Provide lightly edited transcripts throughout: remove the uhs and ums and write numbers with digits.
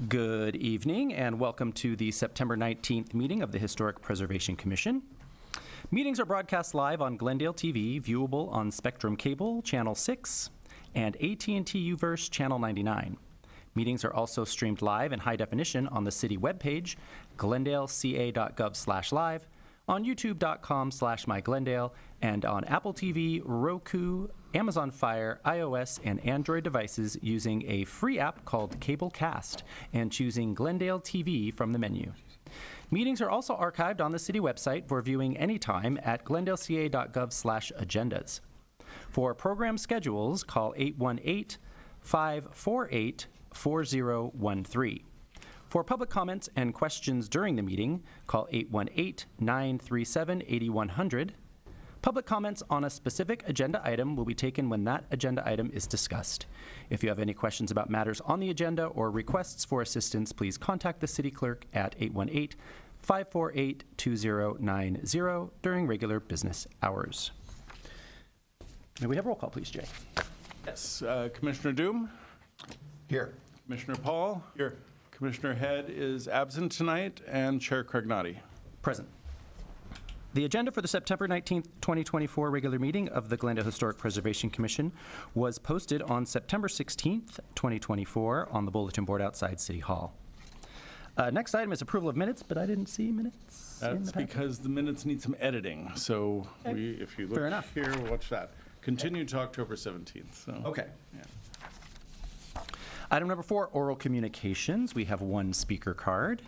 Good evening and welcome to the September 19th meeting of the Historic Preservation Commission. Meetings are broadcast live on Glendale TV, viewable on Spectrum Cable, Channel 6, and AT&T UVerse, Channel 99. Meetings are also streamed live in high definition on the city webpage, glendaleca.gov/live, on youtube.com/myglendale, and on Apple TV, Roku, Amazon Fire, iOS, and Android devices using a free app called Cablecast and choosing Glendale TV from the menu. Meetings are also archived on the city website for viewing anytime at glendaleca.gov/agendas. For program schedules, call 818-548-4013. For public comments and questions during the meeting, call 818-937-8100. Public comments on a specific agenda item will be taken when that agenda item is discussed. If you have any questions about matters on the agenda or requests for assistance, please contact the city clerk at 818-548-2090 during regular business hours. May we have roll call, please, Jay? Yes. Commissioner Doom? Here. Commissioner Paul? Here. Commissioner Head is absent tonight, and Chair Craignotti. Present. The agenda for the September 19th, 2024 regular meeting of the Glendale Historic Preservation Commission was posted on September 16th, 2024 on the bulletin board outside City Hall. Next item is approval of minutes, but I didn't see minutes. That's because the minutes need some editing. So if you look Fair enough. here, watch that. Continue to October 17th. So. Okay. Yeah. Item number 4, oral communications. We have one speaker card.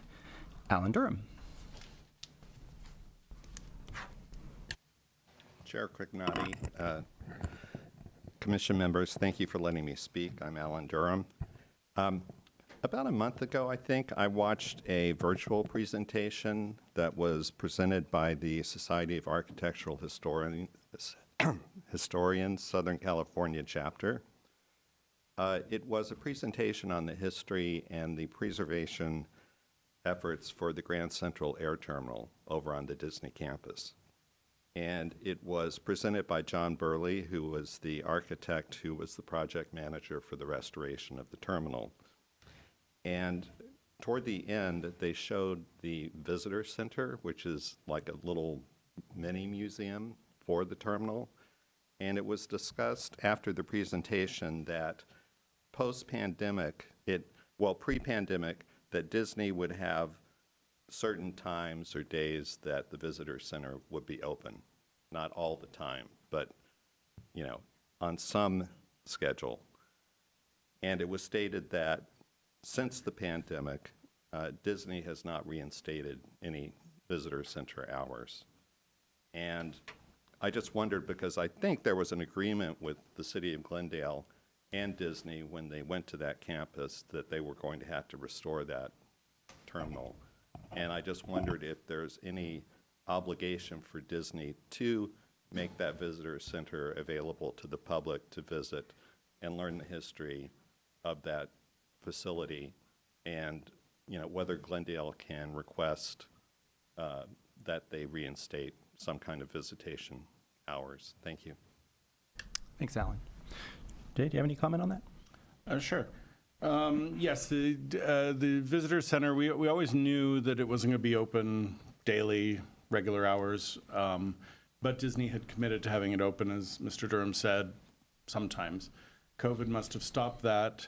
Alan Durham. Chair Craignotti, Commission members, thank you for letting me speak. I'm Alan Durham. About a month ago, I think, I watched a virtual presentation that was presented by the Society of Architectural Historians, Southern California chapter. It was a presentation on the history and the preservation efforts for the Grand Central Air Terminal over on the Disney campus. And it was presented by John Burley, who was the architect who was the project manager for the restoration of the terminal. And toward the end, they showed the visitor center, which is like a little mini museum for the terminal. And it was discussed after the presentation that post-pandemic, pre-pandemic, that Disney would have certain times or days that the visitor center would be open. Not all the time, but, on some schedule. And it was stated that since the pandemic, Disney has not reinstated any visitor center hours. And I just wondered, because I think there was an agreement with the city of Glendale and Disney when they went to that campus that they were going to have to restore that terminal. And I just wondered if there's any obligation for Disney to make that visitor center available to the public to visit and learn the history of that facility, and whether Glendale can request that they reinstate some kind of visitation hours. Thank you. Thanks, Alan. Jay, do you have any comment on that? Sure. Yes, the visitor center, we always knew that it wasn't going to be open daily, regular hours, but Disney had committed to having it open, as Mr. Durham said, sometimes. COVID must have stopped that.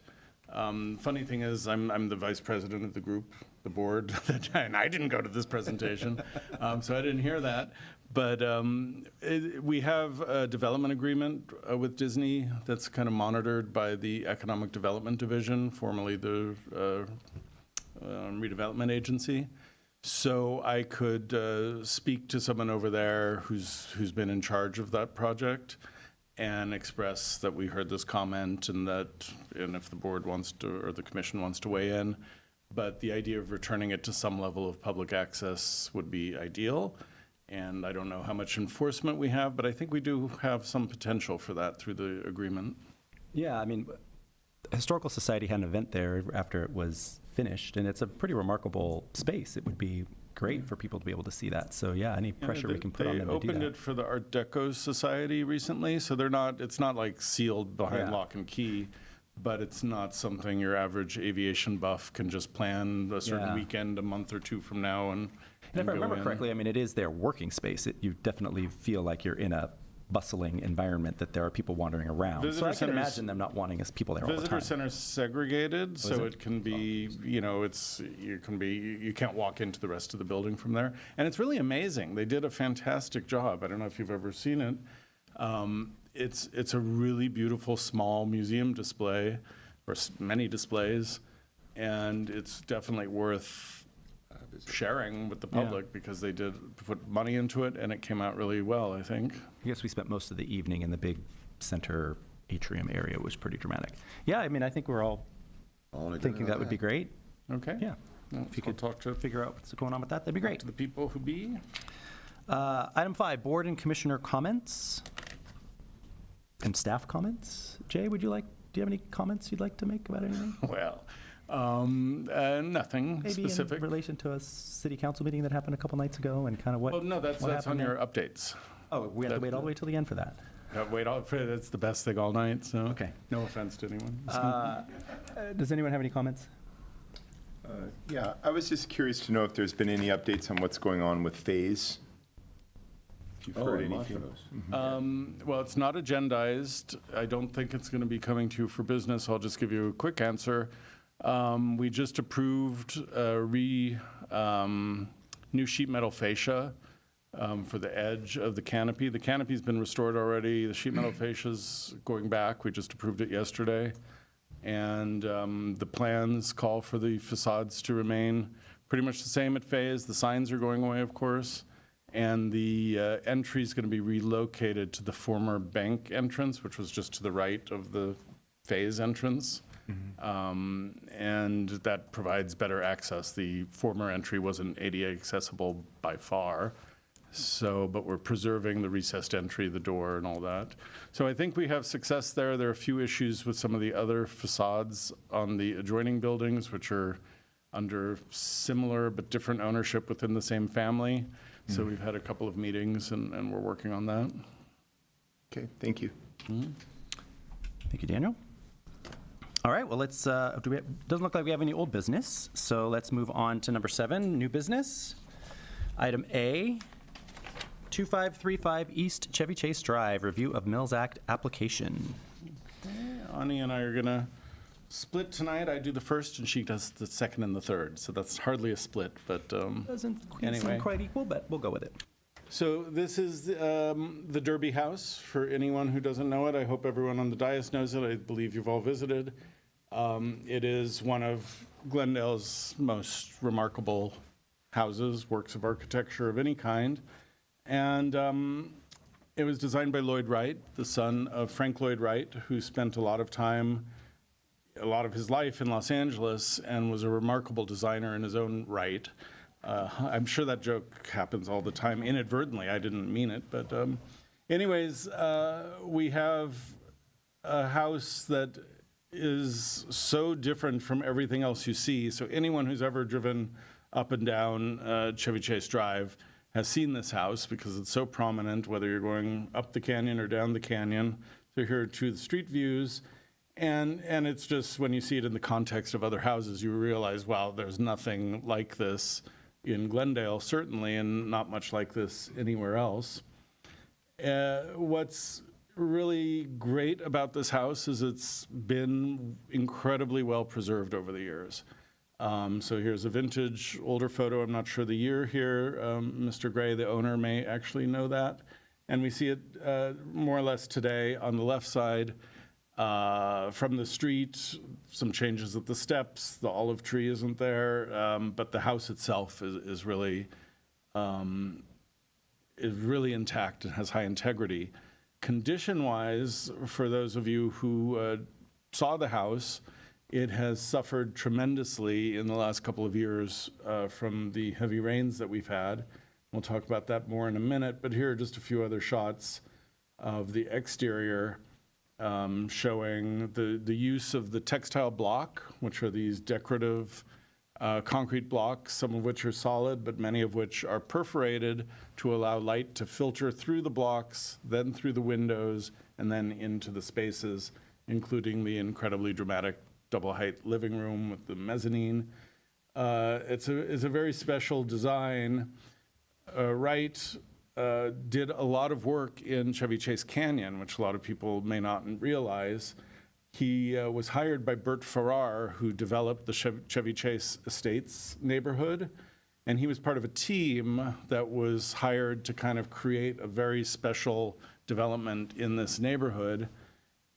Funny thing is, I'm the vice president of the group, the board, and I didn't go to this presentation, so I didn't hear that. But we have a development agreement with Disney that's kind of monitored by the Economic Development Division, formerly the Redevelopment Agency. So I could speak to someone over there who's been in charge of that project and express that we heard this comment and if the board wants to, or the commission wants to weigh in. But the idea of returning it to some level of public access would be ideal. And I don't know how much enforcement we have, but I think we do have some potential for that through the agreement. Yeah, I mean, Historical Society had an event there after it was finished, and it's a pretty remarkable space. It would be great for people to be able to see that. So yeah, any pressure we can put on them to do that. They opened it for the Art Deco Society recently, so it's not like sealed behind lock and key, but it's not something your average aviation buff can just plan a certain Yeah. weekend a month or two from now and And if I go remember in. correctly, I mean, it is their working space. You definitely feel like you're in a bustling environment, that there are people wandering around. So Visitor I can centers- imagine them not wanting us people there all the Visitor time. center's segregated, so it? it can be, you can't walk into the rest of the building from there. And it's really amazing. They did a fantastic job. I don't know if you've ever seen it. It's a really beautiful small museum display, or many displays, and it's definitely worth sharing with the public because they did put money into it and it came out really well, I think. I guess we spent most of the evening in the big center atrium area. It was pretty dramatic. Yeah, I mean, I think we're all thinking that would be great. Okay. Yeah. Well, If you so could talk to figure out what's going on with that, that'd be great. the people who be. Item 5, board and commissioner comments and staff comments. Jay, do you have any comments you'd like to make about anything? Well, nothing Maybe specific. in relation to a city council meeting that happened a couple nights ago and kind of what. Well, no, that's what on happened your there? updates. Oh, we have to wait all the way till the end for that. That's the best thing all night, so. Okay. No offense to anyone. Does anyone have any comments? Yeah, I was just curious to know if there's been any updates on what's going on with Phase. If you've heard anything. Well, it's not agendized. I don't think it's going to be coming to you for business. I'll just give you a quick answer. We just approved new sheet metal fascia for the edge of the canopy. The canopy's been restored already. The sheet metal fascia's going back. We just approved it yesterday. And the plans call for the facades to remain pretty much the same at Phase. The signs are going away, of course. And the entry is going to be relocated to the former bank entrance, which was just to the right of the Phase entrance. And that provides better access. The former entry wasn't ADA accessible by far. So, but we're preserving the recessed entry, the door and all that. So I think we have success there. There are a few issues with some of the other facades on the adjoining buildings, which are under similar but different ownership within the same family. So we've had a couple of meetings and we're working on that. Okay, thank you. Thank you, Daniel. All right, well, let's, doesn't look like we have any old business, so let's move on to number 7, new business. Item A, 2535 East Chevy Chase Drive, review of Mills Act application. Ani and I are gonna split tonight. I do the first and she does the second and the third. So that's hardly a split, but Doesn't Anyway. seem quite equal, but we'll go with it. So this is the Derby House. For anyone who doesn't know it, I hope everyone on the dais knows it. I believe you've all visited. It is one of Glendale's most remarkable houses, works of architecture of any kind. And it was designed by Lloyd Wright, the son of Frank Lloyd Wright, who spent a lot of his life in Los Angeles and was a remarkable designer in his own right. I'm sure that joke happens all the time inadvertently. I didn't mean it, but anyways, we have a house that is so different from everything else you see. So anyone who's ever driven up and down Chevy Chase Drive has seen this house because it's so prominent, whether you're going up the canyon or down the canyon. So here are two of the street views. And it's just, when you see it in the context of other houses, you realize, wow, there's nothing like this in Glendale, certainly, and not much like this anywhere else. What's really great about this house is it's been incredibly well preserved over the years. So here's a vintage, older photo. I'm not sure the year here. Mr. Gray, the owner, may actually know that. And we see it more or less today on the left side. From the street, some changes at the steps. The olive tree isn't there, but the house itself is really intact and has high integrity. Condition-wise, for those of you who saw the house, it has suffered tremendously in the last couple of years from the heavy rains that we've had. We'll talk about that more in a minute, but here are just a few other shots of the exterior showing the use of the textile block, which are these decorative concrete blocks, some of which are solid, but many of which are perforated to allow light to filter through the blocks, then through the windows, and then into the spaces. including the incredibly dramatic double-height living room with the mezzanine. It's a very special design. Wright did a lot of work in Chevy Chase Canyon, which a lot of people may not realize. He was hired by Bert Farrar, who developed the Chevy Chase Estates neighborhood. And he was part of a team that was hired to kind of create a very special development in this neighborhood.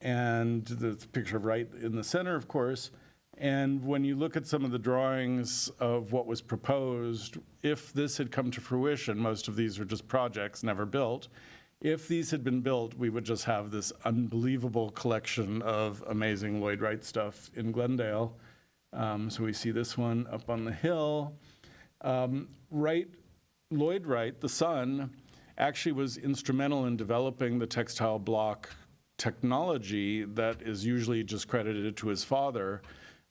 And the picture of Wright in the center, of course. And when you look at some of the drawings of what was proposed, if this had come to fruition, most of these are just projects never built. If these had been built, we would just have this unbelievable collection of amazing Lloyd Wright stuff in Glendale. So we see this one up on the hill. Lloyd Wright, the son, actually was instrumental in developing the textile block technology that is usually just credited to his father.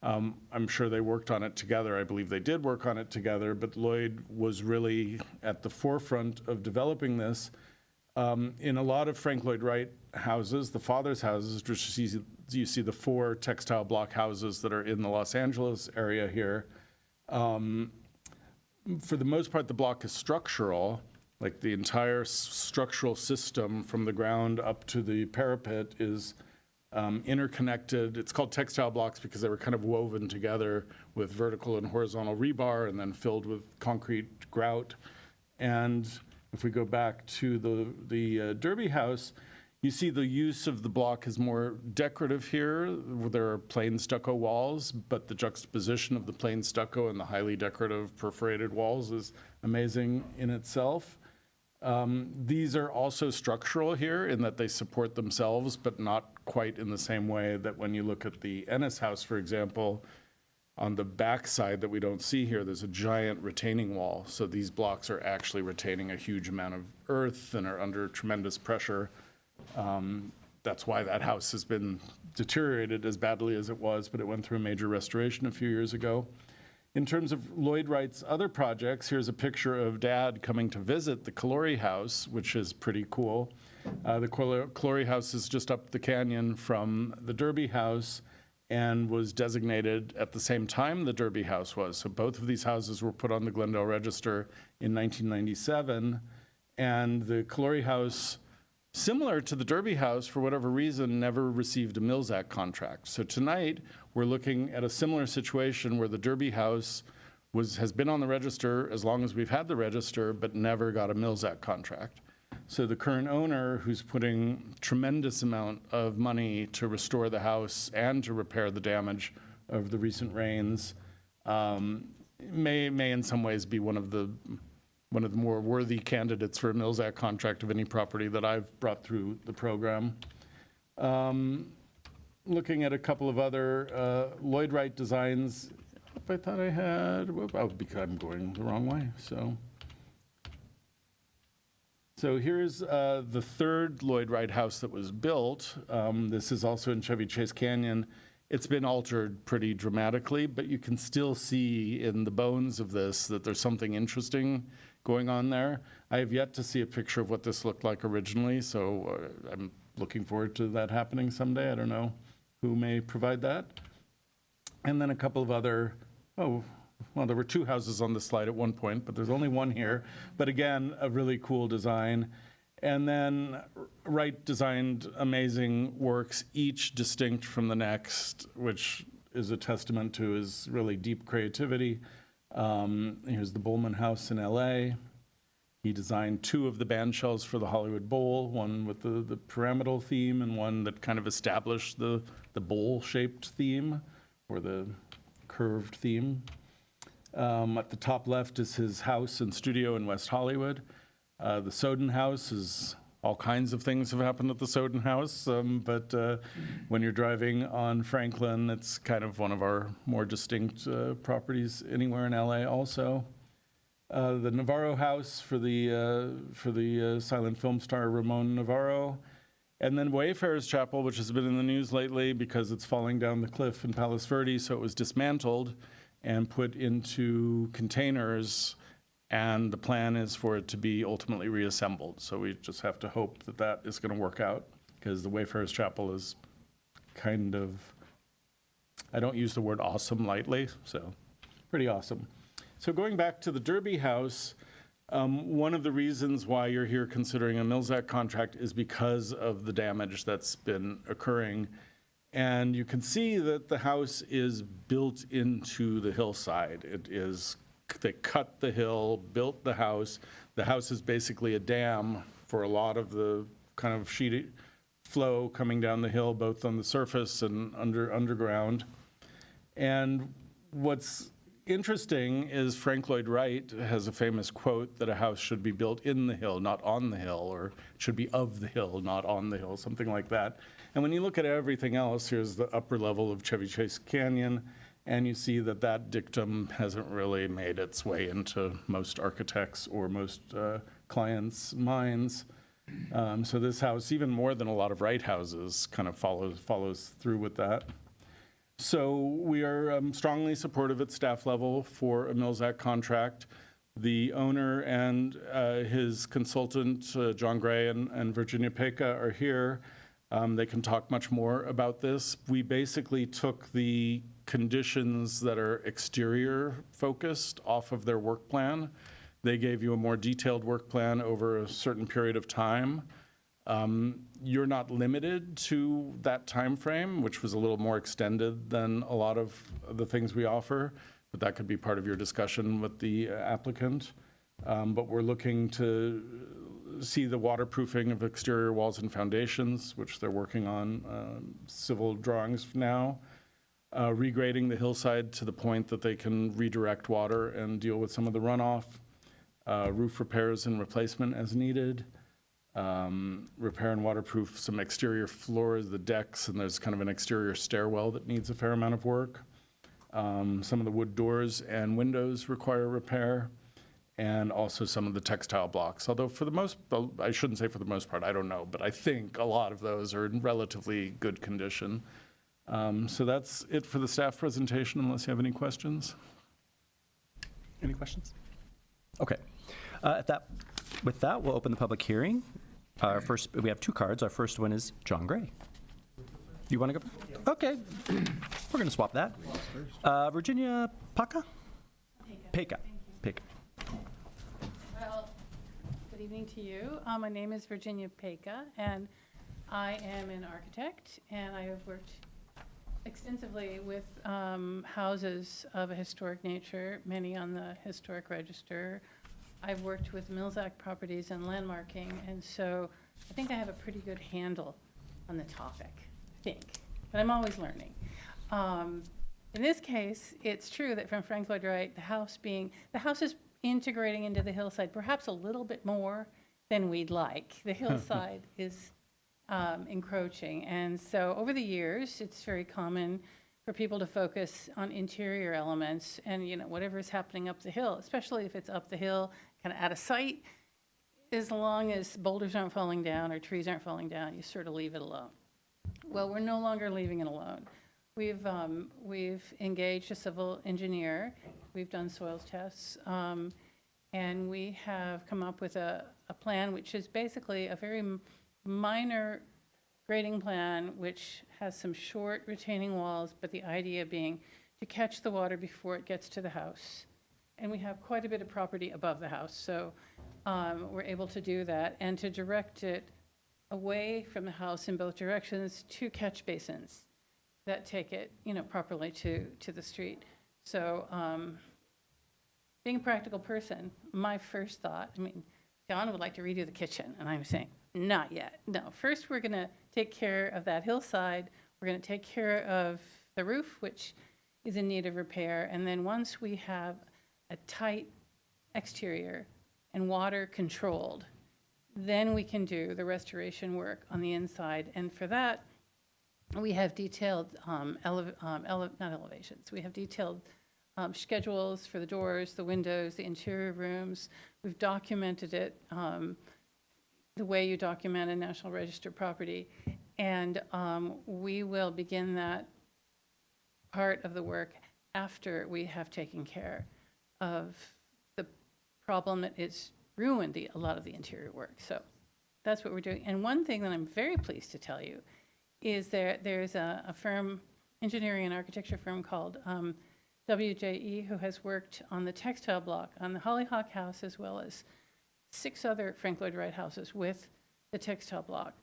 I'm sure they worked on it together. I believe they did work on it together, but Lloyd was really at the forefront of developing this. In a lot of Frank Lloyd Wright houses, the father's houses, which you see the 4 textile block houses that are in the Los Angeles area here, for the most part, the block is structural. Like the entire structural system from the ground up to the parapet is interconnected. It's called textile blocks because they were kind of woven together with vertical and horizontal rebar and then filled with concrete grout. And if we go back to the Derby House, you see the use of the block is more decorative here. There are plain stucco walls, but the juxtaposition of the plain stucco and the highly decorative perforated walls is amazing in itself. These are also structural here in that they support themselves, but not quite in the same way that when you look at the Ennis House, for example, on the back side that we don't see here, there's a giant retaining wall. So these blocks are actually retaining a huge amount of earth and are under tremendous pressure. That's why that house has been deteriorated as badly as it was, but it went through a major restoration a few years ago. In terms of Lloyd Wright's other projects, here's a picture of Dad coming to visit the Calori House, which is pretty cool. The Calori House is just up the canyon from the Derby House and was designated at the same time the Derby House was. So both of these houses were put on the Glendale Register in 1997. And the Calori House, similar to the Derby House, for whatever reason, never received a Mills Act contract. So tonight, we're looking at a similar situation where the Derby House has been on the register as long as we've had the register, but never got a Mills Act contract. So the current owner, who's putting tremendous amount of money to restore the house and to repair the damage of the recent rains, may in some ways be one of the more worthy candidates for a Mills Act contract of any property that I've brought through the program. Looking at a couple of other Lloyd Wright designs, I thought I had, I'm going the wrong way, So here's the third Lloyd Wright house that was built. This is also in Chevy Chase Canyon. It's been altered pretty dramatically, but you can still see in the bones of this that there's something interesting going on there. I have yet to see a picture of what this looked like originally, so I'm looking forward to that happening someday. I don't know who may provide that. And then a couple of other, well, there were 2 houses on the slide at one point, but there's only one here. But again, a really cool design. And then Wright designed amazing works, each distinct from the next, which is a testament to his really deep creativity. Here's the Bullman House in LA. He designed 2 of the band shells for the Hollywood Bowl, one with the pyramidal theme and one that kind of established the bowl-shaped theme or the curved theme. At the top left is his house and studio in West Hollywood. The Soden House is all kinds of things have happened at the Soden House, but when you're driving on Franklin, it's kind of one of our more distinct properties anywhere in LA also. The Navarro House for the silent film star Ramon Navarro. And then Wayfarer's Chapel, which has been in the news lately because it's falling down the cliff in Palos Verdes, so it was dismantled and put into containers, and the plan is for it to be ultimately reassembled. So we just have to hope that that is going to work out, because the Wayfarer's Chapel is kind of, I don't use the word awesome lightly, so pretty awesome. So going back to the Derby House, one of the reasons why you're here considering a Mills Act contract is because of the damage that's been occurring. And you can see that the house is built into the hillside. They cut the hill, built the house. The house is basically a dam for a lot of the kind of sheet flow coming down the hill, both on the surface and underground. And what's interesting is Frank Lloyd Wright has a famous quote that a house should be built in the hill, not on the hill, or should be of the hill, not on the hill, something like that. And when you look at everything else, here's the upper level of Chevy Chase Canyon, and you see that that dictum hasn't really made its way into most architects or most clients' minds. So this house, even more than a lot of Wright houses, kind of follows through with that. So we are strongly supportive at staff level for a Mills Act contract. The owner and his consultant, John Gray and Virginia Peka, are here. They can talk much more about this. We basically took the conditions that are exterior focused off of their work plan. They gave you a more detailed work plan over a certain period of time. You're not limited to that time frame, which was a little more extended than a lot of the things we offer, but that could be part of your discussion with the applicant. But we're looking to see the waterproofing of exterior walls and foundations, which they're working on civil drawings now. Regrading the hillside to the point that they can redirect water and deal with some of the runoff. Roof repairs and replacement as needed. Repair and waterproof some exterior floors, the decks, and there's kind of an exterior stairwell that needs a fair amount of work. Some of the wood doors and windows require repair, and also some of the textile blocks. Although I shouldn't say for the most part, I don't know, but I think a lot of those are in relatively good condition. So that's it for the staff presentation, unless you have any questions. Any questions? Okay. With that, we'll open the public hearing. We have two cards. Our first one is John Gray. You want to go? Okay. We're going to swap that. Virginia Peka? Peka. Well, good evening to you. My name is Virginia Peka, and I am an architect, and I have worked extensively with houses of a historic nature, many on the historic register. I've worked with Mills Act properties and landmarking, and so I think I have a pretty good handle on the topic, I think, but I'm always learning. In this case, it's true that from Frank Lloyd Wright, the house is integrating into the hillside perhaps a little bit more than we'd like. The hillside is encroaching, and so over the years, it's very common for people to focus on interior elements and, whatever is happening up the hill, especially if it's up the hill, kind of out of sight. As long as boulders aren't falling down or trees aren't falling down, you sort of leave it alone. Well, we're no longer leaving it alone. We've engaged a civil engineer. We've done soils tests, and we have come up with a plan which is basically a very minor grading plan, which has some short retaining walls, but the idea being to catch the water before it gets to the house. And we have quite a bit of property above the house, so we're able to do that and to direct it away from the house in both directions to catch basins that take it, properly to the street. So being a practical person, my first thought, John would like to redo the kitchen, and I'm saying, not yet. No, first we're going to take care of that hillside. We're going to take care of the roof, which is in need of repair. And then once we have a tight exterior and water controlled, then we can do the restoration work on the inside. And for that, we have detailed, not elevations, we have detailed schedules for the doors, the windows, the interior rooms. We've documented it the way you document a National Register property. And we will begin that part of the work after we have taken care of the problem that has ruined a lot of the interior work. So that's what we're doing. And one thing that I'm very pleased to tell you there's a firm, engineering and architecture firm called WJE, who has worked on the textile block on the Hollyhock House as well as 6 other Frank Lloyd Wright houses with the textile block.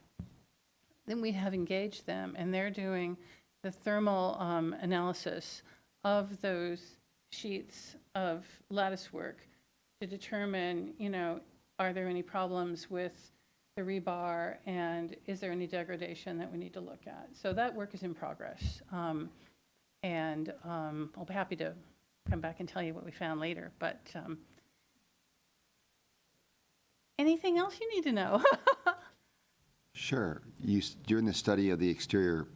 Then we have engaged them, and they're doing the thermal analysis of those sheets of lattice work to determine, are there any problems with the rebar, and is there any degradation that we need to look at? So that work is in progress. And I'll be happy to come back and tell you what we found later. But anything else you need to know? Sure. During the study of the exterior,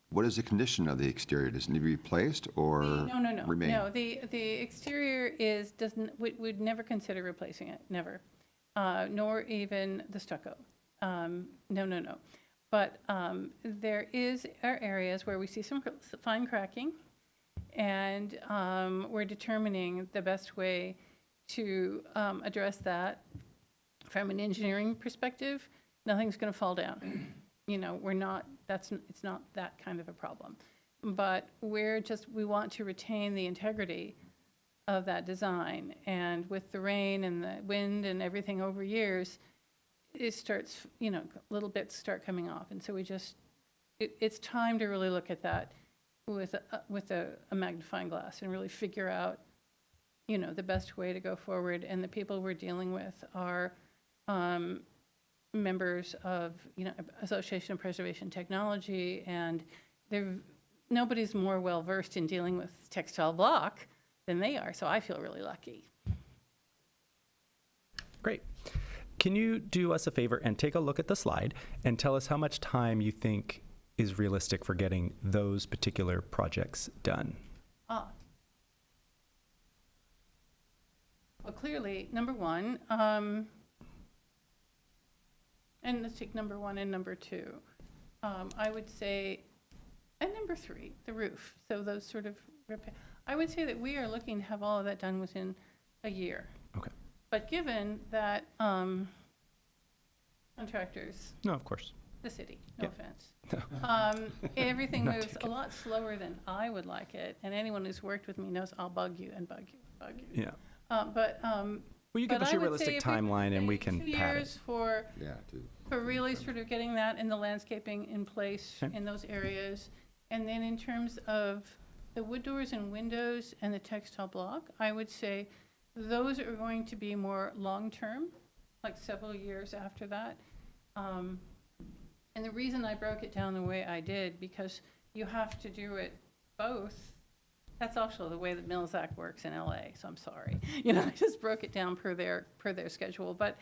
what is the condition of the exterior? Does it need to be replaced or No. remain? No, the exterior we'd never consider replacing it, never. Nor even the stucco. No. But there are areas where we see some fine cracking, and we're determining the best way to address that. From an engineering perspective, nothing's going to fall down. It's not that kind of a problem. But we want to retain the integrity of that design. And with the rain and the wind and everything over years, it starts, little bits start coming off. And so it's time to really look at that with a magnifying glass and really figure out, the best way to go forward. And the people we're dealing with are members of, Association of Preservation Technology, and nobody's more well-versed in dealing with textile block than they are, so I feel really lucky. Great. Can you do us a favor and take a look at the slide and tell us how much time you think is realistic for getting those particular projects done? Well, clearly, number one, and let's take number 1 and number 2. I would say, and number 3, the roof. So those sort of I would say that we are looking to have all of that done within a year. Okay. But given that contractors, No, of course. the city, no Yeah. offense, everything Not moves taken. a lot slower than I would like it. And anyone who's worked with me knows I'll bug you and bug you. Yeah. But Well, you give us I your would say realistic if we timeline and we say can 2 pad years it. for Yeah. really sort of getting that and the landscaping in place Okay. in those areas. And then in terms of the wood doors and windows and the textile block, I would say those are going to be more long-term, like several years after that. And the reason I broke it down the way I did, because you have to do it both. That's also the way that Mills Act works in LA, so I'm sorry. I just broke it down per their schedule. But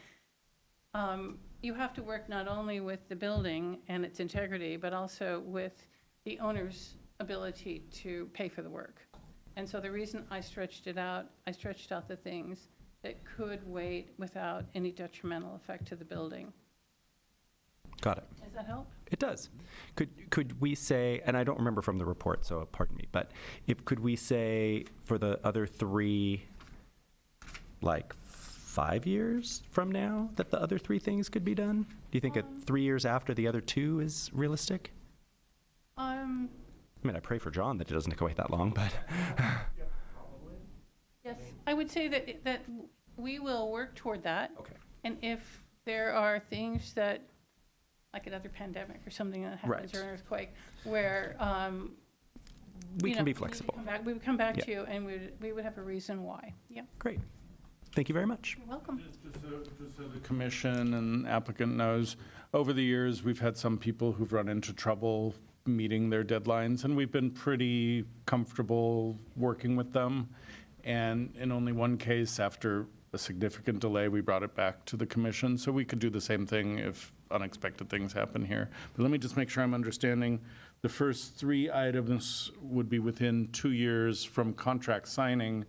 you have to work not only with the building and its integrity, but also with the owner's ability to pay for the work. And so the reason I stretched out the things that could wait without any detrimental effect to the building. Got it. Does that help? It does. Could we say, and I don't remember from the report, so pardon me, but could we say for the other 3, like 5 years from now, that the other 3 things could be done? Do you think 3 years after the other 2 is realistic? I mean, I pray for John that it doesn't wait that long, but Yes, I would say that we will work toward that. okay. And if there are things that, like another pandemic or something that happens, Right. or an earthquake, where We can be we need to flexible. come back- we would come back Yeah. to you, and we would have a reason why. Yeah, Great. Thank you very much. you're welcome. Just so the commission and applicant knows, over the years, we've had some people who've run into trouble meeting their deadlines, and we've been pretty comfortable working with them. And in only one case, after a significant delay, we brought it back to the commission, so we could do the same thing if unexpected things happen here. But let me just make sure I'm understanding. The first 3 items would be within 2 years from contract signing,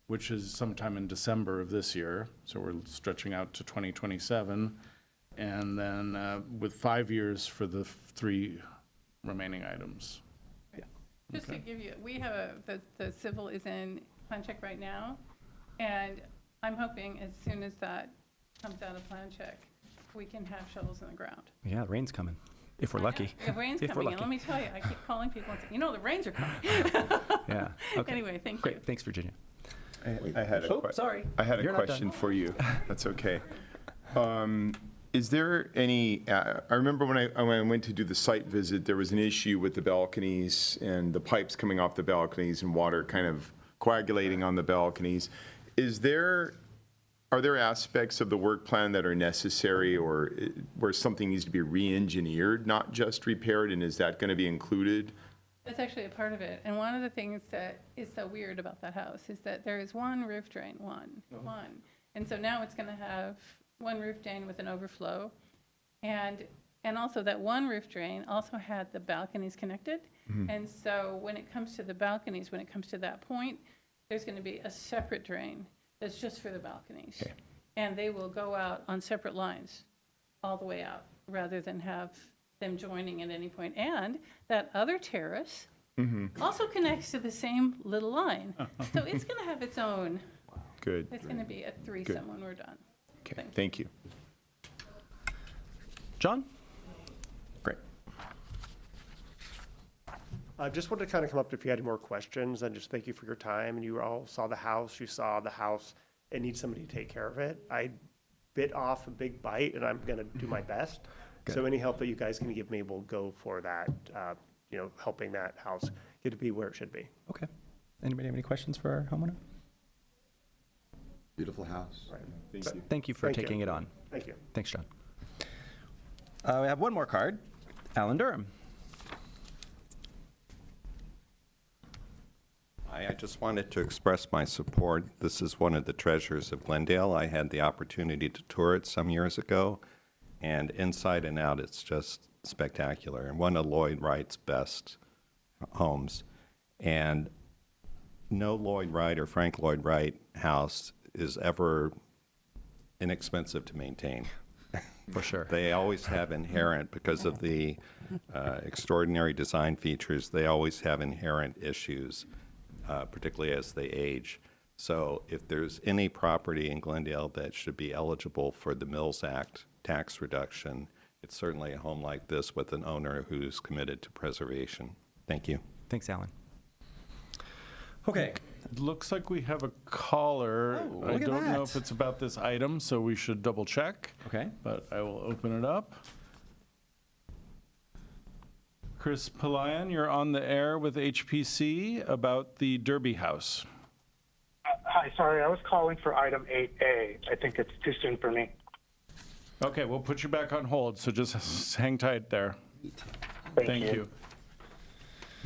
which is sometime in December of this year, so we're stretching out to 2027. And then with 5 years for the 3 remaining items. Just to give you, we have the civil is in plan check right now, and I'm hoping as soon as that comes out of plan check, we can have shovels in the ground. Yeah, the rain's coming. if we're lucky. The rain's If we're coming in. lucky. Let me tell you, I keep calling people and saying, the rains are coming. Yeah. Okay. Anyway, thank you. Great. Thanks, Virginia. I had a Oh, sorry. I had a You're not question done. for you. That's okay. Is there any, I remember when I went to do the site visit, there was an issue with the balconies and the pipes coming off the balconies and water kind of coagulating on the balconies. Are there aspects of the work plan that are necessary or where something needs to be re-engineered, not just repaired, and is that going to be included? That's actually a part of it. And one of the things that is so weird about that house is that there is one roof drain, one. And so now it's going to have one roof drain with an overflow. And also that one roof drain also had the balconies connected. And so when it comes to the balconies, when it comes to that point, there's going to be a separate drain that's just for the balconies. Okay. And they will go out on separate lines all the way out rather than have them joining at any point. And that other terrace also connects to the same little line. So it's going to have its own, Good. it's going to be a threesome when we're done. Okay, thank you. John? Great. I just wanted to kind of come up if you had any more questions, and just thank you for your time. And you all saw the house. You saw the house. It needs somebody to take care of it. I bit off a big bite, and I'm going to do my best. So any help that you guys can give me will go for that, helping that house get to be where it should be. Okay. Anybody have any questions for our homeowner? Beautiful house. Thank you. Thank you for Thank you. taking it on. Thank you. Thanks, John. We have one more card. Alan Durham. I just wanted to express my support. This is one of the treasures of Glendale. I had the opportunity to tour it some years ago, and inside and out, it's just spectacular, and one of Lloyd Wright's best homes. And no Lloyd Wright or Frank Lloyd Wright house is ever inexpensive to maintain. For sure. They always have inherent, because of the extraordinary design features, they always have inherent issues, particularly as they age. So if there's any property in Glendale that should be eligible for the Mills Act tax reduction, it's certainly a home like this with an owner who's committed to preservation. Thank you. Thanks, Alan. Okay. It looks like we have a caller. Oh, I look at don't know that. if it's about this item, so we should double check. Okay. But I will open it up. Chris Palayan, you're on the air with HPC about the Derby House. Hi, sorry, I was calling for item 8A. I think it's too soon for me. Okay, we'll put you back on hold, so just hang tight there. Thank you.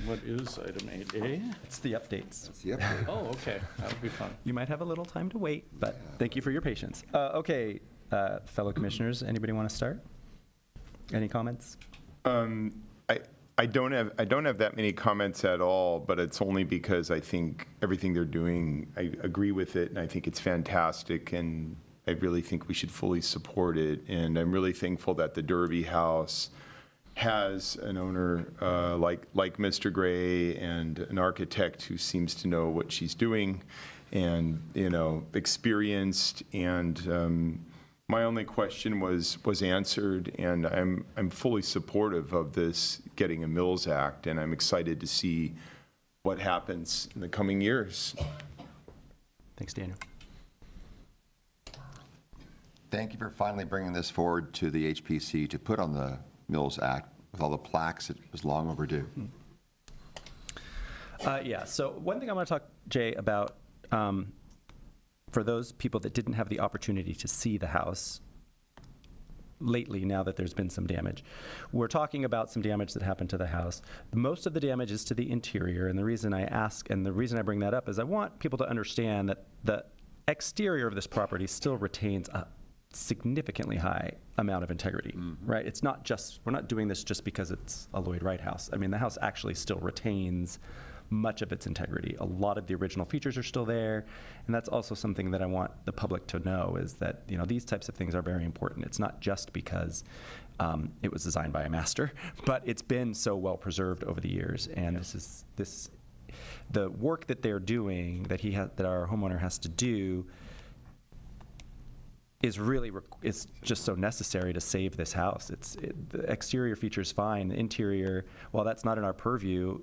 What is item 8A? It's the updates. That's the update. Oh, okay, that would be fun. You might have a little time to wait, but thank you for your patience. Okay, fellow commissioners, anybody want to start? Any comments? I don't have that many comments at all, but it's only because I think everything they're doing, I agree with it, and I think it's fantastic, and I really think we should fully support it. And I'm really thankful that the Derby House has an owner like Mr. Gray and an architect who seems to know what she's doing and, experienced. And my only question was answered, and I'm fully supportive of this getting a Mills Act, and I'm excited to see what happens in the coming years. Thanks, Daniel. Thank you for finally bringing this forward to the HPC to put on the Mills Act with all the plaques. It was long overdue. Yeah, so one thing I want to talk, Jay, about for those people that didn't have the opportunity to see the house lately, now that there's been some damage. We're talking about some damage that happened to the house. Most of the damage is to the interior, and the reason I ask, and the reason I bring that up is I want people to understand that the exterior of this property still retains a significantly high amount of integrity, right? It's not just, we're not doing this just because it's a Lloyd Wright house. I mean, the house actually still retains much of its integrity. A lot of the original features are still there, and that's also something that I want the public to know, is that these types of things are very important. It's not just because it was designed by a master, but it's been so well preserved over the years. And the work that they're doing, that our homeowner has to do, is really is just so necessary to save this house. The exterior features fine. The interior, while that's not in our purview,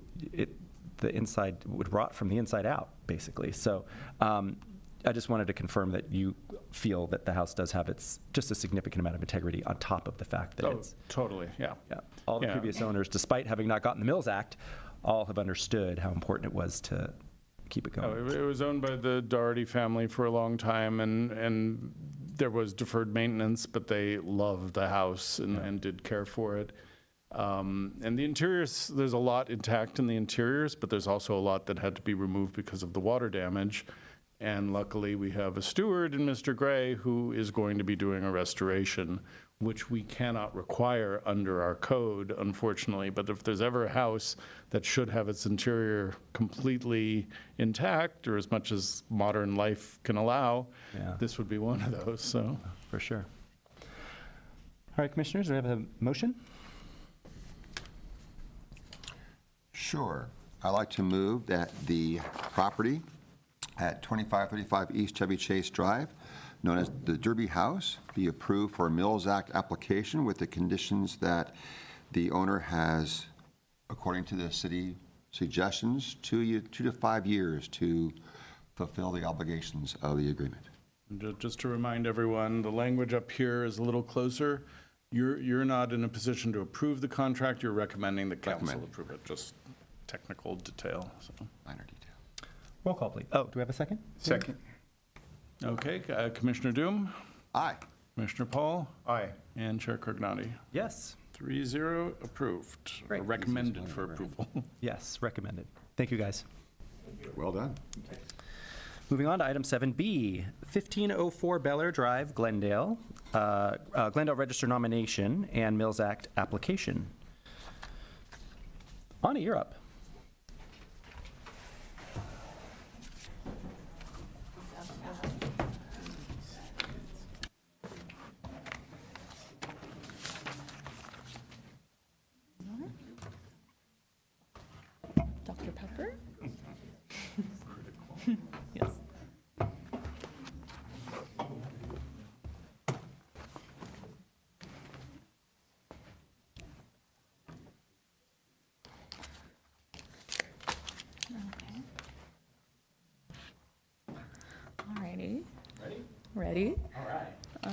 the inside would rot from the inside out, basically. So I just wanted to confirm that you feel that the house does have just a significant amount of integrity on top of the fact that it's Totally, yeah. all the Yeah. previous owners, despite having not gotten the Mills Act, all have understood how important it was to keep it going. It was owned by the Doherty family for a long time, and there was deferred maintenance, but they loved the house and did care for it. And the interiors, there's a lot intact in the interiors, but there's also a lot that had to be removed because of the water damage. And luckily, we have a steward in Mr. Gray who is going to be doing a restoration, which we cannot require under our code, unfortunately. But if there's ever a house that should have its interior completely intact, or as much as modern life can allow, Yeah. this would be one of those, so. For sure. All right, commissioners, do we have a motion? Sure. I'd like to move that the property at 2535 East Chevy Chase Drive, known as the Derby House, be approved for a Mills Act application with the conditions that the owner has, according to the city suggestions, 2 to 5 years to fulfill the obligations of the agreement. Just to remind everyone, the language up here is a little closer. You're not in a position to approve the contract, you're recommending the council Recommend. approve it, just technical detail, so. Minor detail. Roll call, please. Oh, do we have a second? Second. Okay, Commissioner Doom, Aye. Commissioner Paul, Aye. and Chair Cognati. Yes. 3-0 approved, or Great. recommended for approval. Yes, recommended. Thank you, guys. Well done. Moving on to item 7B, 1504 Bel Air Drive, Glendale, Glendale Register nomination and Mills Act application. Ani, you're up. Dr. Pepper? Yes. Okay. Alrighty. Ready? All right.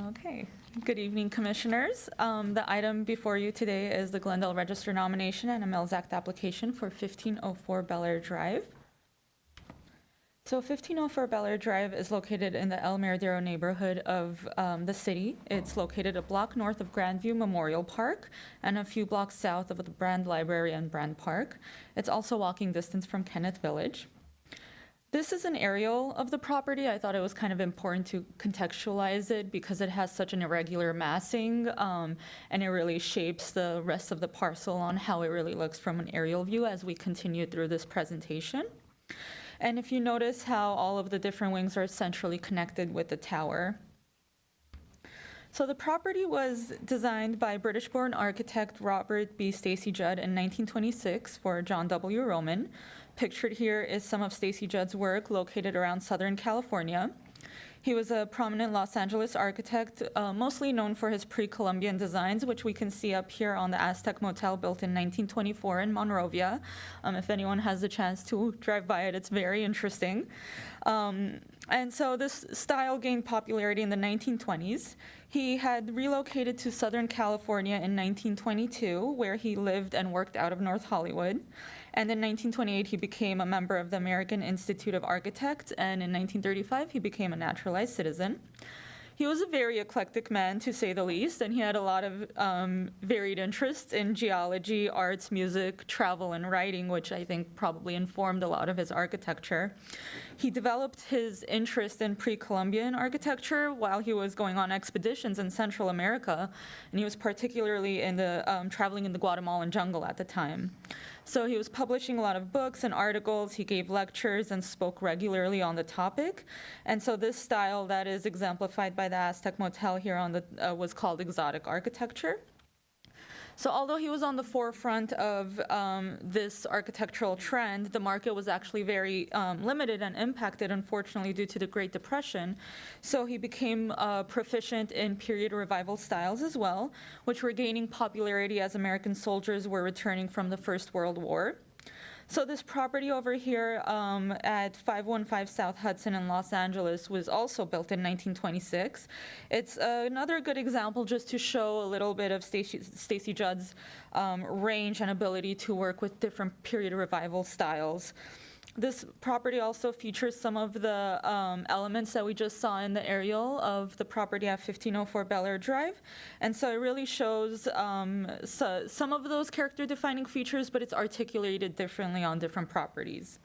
Okay. Good evening, Commissioners. The item before you today is the Glendale Register nomination and a Mills Act application for 1504 Bel Air Drive. So 1504 Bel Air Drive is located in the El Merodero neighborhood of the city. It's located a block north of Grandview Memorial Park and a few blocks south of the Brand Library and Brand Park. It's also walking distance from Kenneth Village. This is an aerial of the property. I thought it was kind of important to contextualize it because it has such an irregular massing, and it really shapes the rest of the parcel on how it really looks from an aerial view as we continue through this presentation. And if you notice how all of the different wings are centrally connected with the tower. So the property was designed by British-born architect Robert B. Stacey Judd in 1926 for John W. Roman. Pictured here is some of Stacey Judd's work located around Southern California. He was a prominent Los Angeles architect, mostly known for his pre-Columbian designs, which we can see up here on the Aztec Motel built in 1924 in Monrovia. If anyone has the chance to drive by it, it's very interesting. And so this style gained popularity in the 1920s. He had relocated to Southern California in 1922, where he lived and worked out of North Hollywood. And in 1928, he became a member of the American Institute of Architects, and in 1935, he became a naturalized citizen. He was a very eclectic man, to say the least, and he had a lot of varied interests in geology, arts, music, travel, and writing, which I think probably informed a lot of his architecture. He developed his interest in pre-Columbian architecture while he was going on expeditions in Central America, and he was particularly in the traveling in the Guatemalan jungle at the time. So he was publishing a lot of books and articles, he gave lectures and spoke regularly on the topic. And so this style that is exemplified by the Aztec Motel here on the was called exotic architecture. So although he was on the forefront of this architectural trend, the market was actually very limited and impacted, unfortunately, due to the Great Depression. So he became proficient in period revival styles as well, which were gaining popularity as American soldiers were returning from the First World War. So this property over here at 515 South Hudson in Los Angeles was also built in 1926. It's another good example just to show a little bit of Stacy Judd's range and ability to work with different period revival styles. This property also features some of the elements that we just saw in the aerial of the property at 1504 Bel Air Drive. And so it really shows some of those character-defining features, but it's articulated differently on different properties.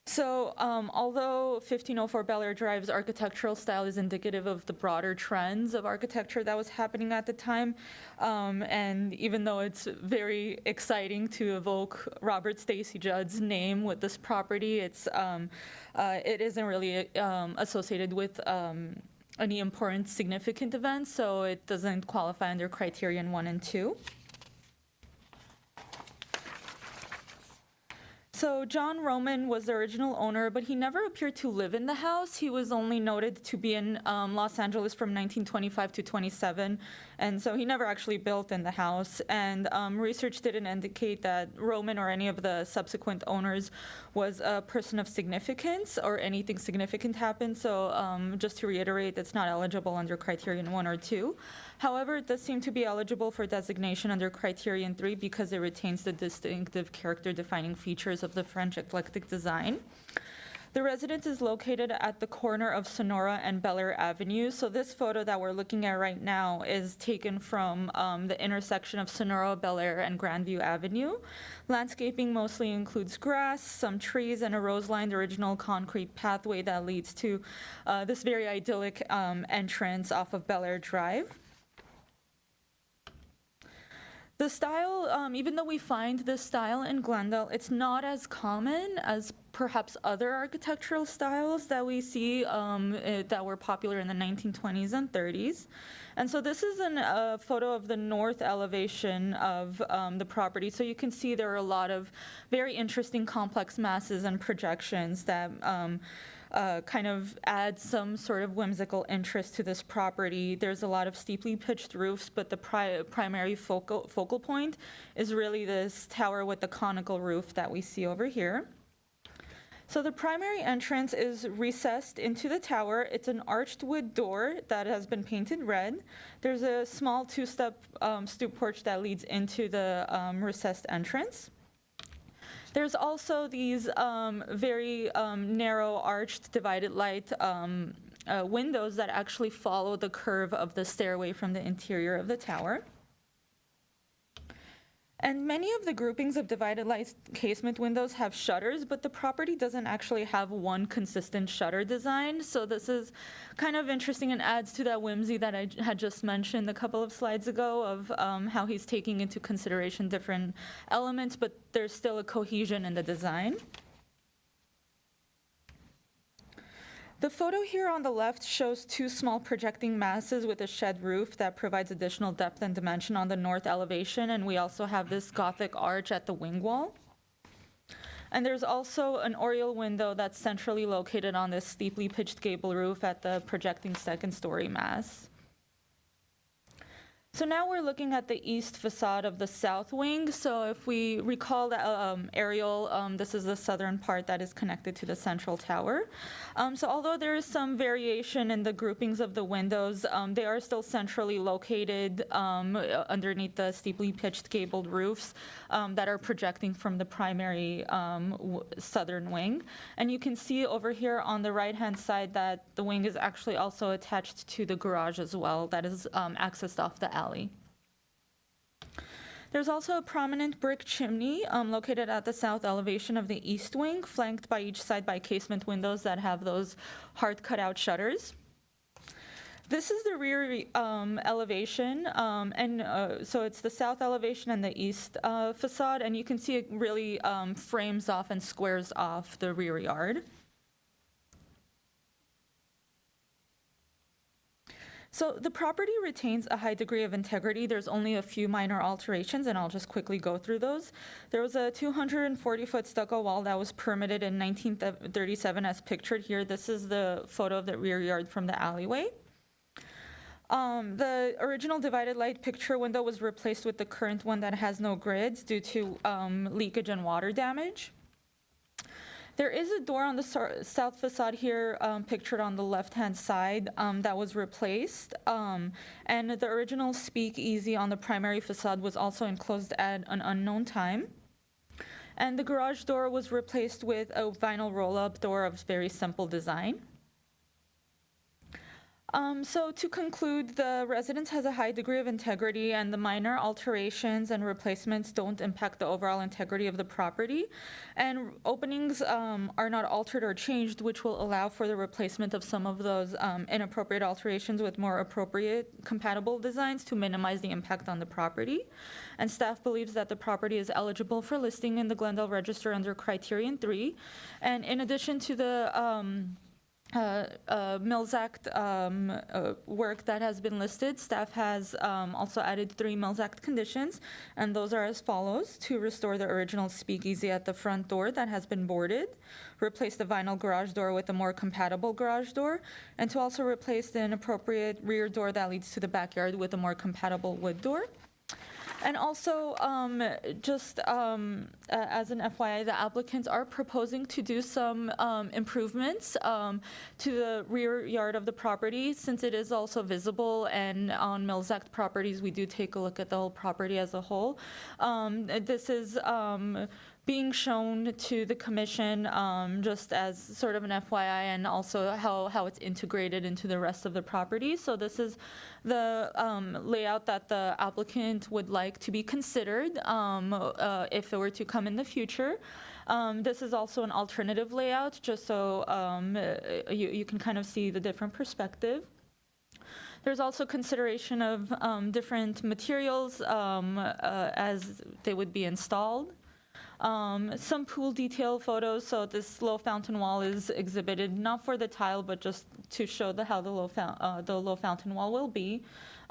So although 1504 Bel Air Drive's architectural style is indicative of the broader trends of architecture that was happening at the time, and even though it's very exciting to evoke Robert Stacy Judd's name with this property, it isn't really associated with any important significant events, so it doesn't qualify under criterion 1 and 2. So John Roman was the original owner, but he never appeared to live in the house. He was only noted to be in Los Angeles from 1925 to 27, and so he never actually built in the house. And research didn't indicate that Roman or any of the subsequent owners was a person of significance or anything significant happened. So just to reiterate, it's not eligible under criterion 1 or 2. However, it does seem to be eligible for designation under criterion 3 because it retains the distinctive character-defining features of the French eclectic design. The residence is located at the corner of Sonora and Bel Air Avenue. So this photo that we're looking at right now is taken from the intersection of Sonora, Bel Air, and Grandview Avenue. Landscaping mostly includes grass, some trees, and a rose-lined original concrete pathway that leads to this very idyllic entrance off of Bel Air Drive. The style, even though we find this style in Glendale, it's not as common as perhaps other architectural styles that we see that were popular in the 1920s and 30s. And so this is a photo of the north elevation of the property. So you can see there are a lot of very interesting complex masses and projections that kind of add some sort of whimsical interest to this property. There's a lot of steeply pitched roofs, but the primary focal point is really this tower with the conical roof that we see over here. So the primary entrance is recessed into the tower. It's an arched wood door that has been painted red. There's a small two-step stoop porch that leads into the recessed entrance. There's also these very narrow arched divided light windows that actually follow the curve of the stairway from the interior of the tower. And many of the groupings of divided light casement windows have shutters, but the property doesn't actually have one consistent shutter design. So this is kind of interesting and adds to that whimsy that I had just mentioned a couple of slides ago of how he's taking into consideration different elements, but there's still a cohesion in the design. The photo here on the left shows two small projecting masses with a shed roof that provides additional depth and dimension on the north elevation, and we also have this Gothic arch at the wing wall. And there's also an oriel window that's centrally located on this steeply pitched gable roof at the projecting second-story mass. So now we're looking at the east facade of the south wing. So if we recall the aerial, this is the southern part that is connected to the central tower. So although there is some variation in the groupings of the windows, they are still centrally located underneath the steeply pitched gabled roofs that are projecting from the primary southern wing. And you can see over here on the right-hand side that the wing is actually also attached to the garage as well that is accessed off the alley. There's also a prominent brick chimney located at the south elevation of the east wing, flanked by each side by casement windows that have those hard cutout shutters. This is the rear elevation, so it's the south elevation and the east facade, and you can see it really frames off and squares off the rear yard. So the property retains a high degree of integrity. There's only a few minor alterations, and I'll just quickly go through those. There was a 240-foot stucco wall that was permitted in 1937 as pictured here. This is the photo of the rear yard from the alleyway. The original divided light picture window was replaced with the current one that has no grids due to leakage and water damage. There is a door on the south facade here, pictured on the left-hand side, that was replaced. And the original speakeasy on the primary facade was also enclosed at an unknown time. And the garage door was replaced with a vinyl roll-up door of very simple design. So to conclude, the residence has a high degree of integrity, and the minor alterations and replacements don't impact the overall integrity of the property. And openings are not altered or changed, which will allow for the replacement of some of those inappropriate alterations with more appropriate compatible designs to minimize the impact on the property. And staff believes that the property is eligible for listing in the Glendale Register under Criterion 3. And in addition to the Mills Act work that has been listed, staff has also added 3 Mills Act conditions, and those are as follows: to restore the original speakeasy at the front door that has been boarded, replace the vinyl garage door with a more compatible garage door, and to also replace the inappropriate rear door that leads to the backyard with a more compatible wood door. And also, as an FYI, the applicants are proposing to do some improvements to the rear yard of the property, since it is also visible, and on Mills Act properties, we do take a look at the whole property as a whole. This is being shown to the commission just as sort of an FYI, and also how it's integrated into the rest of the property. So this is the layout that the applicant would like to be considered if it were to come in the future. This is also an alternative layout, just so you can kind of see the different perspective. There's also consideration of different materials as they would be installed. Some pool detail photos. So this low fountain wall is exhibited not for the tile, but just to show how the low fountain wall will be.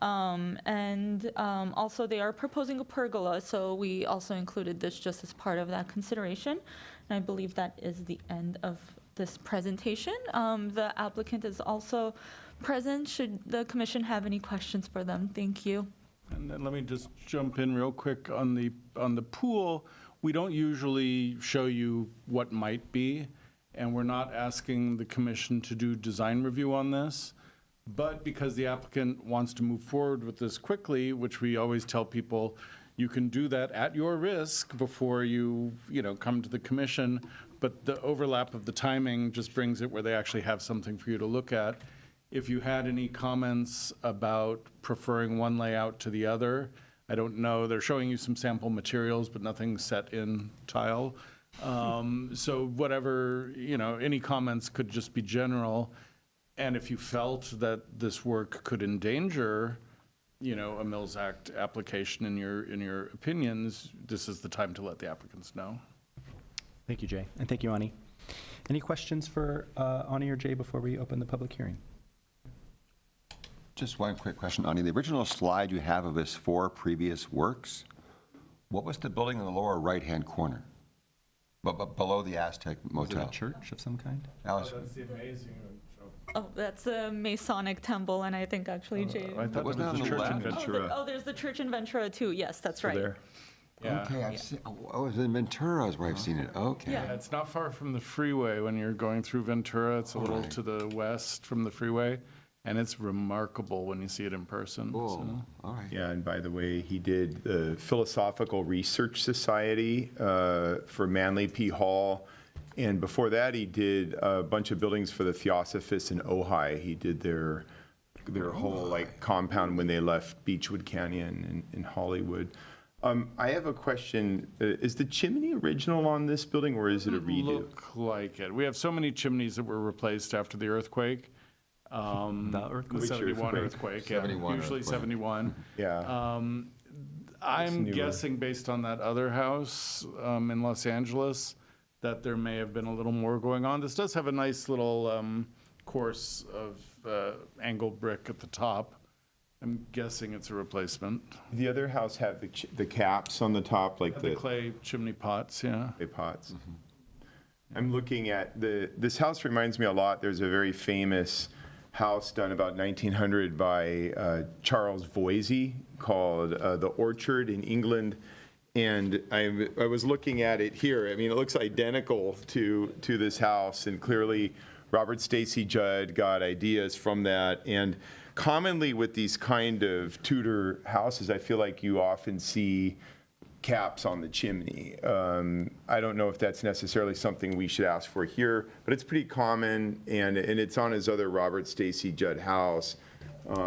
Also they are proposing a pergola, so we also included this just as part of that consideration. And I believe that is the end of this presentation. The applicant is also present. Should the commission have any questions for them? Thank you. And then let me just jump in real quick on the pool. We don't usually show you what might be, and we're not asking the commission to do design review on this. But because the applicant wants to move forward with this quickly, which we always tell people, you can do that at your risk before you come to the commission. But the overlap of the timing just brings it where they actually have something for you to look at. If you had any comments about preferring one layout to the other, I don't know, they're showing you some sample materials, but nothing set in tile. So whatever, any comments could just be general. And if you felt that this work could endanger, a Mills Act application in your opinions, this is the time to let the applicants know. Thank you, Jay. And thank you, Ani. Any questions for Ani or Jay before we open the public hearing? Just one quick question, Ani. The original slide you have of his 4 previous works, what was the building in the lower right-hand corner? But below the Aztec Is it Motel? a church of some kind? Alice, That's the amazing. Oh, that's a Masonic temple, and I think actually Jay. I thought it was Wasn't that the on the church in left? Ventura. There's the church in Ventura too. Yes, that's right. Yeah. okay, I've seen, oh, it's in Ventura is where I've seen it, okay. Yeah. Yeah, it's not far from the freeway when you're going through Ventura. It's a little to the west from the freeway, and it's remarkable when you see it in person. Cool, So. all right. Yeah, and by the way, he did the Philosophical Research Society for Manly P. Hall. And before that, he did a bunch of buildings for the Theosophists in Ojai. He did their whole compound when they left Beechwood Canyon in Hollywood. I have a question. Is the chimney original on this building, or is it a redo? Look like it. We have so many chimneys that were replaced after the earthquake. The earthquake? The 71 earthquake? earthquake, yeah. 71 Usually earthquake. 71. Yeah. I'm newer. guessing based on that other house in Los Angeles that there may have been a little more going on. This does have a nice little course of angled brick at the top. I'm guessing it's a replacement. The other house have the caps on the top, like The clay chimney pots, yeah. clay pots. I'm looking at this house reminds me a lot. There's a very famous house done about 1900 by Charles Voysey called The Orchard in England. And I was looking at it here. I mean, it looks identical to this house, and clearly Robert Stacy Judd got ideas from that. And commonly with these kind of Tudor houses, I feel like you often see caps on the chimney. I don't know if that's necessarily something we should ask for here, but it's pretty common, and it's on his other Robert Stacy Judd house. But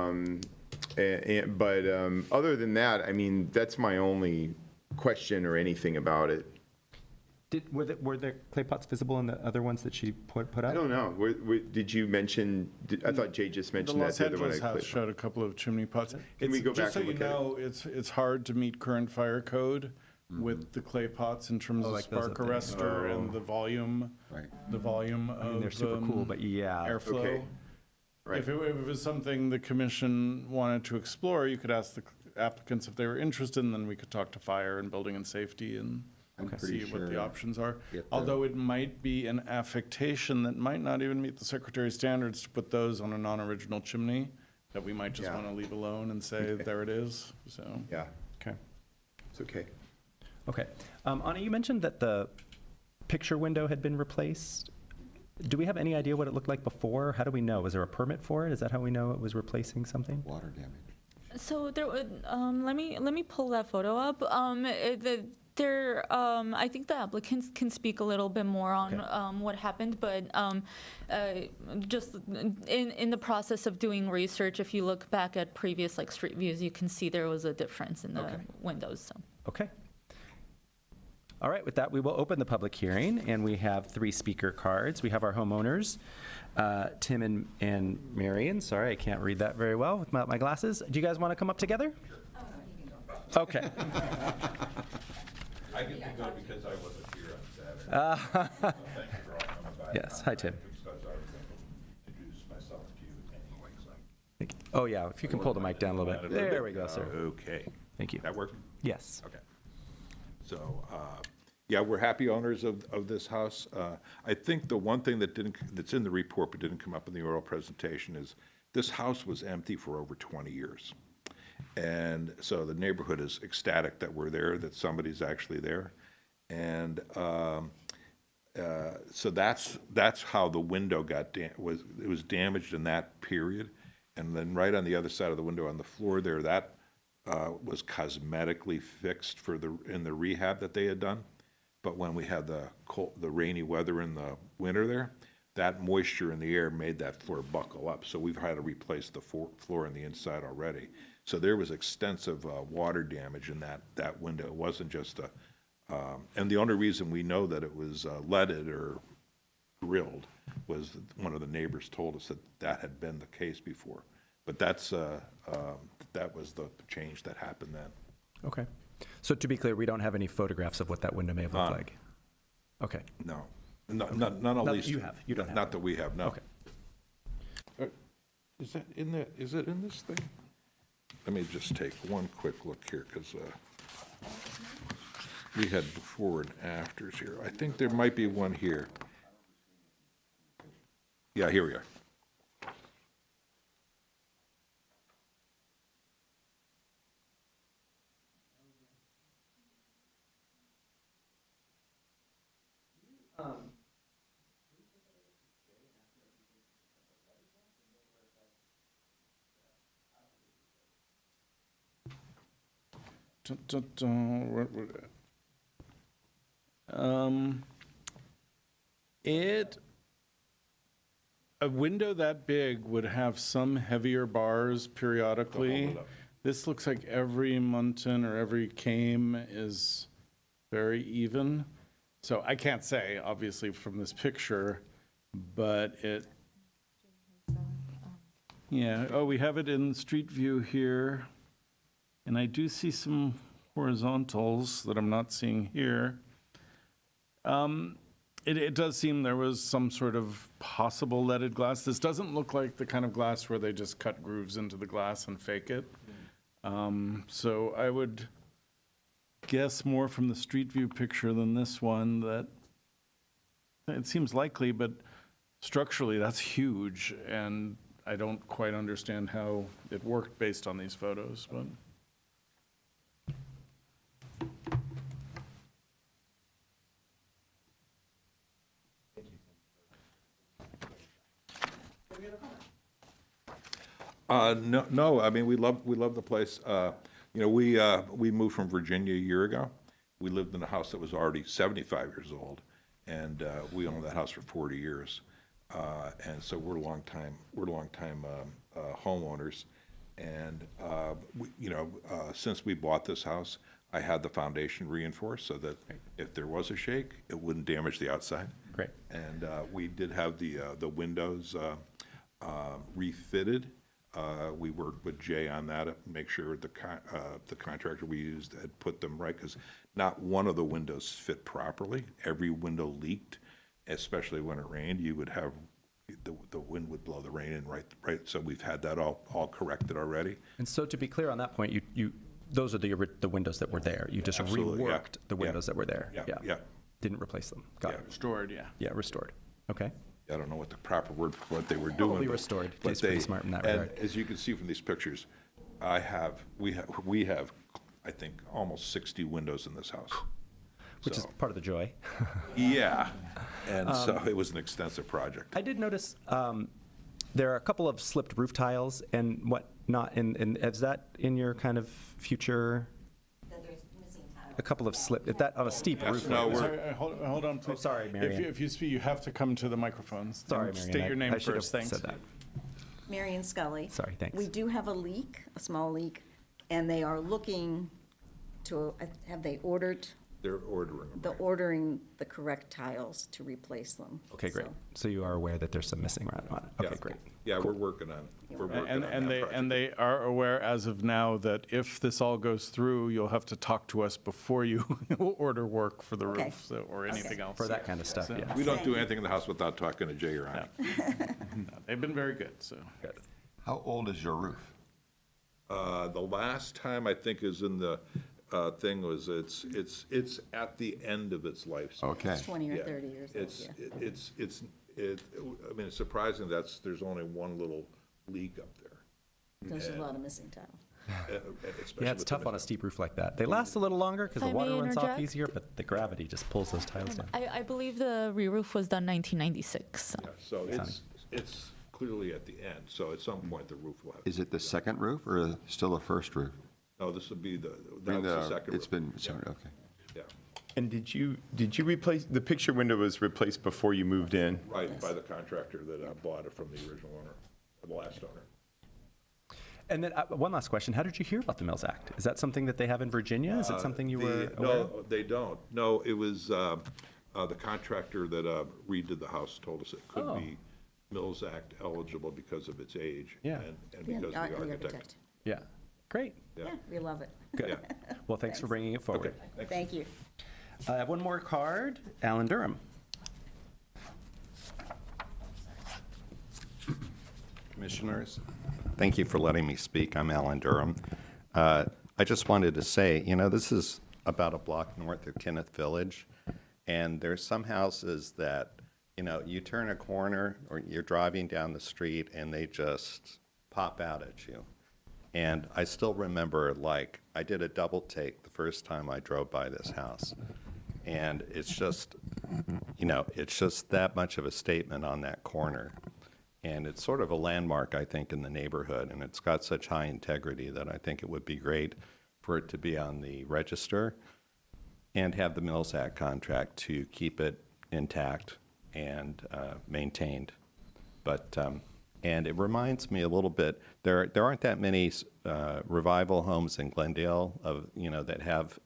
other than that, I mean, that's my only question or anything about it. Were there clay pots visible in the other ones that she put I up? don't know. Did you mention? I thought Jay just The mentioned that. Los the other one Angeles I house clicked. showed a couple of chimney pots. Can we go back Just so and you look at it? know, it's hard to meet current fire code with the clay pots in terms of like those spark up there. arrestor and the volume. Right. The volume I mean, of they're super cool, but yeah. airflow. Okay. Right. If it was something the commission wanted to explore, you could ask the applicants if they were interested, and then we could talk to fire and building and safety and pretty see what the sure options are. get the- Although it might be an affectation that might not even meet the secretary standards to put those on a non-original chimney, that we might just Yeah. want to leave alone and say, there it is, so. Yeah, Okay. it's okay. Okay. Anna, you mentioned that the picture window had been replaced. Do we have any idea what it looked like before? How do we know? Was there a permit for it? Is that how we know it was replacing something? Water damage. So there would, let me pull that photo up. I think the applicants can speak a little bit more on Okay. what happened, but just in the process of doing research, if you look back at previous like street views, you can see there was a difference in the Okay. windows. So. Okay. All right, with that, we will open the public hearing, and we have 3 speaker cards. We have our homeowners, Tim and Marion. Sorry, I can't read that very well without my glasses. Do you guys want to come up together? Okay. I get to go because I wasn't here on Saturday. Thank you for all coming by. Yes, hi, Tim. Because I was going to introduce myself to you anyway, so. Oh, yeah, if you can pull the mic down a little bit. There we go, sir. Okay. Thank you. That work? Yes. Okay. So, yeah, we're happy owners of this house. I think the one thing that's in the report but didn't come up in the oral presentation is this house was empty for over 20 years. And so the neighborhood is ecstatic that we're there, that somebody's actually there. And so that's how the window it was damaged in that period. And then right on the other side of the window on the floor there, that was cosmetically fixed in the rehab that they had done. But when we had the rainy weather in the winter there, that moisture in the air made that floor buckle up. So we've had to replace the floor on the inside already. So there was extensive water damage in that window. It wasn't just and the only reason we know that it was leaded or grilled was one of the neighbors told us that had been the case before. But that was the change that happened then. Okay. So to be clear, we don't have any photographs of what that window may have looked None. like? Okay. No, not at Not that least. you have. You don't have. Not that we have, no. Okay. Is it in this thing? Let me just take one quick look here, because we had before and afters here. I think there might be one here. Yeah, here we are. Dun, dun, dun, a window that big would have some heavier bars periodically. This looks like every muntin or every came is very even. So I can't say, obviously, from this picture, but yeah, oh, we have it in street view here. And I do see some horizontals that I'm not seeing here. It does seem there was some sort of possible leaded glass. This doesn't look like the kind of glass where they just cut grooves into the glass and fake it. So I would guess more from the street view picture than this one that it seems likely, but structurally that's huge, and I don't quite understand how it worked based on these photos, but. No, I mean, we love the place. You know, we moved from Virginia a year ago. We lived in a house that was already 75 years old, and we owned that house for 40 years. And so we're longtime homeowners. And since we bought this house, I had the foundation reinforced so that if there was a shake, it wouldn't damage the outside. Great. And we did have the windows refitted. We worked with Jay on that to make sure the contractor we used had put them right, because not one of the windows fit properly. Every window leaked, especially when it rained. You would have, the wind would blow the rain in right. So we've had that all corrected already. And so to be clear on that point, you those are the windows that were there. You just Absolutely, yeah. reworked the windows that were there. Yeah. Didn't replace them. Got it. Restored, yeah. Yeah, restored. Okay. I don't know what the proper word for what they were Probably doing. restored. But He's pretty smart in that and regard. as you can see from these pictures, we have, I think, almost 60 windows in this house. Which is So, part of the joy. yeah, and so it was an extensive project. I did notice there are a couple of slipped roof tiles and whatnot. Is that in your kind of future? A couple of slipped. Is that on a steep roof? no, like this? we're- Sorry, hold on, please. sorry, Marion. If you speak, you have to come to the microphones. Sorry, And Marion. State your name I should have first, thanks. said that. Marion Scully. Sorry, thanks. We do have a leak, a small leak, and they are looking to, have they ordered, They're ordering them. ordering the correct tiles to replace them. Okay, great. So, So you are aware that there's some missing around on it. Okay, Yeah. great. Yeah, we're working on that project. And they are aware as of now that if this all goes through, you'll have to talk to us before you order work for the Okay. roof, so, or anything else. For that kind of stuff, So- yeah. We don't do anything in the house without talking to Jay or Ronnie. No, they've been very good, so. How old is your roof? The last time I think is in the thing was it's at the end of its lifespan. Okay. It's 20 or Yeah. 30 years old, yeah. I mean, it's surprising there's only one little leak up there. There's a lot of missing tiles. especially Yeah, it's with tough the- on a steep roof like that. They last a little longer because the If I water may runs off interject? easier, but the gravity just pulls those tiles down. I believe the re-roof was done 1996. Yeah, so it's clearly at the end, so at some point the roof will have. Is it the second roof or still the first roof? No, this would be I that's mean, the second It's roof. been, okay. Yeah, And did you replace, the picture window was replaced before you moved in? right, by the contractor that bought it from the original owner, the last owner. And then one last question. How did you hear about the Mills Act? Is that something that they have in Virginia? Is it something you were aware of? No, they don't. No, it was the contractor that redid the house told us it could Oh. be Mills Act eligible because of its age. Yeah. And Yeah, because of the the architect. Yeah. Great. Yeah. Yeah, we love it. Good. Yeah. Well, thanks for bringing it forward. Okay, thanks. Thank you. I have one more card. Alan Durham. Commissioners, thank you for letting me speak. I'm Alan Durham. I just wanted to say, this is about a block north of Kenneth Village, and there's some houses that, you turn a corner or you're driving down the street and they just pop out at you. And I still remember, I did a double take the first time I drove by this house. And it's just, it's just that much of a statement on that corner. And it's sort of a landmark, I think, in the neighborhood. And it's got such high integrity that I think it would be great for it to be on the register and have the Mills Act contract to keep it intact and maintained. But, and it reminds me a little bit, there aren't that many revival homes in Glendale that have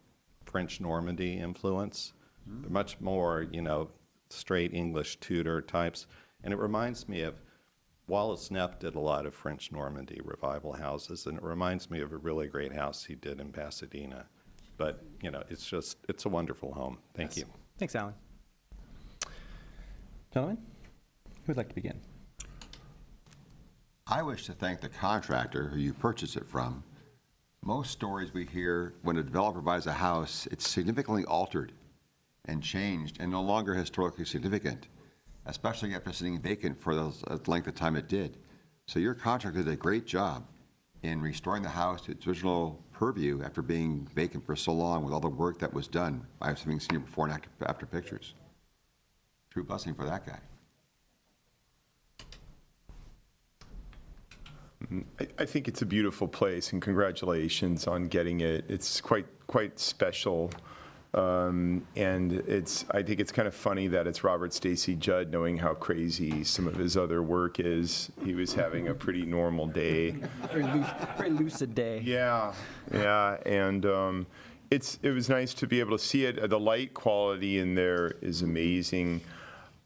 French Normandy influence. They're much more, straight English Tudor types. And it reminds me of Wallace Neff did a lot of French Normandy revival houses, and it reminds me of a really great house he did in Pasadena. But, it's a wonderful home. Thank you. Thanks, Alan. Gentlemen, who would like to begin? I wish to thank the contractor who you purchased it from. Most stories we hear when a developer buys a house, it's significantly altered and changed and no longer historically significant, especially after sitting vacant for the length of time it did. So your contractor did a great job in restoring the house to its original purview after being vacant for so long with all the work that was done. I've seen your before and after pictures. True blessing for that guy. I think it's a beautiful place, and congratulations on getting it. It's quite special, and I think it's kind of funny that it's Robert Stacy Judd, knowing how crazy some of his other work is. He was having a pretty normal day. Very lucid day. Yeah, and it was nice to be able to see it. The light quality in there is amazing.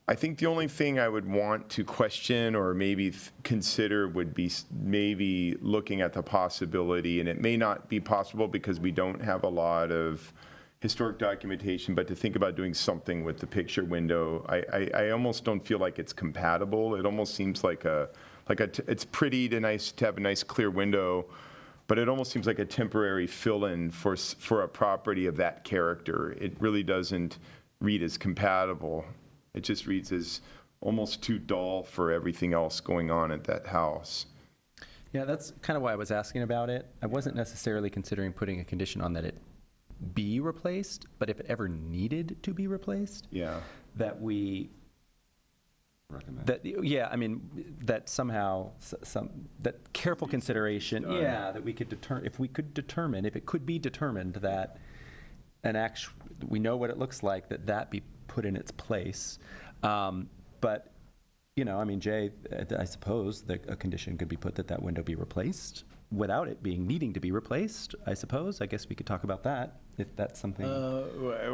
I think the only thing I would want to question or maybe consider would be maybe looking at the possibility, and it may not be possible because we don't have a lot of historic documentation, but to think about doing something with the picture window. I almost don't feel like it's compatible. It almost seems like it's pretty to have a nice clear window, but it almost seems like a temporary fill-in for a property of that character. It really doesn't read as compatible. It just reads as almost too dull for everything else going on at that house. Yeah, that's kind of why I was asking about it. I wasn't necessarily considering putting a condition on that it be replaced, but if it ever needed to be replaced, Yeah. that we Recommend. that somehow that careful consideration, that we could if it could be determined that we know what it looks like, that be put in its place. But Jay, I suppose a condition could be put that window be replaced without it needing to be replaced. I suppose. I guess we could talk about that if that's something.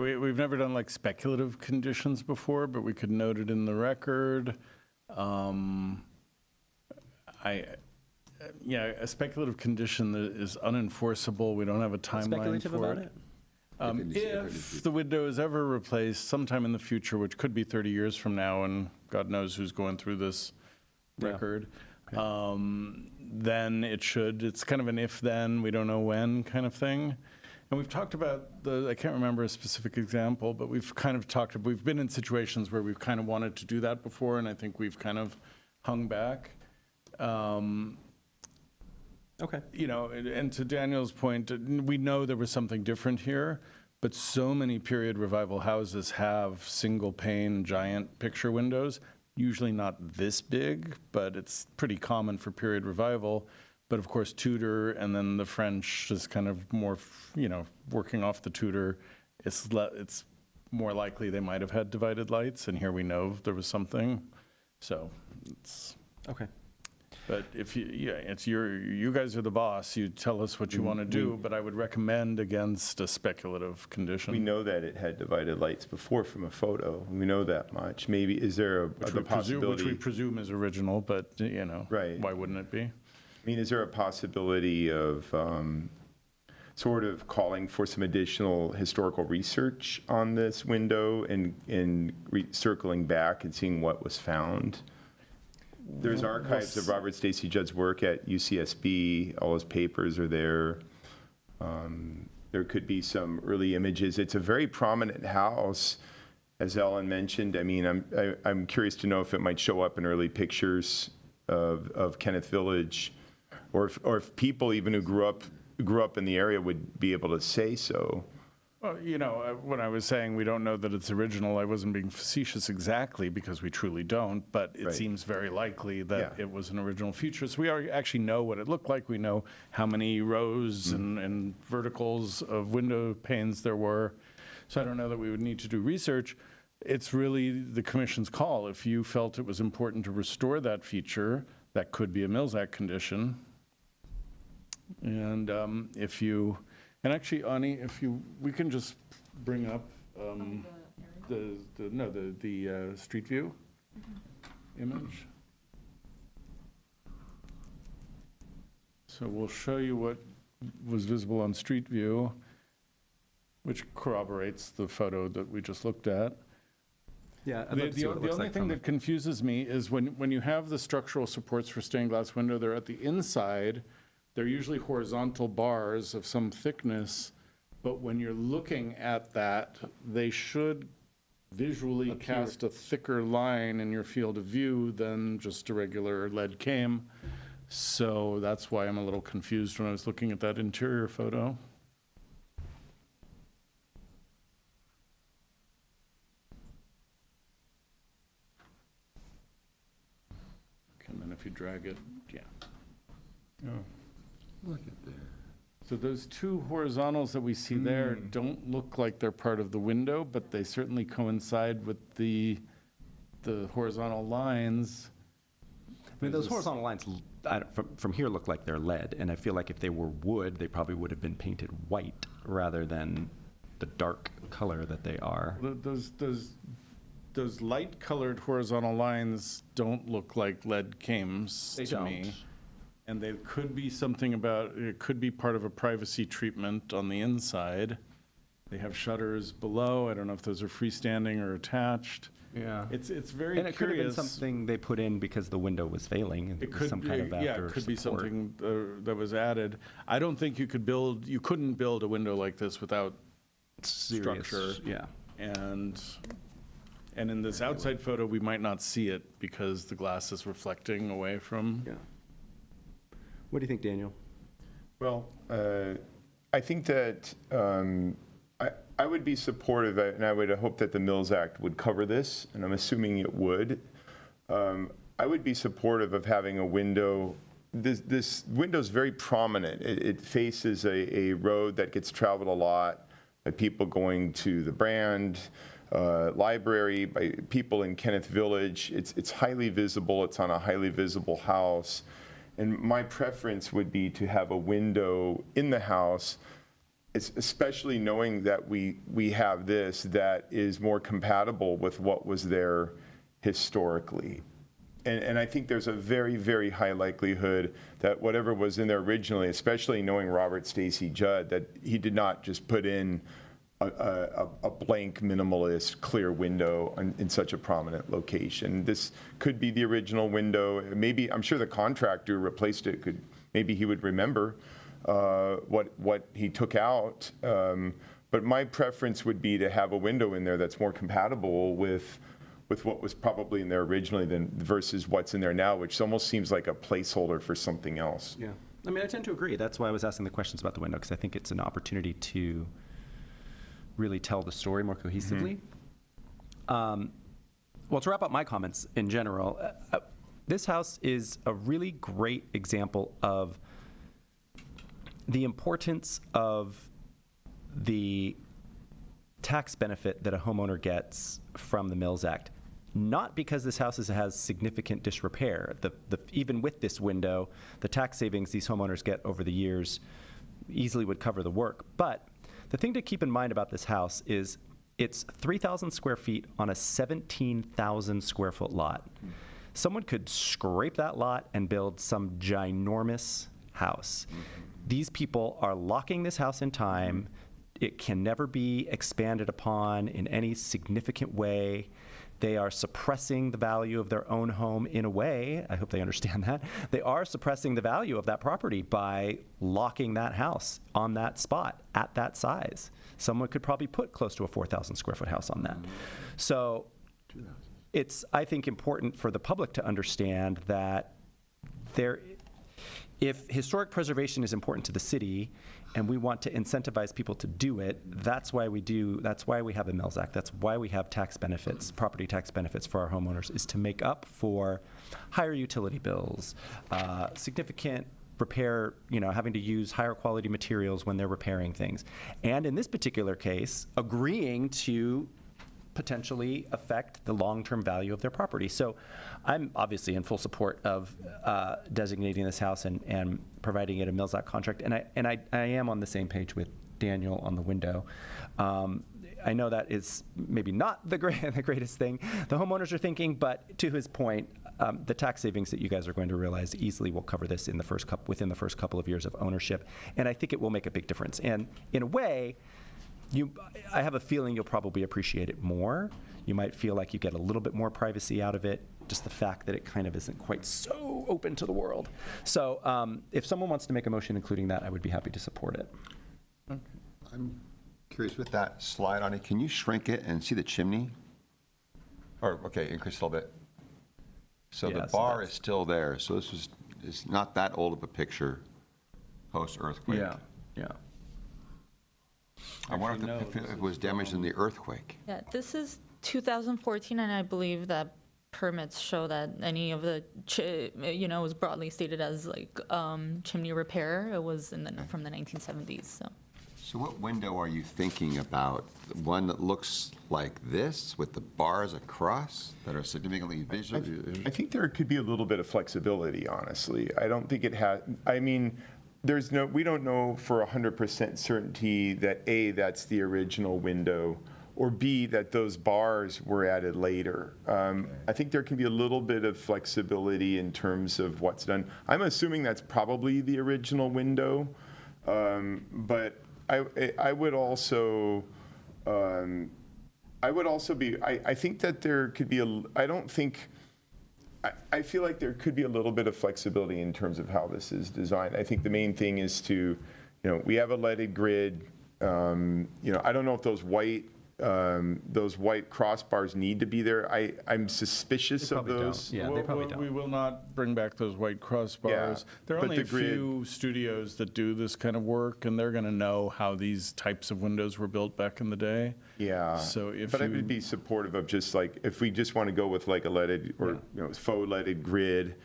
We've never done like speculative conditions before, but we could note it in the record. A speculative condition that is unenforceable. We don't have a timeline Speculative for about it. it? If the window is ever replaced sometime in the future, which could be 30 years from now, and God knows who's going through this record, then it should. It's kind of an if-then, we don't know when kind of thing. And we've talked about I can't remember a specific example, but we've been in situations where we've kind of wanted to do that before, and I think we've kind of hung back. Okay. And to Daniel's point, we know there was something different here, but so many period revival houses have single pane giant picture windows, usually not this big, but it's pretty common for period revival. But of course, Tudor and then the French is kind of more, working off the Tudor. It's more likely they might have had divided lights, and here we know there was something. So it's Okay. But if you guys are the boss. You tell us what you want to do. But I would recommend against a speculative condition. We know that it had divided lights before from a photo. We know that much. Maybe, is there the possibility? Which we presume is original, but Right. Why wouldn't it be? I mean, is there a possibility of sort of calling for some additional historical research on this window and circling back and seeing what was found? There's archives of Robert Stacy Judd's work at UCSB. All his papers are there. There could be some early images. It's a very prominent house, as Ellen mentioned. I mean, I'm curious to know if it might show up in early pictures of Kenneth Village, or if people even who grew up in the area would be able to say so. Well, when I was saying we don't know that it's original, I wasn't being facetious exactly, because we truly don't, but it Right. seems very likely that Yeah. it was an original feature. So we actually know what it looked like. We know how many rows and verticals of window panes there were. So I don't know that we would need to do research. It's really the commission's call. If you felt it was important to restore that feature, that could be a Mills Act condition. And and actually, Ani, we can just bring up the street view image. So we'll show you what was visible on street view, which corroborates the photo that we just looked at. Yeah, I'd The, love to see the, what it the looks only like thing from that confuses me is when you have the structural supports for stained glass window, they're at the inside. They're usually horizontal bars of some thickness, but when you're looking at that, they should visually cast a thicker line in your field of view than just a regular lead came. So that's why I'm a little confused when I was looking at that interior photo. And then if you drag it, yeah. Look at that. So those two horizontals that we see there don't look like they're part of the window, but they certainly coincide with the horizontal lines. I mean, those horizontal lines from here look like they're lead, and I feel like if they were wood, they probably would have been painted white rather than the dark color that they are. Those light-colored horizontal lines don't look like lead cames They to me. don't. And they could be something about, it could be part of a privacy treatment on the inside. They have shutters below. I don't know if those are freestanding or attached. Yeah. It's very And it could have been curious. something they put in because the window was failing. And It was could some be, kind of yeah, after it could be support. something that was added. I don't think you couldn't build a window like this without Serious, structure. yeah. And in this outside photo, we might not see it because the glass is reflecting away from. Yeah. What do you think, Daniel? Well, I think that I would be supportive, and I would hope that the Mills Act would cover this, and I'm assuming it would. I would be supportive of having a window. This window is very prominent. It faces a road that gets traveled a lot by people going to the Brand Library, by people in Kenneth Village. It's highly visible. It's on a highly visible house. And my preference would be to have a window in the house, especially knowing that we have this that is more compatible with what was there historically. And I think there's a very, very high likelihood that whatever was in there originally, especially knowing Robert Stacy Judd, that he did not just put in a blank, minimalist, clear window in such a prominent location. This could be the original window. Maybe, I'm sure the contractor who replaced it maybe he would remember what he took out. But my preference would be to have a window in there that's more compatible with what was probably in there originally versus what's in there now, which almost seems like a placeholder for something else. Yeah. I mean, I tend to agree. That's why I was asking the questions about the window, because I think it's an opportunity to really tell the story more cohesively. Well, to wrap up my comments in general, this house is a really great example of the importance of the tax benefit that a homeowner gets from the Mills Act. Not because this house has significant disrepair. Even with this window, the tax savings these homeowners get over the years easily would cover the work. But the thing to keep in mind about this house is it's 3,000 square feet on a 17,000 square foot lot. Someone could scrape that lot and build some ginormous house. These people are locking this house in time. It can never be expanded upon in any significant way. They are suppressing the value of their own home in a way. I hope they understand that. They are suppressing the value of that property by locking that house on that spot at that size. Someone could probably put close to a 4,000 square foot house on that. So it's, I think, important for the public to understand that if historic preservation is important to the city and we want to incentivize people to do it, that's why we have the Mills Act. That's why we have tax benefits, property tax benefits for our homeowners, is to make up for higher utility bills, significant repair, having to use higher quality materials when they're repairing things. And in this particular case, agreeing to potentially affect the long-term value of their property. So I'm obviously in full support of designating this house and providing it a Mills Act contract. And I am on the same page with Daniel on the window. I know that is maybe not the greatest thing the homeowners are thinking, but to his point, the tax savings that you guys are going to realize easily will cover this within the first couple of years of ownership. And I think it will make a big difference. And in a way, I have a feeling you'll probably appreciate it more. You might feel like you get a little bit more privacy out of it, just the fact that it kind of isn't quite so open to the world. So if someone wants to make a motion including that, I would be happy to support it. I'm curious, with that slide on it, can you shrink it and see the chimney? Or, okay, increase a little bit. So Yeah, the so bar that's- is still there, so it's not that old of a picture post-earthquake. Yeah. I wonder if it was damaged in the earthquake. Yeah, this is 2014, and I believe that permits show that any of the, was broadly stated as like chimney repair. It was from the 1970s, so. So what window are you thinking about? The one that looks like this with the bars across that are significantly visual? I think there could be a little bit of flexibility, honestly. I don't think it has, I mean, we don't know for 100% certainty that A, that's the original window, or B, that those bars were added later. I think there can be a little bit of flexibility in terms of what's done. I'm assuming that's probably the original window, but I would also be, I think that there could be I feel like there could be a little bit of flexibility in terms of how this is designed. I think the main thing is to, we have a leaded grid. I don't know if those white crossbars need to be there. I'm suspicious of probably those. don't. Yeah, they probably don't. We will not bring back those white crossbars. There are but only the a grid- few studios that do this kind of work, and they're going to know how these types of windows were built back in the day. Yeah. So if But I you- would be supportive of just like, if we just want to go with like a leaded or, faux leaded grid,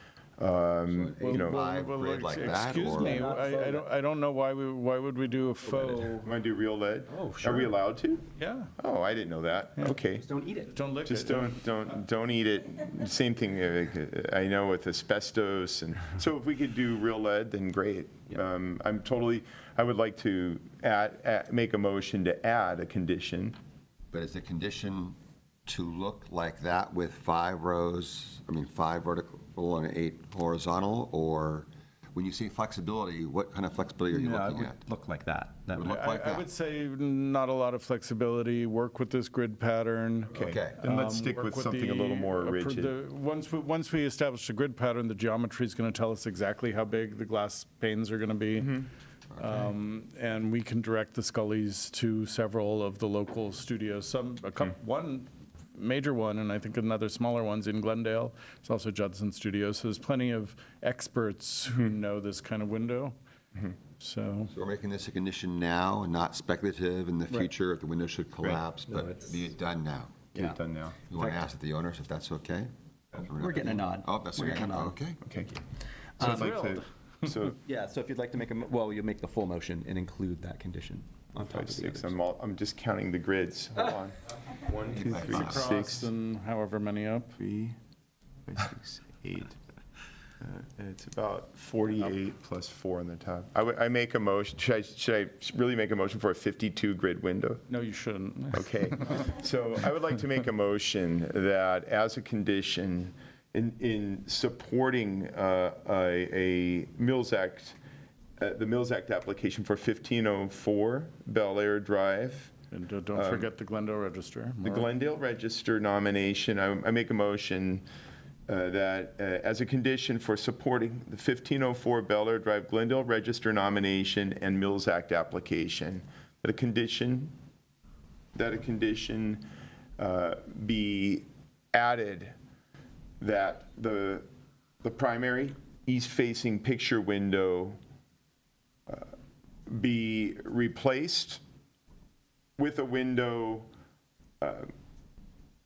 Five grid like that, excuse or- me, I don't know why would we do a faux? want to do real lead? Oh, Are sure. we allowed to? Yeah, Oh, I didn't know that. Okay. Don't eat it. don't lick Just it. don't eat it. Same thing, I know with asbestos, and so if we could do real lead, then great. I would like to make a motion to add a condition. But is the condition to look like that with 5 rows, 5 vertical and 8 horizontal? Or when you say flexibility, what kind of flexibility are you No, it looking would at? look like that. That Would would- look like I that? would say not a lot of flexibility, work with this grid pattern. Okay. Then let's stick Work with something a little more rigid. Once we establish the grid pattern, the geometry is going to tell us exactly how big the glass panes are going to be. And we can direct the Scullys to several of the local studios, one major one, and I think another smaller one's in Glendale. It's also Judson Studios. So there's plenty of experts who know this kind of window. So, So we're making this a condition now and not speculative in the future if the window should collapse, No, but it's- be it done now. Get it done now. You want to ask the owners if that's okay? We're getting a nod. Oh, that's We're okay. getting a nod. Okay. Okay. So I'd like to, so Yeah, so if you'd like to make you'll make the full motion and include that condition on top 5, of the 6, others. I'm just counting the grids. Hold on. 1, 2, 3, across 6, and however many up. 3, 5, 6, 8. It's about 48 plus 4 on the top. I make a motion, should I really make a motion for a 52 grid window? No, you shouldn't. Okay, so I would like to make a motion that as a condition in supporting a Mills Act, the Mills Act application for 1504 Bel Air Drive, And don't forget the Glendale Register. the Glendale Register nomination, I make a motion that as a condition for supporting the 1504 Bel Air Drive Glendale Register nomination and Mills Act application, that a condition be added that the primary east-facing picture window be replaced with a window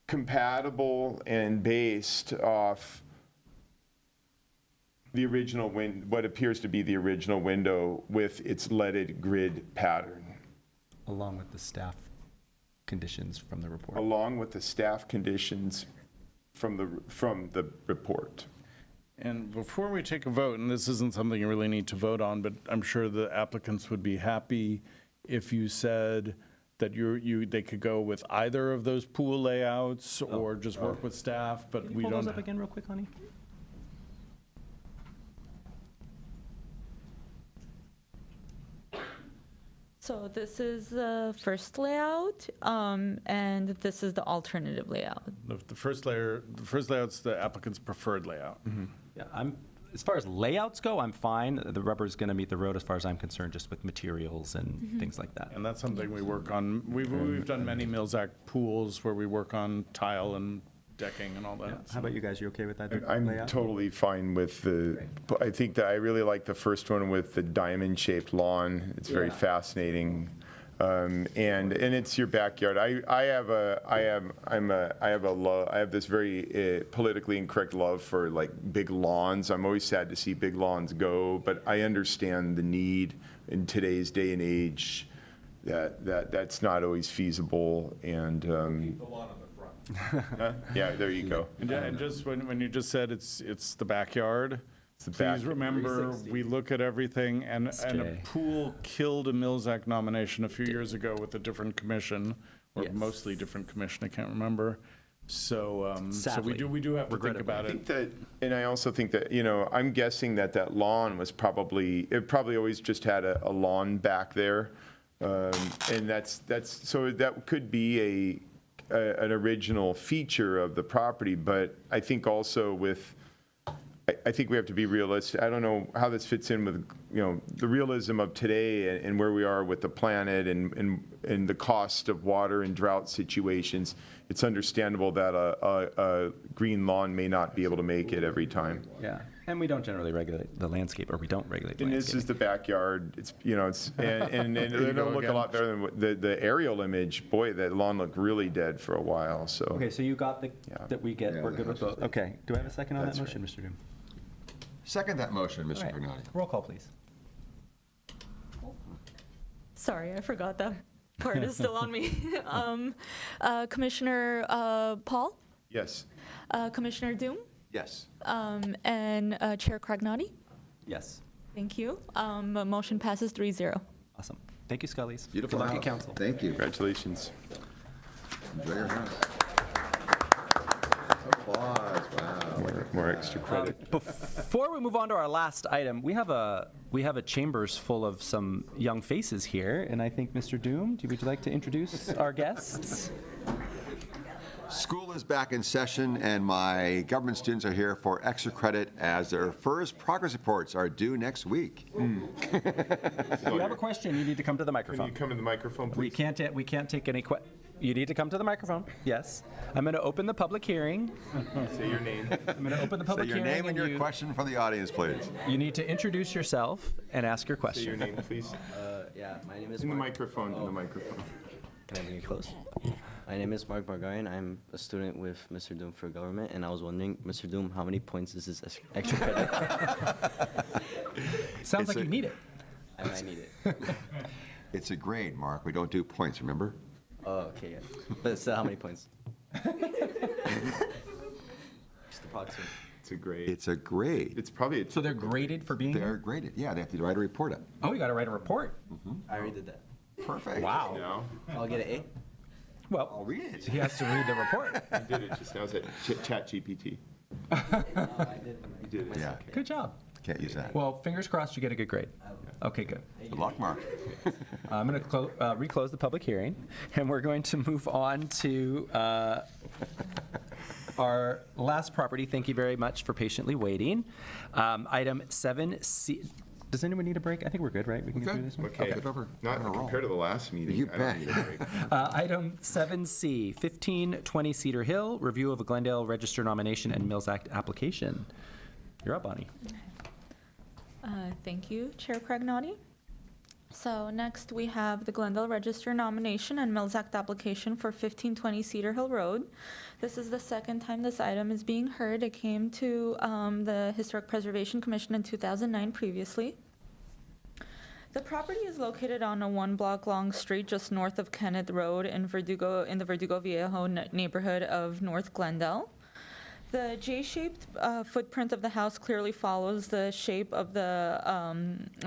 compatible and based off the original what appears to be the original window with its leaded grid pattern, Along with the staff conditions from the report. along with the staff conditions from the report. And before we take a vote, and this isn't something you really need to vote on, but I'm sure the applicants would be happy if you said that they could go with either of those pool layouts or just work with staff, but we Pull those don't. up again real quick, honey. So this is the first layout, and this is the alternative layout. The first layout's the applicant's preferred layout. Yeah, as far as layouts go, I'm fine. The rubber's going to meet the road as far as I'm concerned, just with materials and things like that. And that's something we work on. We've done many Millsack pools where we work on tile and decking and all that. How about you guys? You okay with that I'm layout? totally fine with I think that I really like the first one with the diamond-shaped lawn. It's very fascinating. And it's your backyard. I have this very politically incorrect love for like big lawns. I'm always sad to see big lawns go, but I understand the need in today's day and age that's not always feasible. And The lawn on the front. yeah, there you go. And just when you just said it's the backyard, the back- please remember, we look at everything, and a Jay. pool killed a Millsack nomination a few years ago with a different commission, or Yes. mostly different commission, I can't remember. So Sadly. we do have to think Regrettably. about I it. think that, and I also think that, I'm guessing that lawn was probably always just had a lawn back there. And so that could be an original feature of the property, but I think also I think we have to be realistic. I don't know how this fits in with, the realism of today and where we are with the planet and the cost of water and drought situations. It's understandable that a green lawn may not be able to make it every time. Yeah, and we don't generally regulate the landscape, or we don't regulate the And this landscape. is the backyard. And they don't look a lot better than the aerial image. Boy, that lawn looked really dead for a while, so. Okay, so you got that we get, Yeah, we're the good with house is both. Okay, do I have a second on that That's motion, Mr. Doom? Second that motion, All Mr. right. Pagnotti. Roll call, please. Sorry, I forgot that part is still on me. Commissioner Paul, Yes. Commissioner Doom, Yes. and Chair Cragnotti. Yes. Thank you. Motion passes 3-0. Awesome. Thank you, Scullies. Beautiful Good luck at house. council. Thank you. Congratulations. Enjoy your house. Applause, wow. More extra credit. Before we move on to our last item, we have a chambers full of some young faces here, and I think, Mr. Doom, would you like to introduce our guests? School is back in session, and my government students are here for extra credit as their first progress reports are due next week. If you have a question, you need to come to the Can microphone. you come to the microphone, We please? can't take any You need to come to the microphone. Yes. I'm going to open the public hearing. Say your name. I'm going to open the Say public your hearing. name and your question for the audience, please. You need to introduce yourself and ask your Say question. your name, please. Yeah, my name is In the Mark. microphone, in the microphone. Can I bring it close? My name is Mark Margarian. I'm a student with Mr. Doom for Government, and I was wondering, Mr. Doom, how many points is this extra credit? Sounds It's like you need it. I might need it. It's a grade, Mark. We don't do points, remember? Oh, okay, yeah. But still, how many points? Just approximate. It's a grade. It's a grade. It's probably, So they're graded for being They're here? graded. Yeah, they have to write a report up. Oh, you got to write a report. I already did that. Perfect. Wow. now. I'll get an Well, I'll read it. he has to read the report. You did it just now. Is it Chat GPT? A. I did. You did it. Yeah, Good job. can't use that. Well, fingers crossed you get a good grade. Okay, good. Good luck, Mark. I'm going to reclose the public hearing, and we're going to move on to our last property. Thank you very much for patiently waiting. Item 7C. Does anyone need a break? I think we're good, right? We can get through this one? Okay. Get over. Not on a roll. compared to the last meeting. You I don't bet. need a break. Item 7C, 1520 Cedar Hill, review of a Glendale Register nomination and Mills Act application. You're up, Bonnie. Thank you, Chair Cragnotti. So next, we have the Glendale Register nomination and Mills Act application for 1520 Cedar Hill Road. This is the second time this item is being heard. It came to the Historic Preservation Commission in 2009 previously. The property is located on a one-block-long street just north of Kenneth Road in the Verdugo Viejo neighborhood of North Glendale. The J-shaped footprint of the house clearly follows the shape of the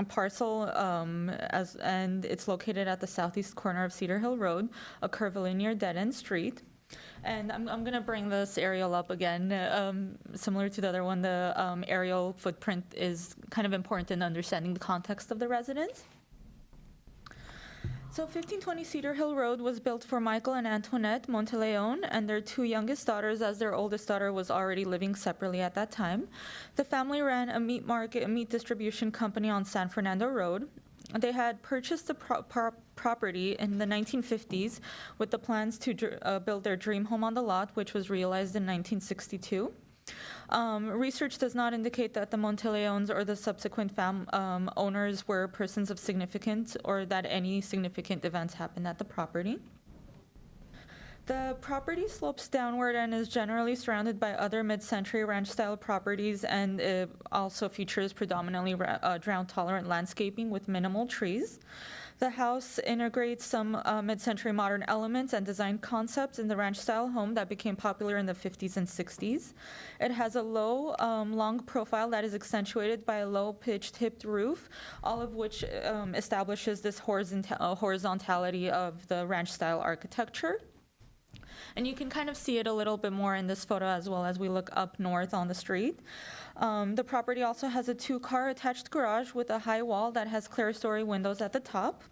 parcel, and it's located at the southeast corner of Cedar Hill Road, a curvilinear dead-end street. And I'm going to bring this aerial up again. Similar to the other one, the aerial footprint is kind of important in understanding the context of the residence. So 1520 Cedar Hill Road was built for Michael and Antoinette Monteleone and their two youngest daughters, as their oldest daughter was already living separately at that time. The family ran a meat market, a meat distribution company on San Fernando Road. They had purchased the property in the 1950s with the plans to build their dream home on the lot, which was realized in 1962. Research does not indicate that the Monteleones or the subsequent owners were persons of significance or that any significant events happened at the property. The property slopes downward and is generally surrounded by other mid-century ranch-style properties, and it also features predominantly drought-tolerant landscaping with minimal trees. The house integrates some mid-century modern elements and design concepts in the ranch-style home that became popular in the 50s and 60s. It has a low, long profile that is accentuated by a low-pitched hipped roof, all of which establishes this horizontality of the ranch-style architecture. And you can kind of see it a little bit more in this photo as well as we look up north on the street. The property also has a 2-car attached garage with a high wall that has clerestory windows at the top.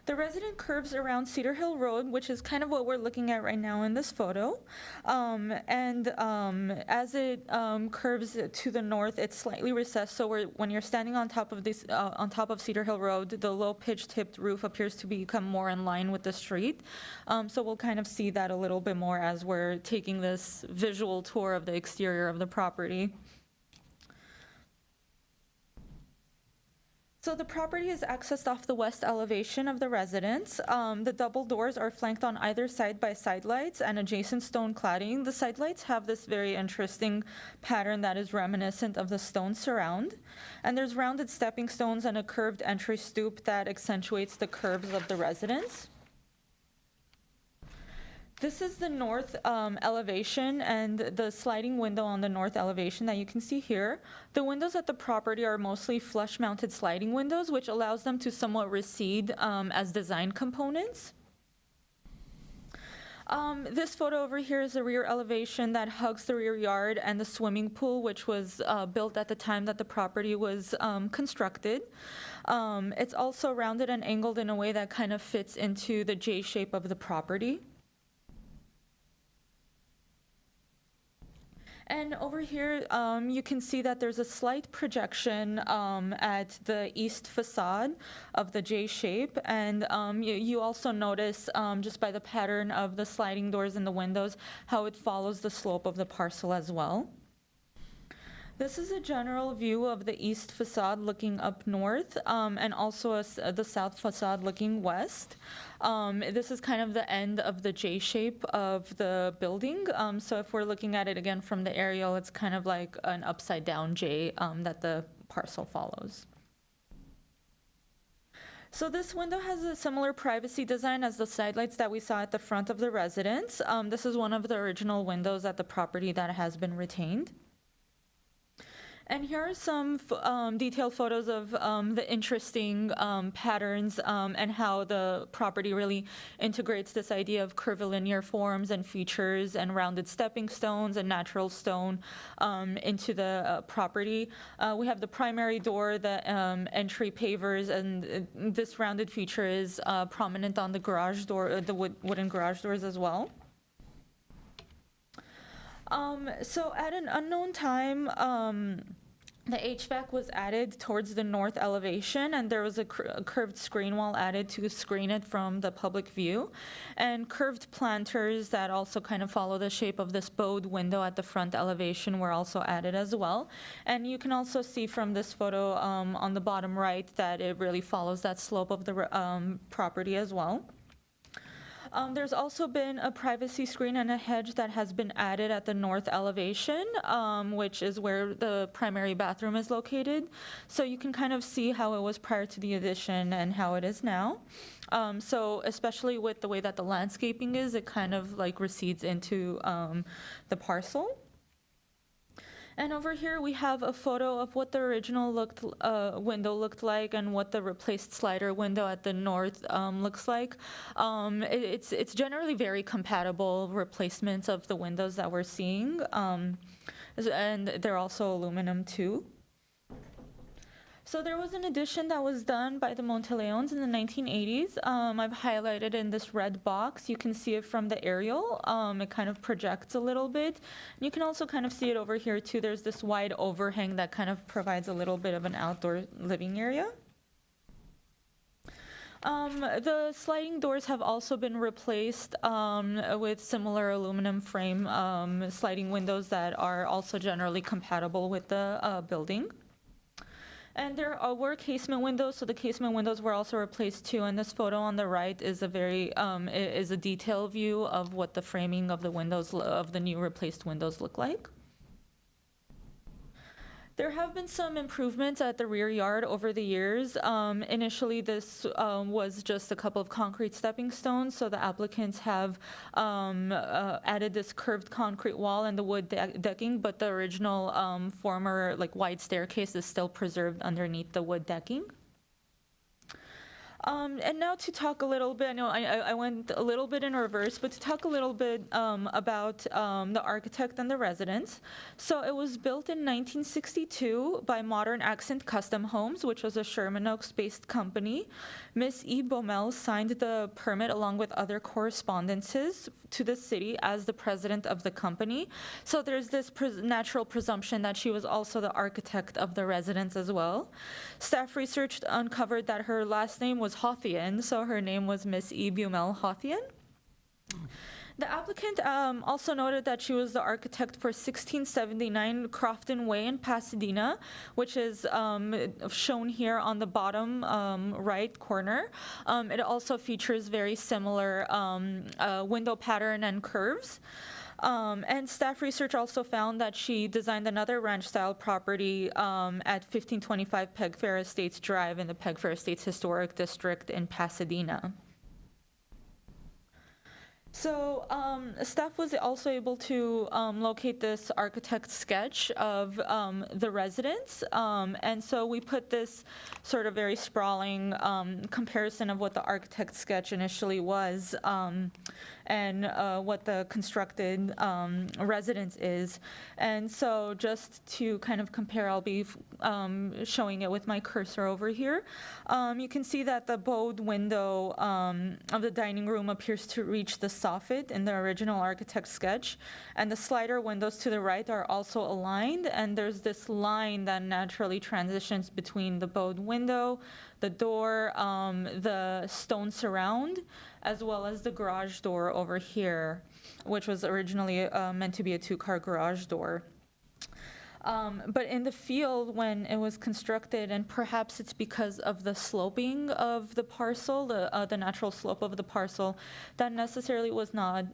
The resident curves around Cedar Hill Road, which is kind of what we're looking at right now in this photo. As it curves to the north, it's slightly recessed. So when you're standing on top of Cedar Hill Road, the low-pitched hipped roof appears to become more in line with the street. So we'll kind of see that a little bit more as we're taking this visual tour of the exterior of the property. So the property is accessed off the west elevation of the residence. The double doors are flanked on either side by side lights and adjacent stone cladding. The side lights have this very interesting pattern that is reminiscent of the stone surround. And there's rounded stepping stones and a curved entry stoop that accentuates the curves of the residence. This is the north elevation and the sliding window on the north elevation that you can see here. The windows at the property are mostly flush-mounted sliding windows, which allows them to somewhat recede as design components. This photo over here is the rear elevation that hugs the rear yard and the swimming pool, which was built at the time that the property was constructed. It's also rounded and angled in a way that kind of fits into the J shape of the property. And over here, you can see that there's a slight projection at the east facade of the J shape. And you also notice, just by the pattern of the sliding doors and the windows, how it follows the slope of the parcel as well. This is a general view of the east facade looking up north, and also the south facade looking west. This is kind of the end of the J shape of the building. So if we're looking at it again from the aerial, it's kind of like an upside down J that the parcel follows. So this window has a similar privacy design as the side lights that we saw at the front of the residence. This is one of the original windows at the property that has been retained. And here are some detailed photos of the interesting patterns and how the property really integrates this idea of curvilinear forms and features and rounded stepping stones and natural stone into the property. We have the primary door, the entry pavers, and this rounded feature is prominent on the garage door, the wooden garage doors as well. So at an unknown time, the HVAC was added towards the north elevation, and there was a curved screen wall added to screen it from the public view, and curved planters that also kind of follow the shape of this bowed window at the front elevation were also added as well. And you can also see from this photo on the bottom right that it really follows that slope of the property as well. There's also been a privacy screen and a hedge that has been added at the north elevation, which is where the primary bathroom is located. So you can kind of see how it was prior to the addition and how it is now. So especially with the way that the landscaping is, it kind of like recedes into the parcel. And over here we have a photo of what the original window looked like and what the replaced slider window at the north looks like. It's generally very compatible replacements of the windows that we're seeing, and they're also aluminum too. So So there was an addition that was done by the Monteleons in the 1980s. I've highlighted in this red box. You can see it from the aerial. It kind of projects a little bit. And you can also kind of see it over here too. There's this wide overhang that kind of provides a little bit of an outdoor living area. The sliding doors have also been replaced with similar aluminum frame sliding windows that are also generally compatible with the building. And there were casement windows, so the casement windows were also replaced too. And this photo on the right is a very is a detailed view of what the framing of the windows of the new replaced windows look like. There have been some improvements at the rear yard over the years. Initially, this was just a couple of concrete stepping stones, so the applicants have added this curved concrete wall and the wood decking, but the original former wide staircase is still preserved underneath the wood decking. And now to talk a little bit, I know I went a little bit in reverse, but to talk a little bit about the architect and the residents. So it was built in 1962 by Modern Accent Custom Homes, which was a Sherman Oaks-based company. Ms. E. Baumel signed the permit along with other correspondences to the city as the president of the company. So there's this natural presumption that she was also the architect of the residence as well. Staff research uncovered that her last name was Hothian, so her name was Miss E. Baumel Hothian. The applicant also noted that she was the architect for 1679 Crofton Way in Pasadena, which is shown here on the bottom right corner. It also features very similar window pattern and curves. And staff research also found that she designed another ranch-style property at 1525 Pegfair Estates Drive in the Pegfair Estates Historic District in Pasadena. So staff was also able to locate this architect's sketch of the residence. And so we put this sort of very sprawling comparison of what the architect's sketch initially was and what the constructed residence is. And so just to kind of compare, I'll be showing it with my cursor over here. You can see that the bowed window of the dining room appears to reach the soffit in the original architect's sketch, and the slider windows to the right are also aligned, and there's this line that naturally transitions between the bowed window, the door, the stone surround, as well as the garage door over here, which was originally meant to be a two-car garage door. But in the field, when it was constructed, and perhaps it's because of the sloping of the parcel, the natural slope of the parcel, that necessarily was not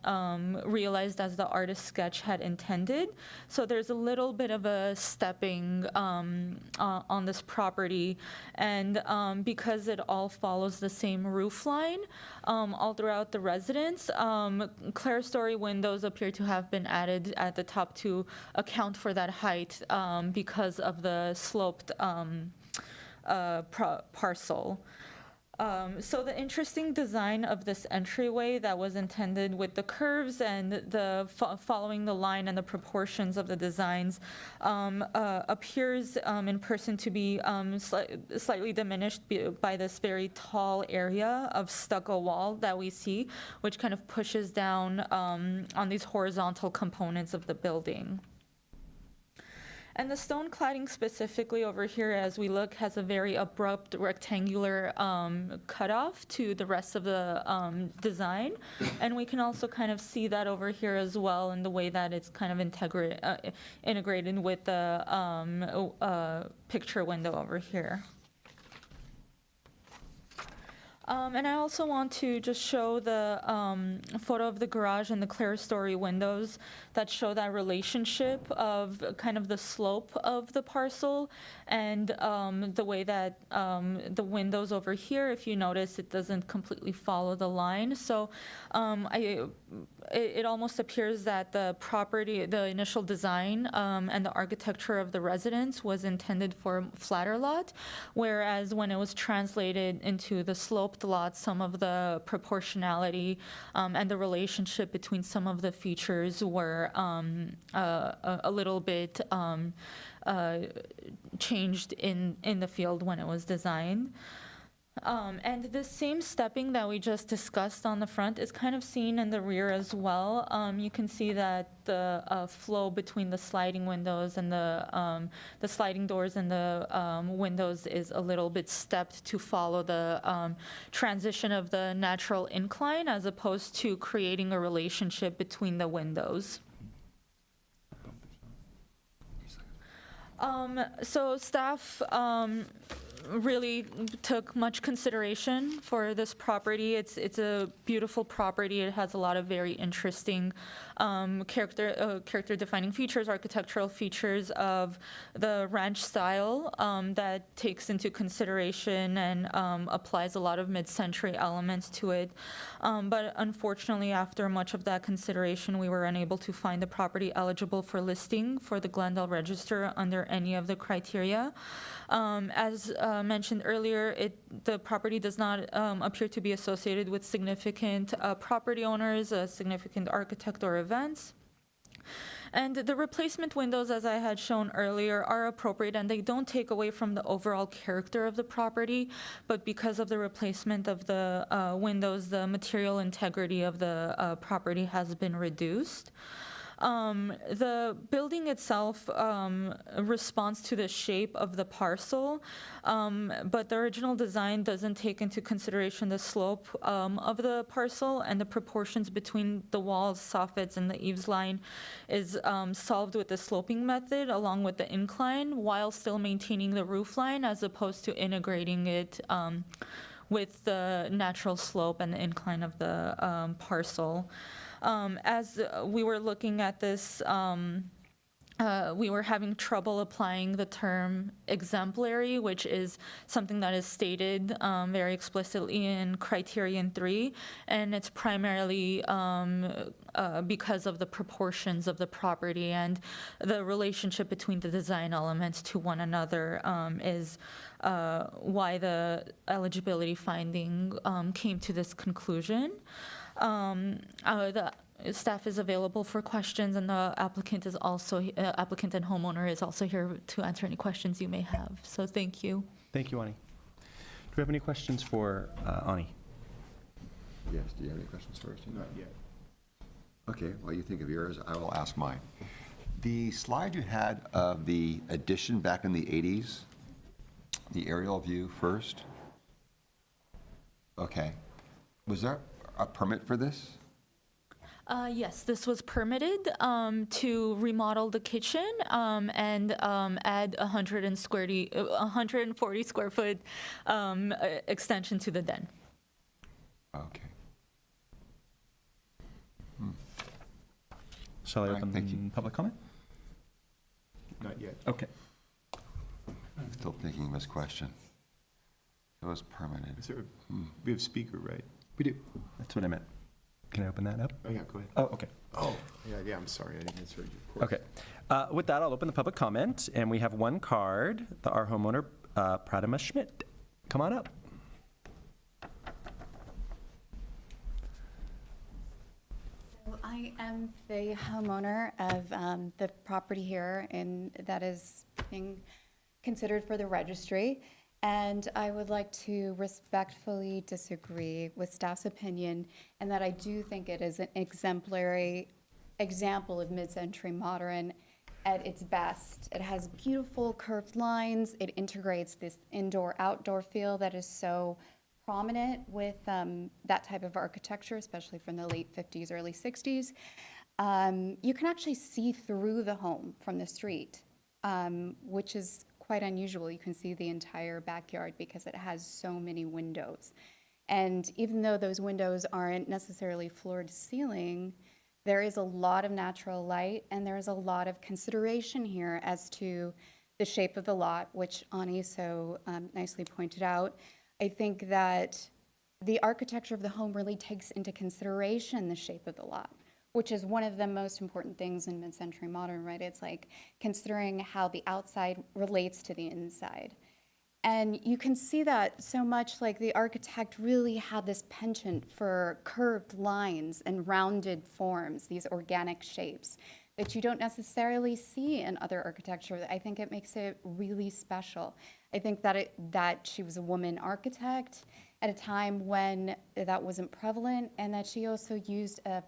realized as the artist's sketch had intended. So there's a little bit of a stepping on this property, and because it all follows the same roof line all throughout the residence, clerestory windows appear to have been added at the top to account for that height. Because of the sloped parcel. So the interesting design of this entryway that was intended with the curves and the following the line and the proportions of the designs appears in person to be slightly diminished by this very tall area of stucco wall that we see, which kind of pushes down on these horizontal components of the building. And the stone cladding specifically over here, as we look, has a very abrupt rectangular cutoff to the rest of the design. And we can also kind of see that over here as well in the way that it's kind of integrated with the picture window over here. And I also want to just show the photo of the garage and the clerestory windows that show that relationship of kind of the slope of the parcel and the way that the windows over here, if you notice, it doesn't completely follow the line. So it almost appears that the property, the initial design and the architecture of the residence was intended for a flatter lot, whereas when it was translated into the sloped lot, some of the proportionality and the relationship between some of the features were a little bit changed in the field when it was designed. And the same stepping that we just discussed on the front is kind of seen in the rear as well. You can see that the flow between the sliding windows and the sliding doors and the windows is a little bit stepped to follow the transition of the natural incline as opposed to creating a relationship between the windows. So staff really took much consideration for this property. It's a beautiful property. It has a lot of very interesting character-defining features, architectural features of the ranch style that takes into consideration and applies a lot of mid-century elements to it. But unfortunately, after much of that consideration, we were unable to find the property eligible for listing for the Glendale Register under any of the criteria. As mentioned earlier, the property does not appear to be associated with significant property owners, significant architect or events. And the replacement windows, as I had shown earlier, are appropriate and they don't take away from the overall character of the property, but because of the replacement of the windows, the material integrity of the property has been reduced. The building itself responds to the shape of the parcel, but the original design doesn't take into consideration the slope of the parcel, and the proportions between the walls, soffits, and the eaves line is solved with the sloping method along with the incline while still maintaining the roof line as opposed to integrating it with the natural slope and the incline of the parcel. As we were looking at this, we were having trouble applying the term exemplary, which is something that is stated very explicitly in Criterion 3, and it's primarily because of the proportions of the property and the relationship between the design elements to one another is why the eligibility finding came to this conclusion. The staff is available for questions, and the applicant is also applicant and homeowner is also here to answer any questions you may have. So thank you. Thank you, Ani. Do we have any questions for Ani? Yes, do you have any questions first? Not yet. Okay, while you think of yours, I will ask mine. The slide you had of the addition back in the 80s, the aerial view first. Okay. Was there a permit for this? Yes, this was permitted to remodel the kitchen and add 140 square foot extension to the den. Okay. Shall I All right, open thank you. public comment? Not yet. Okay. Still thinking of this question. It was permitted. Is there, we have speaker, right? We do. That's what I meant. Can I open that up? Oh, yeah, go ahead. Oh, okay. Oh, yeah, I'm sorry, I didn't answer you. Okay. With that, I'll open the public comment, and we have one card, our homeowner, Pradima Schmidt. Come on up. So I am the homeowner of the property here, and that is being considered for the registry. And I would like to respectfully disagree with staff's opinion, and that I do think it is an exemplary example of mid-century modern at its best. It has beautiful curved lines. It integrates this indoor-outdoor feel that is so prominent with that type of architecture, especially from the late 50s, early 60s. You can actually see through the home from the street, which is quite unusual. You can see the entire backyard because it has so many windows. And even though those windows aren't necessarily floor to ceiling, there is a lot of natural light, and there is a lot of consideration here as to the shape of the lot, which Ani so nicely pointed out. I think that the architecture of the home really takes into consideration the shape of the lot, which is one of the most important things in mid-century modern, right? It's like considering how the outside relates to the inside. And you can see that so much, like the architect really had this penchant for curved lines and rounded forms, these organic shapes that you don't necessarily see in other architecture. I think it makes it really special. I think that she was a woman architect at a time when that wasn't prevalent, and that she also used a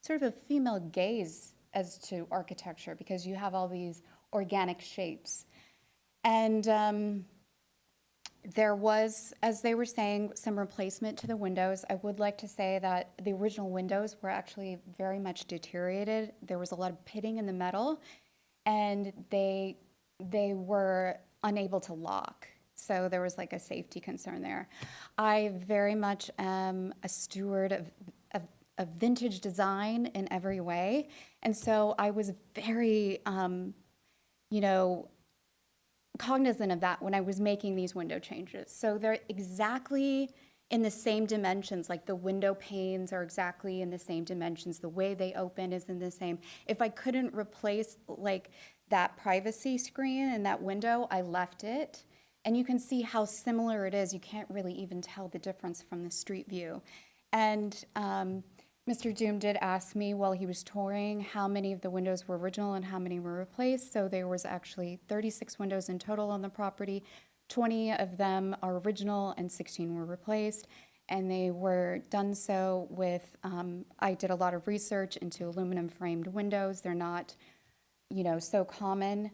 sort of a female gaze as to architecture, because you have all these organic shapes. And there was, as they were saying, some replacement to the windows. I would like to say that the original windows were actually very much deteriorated. There was a lot of pitting in the metal, and they were unable to lock. So there was like a safety concern there. I very much am a steward of vintage design in every way. And so I was very, cognizant of that when I was making these window changes. So they're exactly in the same dimensions, like the window panes are exactly in the same dimensions. The way they open is in the same. If I couldn't replace like that privacy screen and that window, I left it. And you can see how similar it is. You can't really even tell the difference from the street view. And Mr. Doom did ask me while he was touring how many of the windows were original and how many were replaced. So there was actually 36 windows in total on the property. 20 of them are original and 16 were replaced. And they were done so with, I did a lot of research into aluminum framed windows. They're not, so common.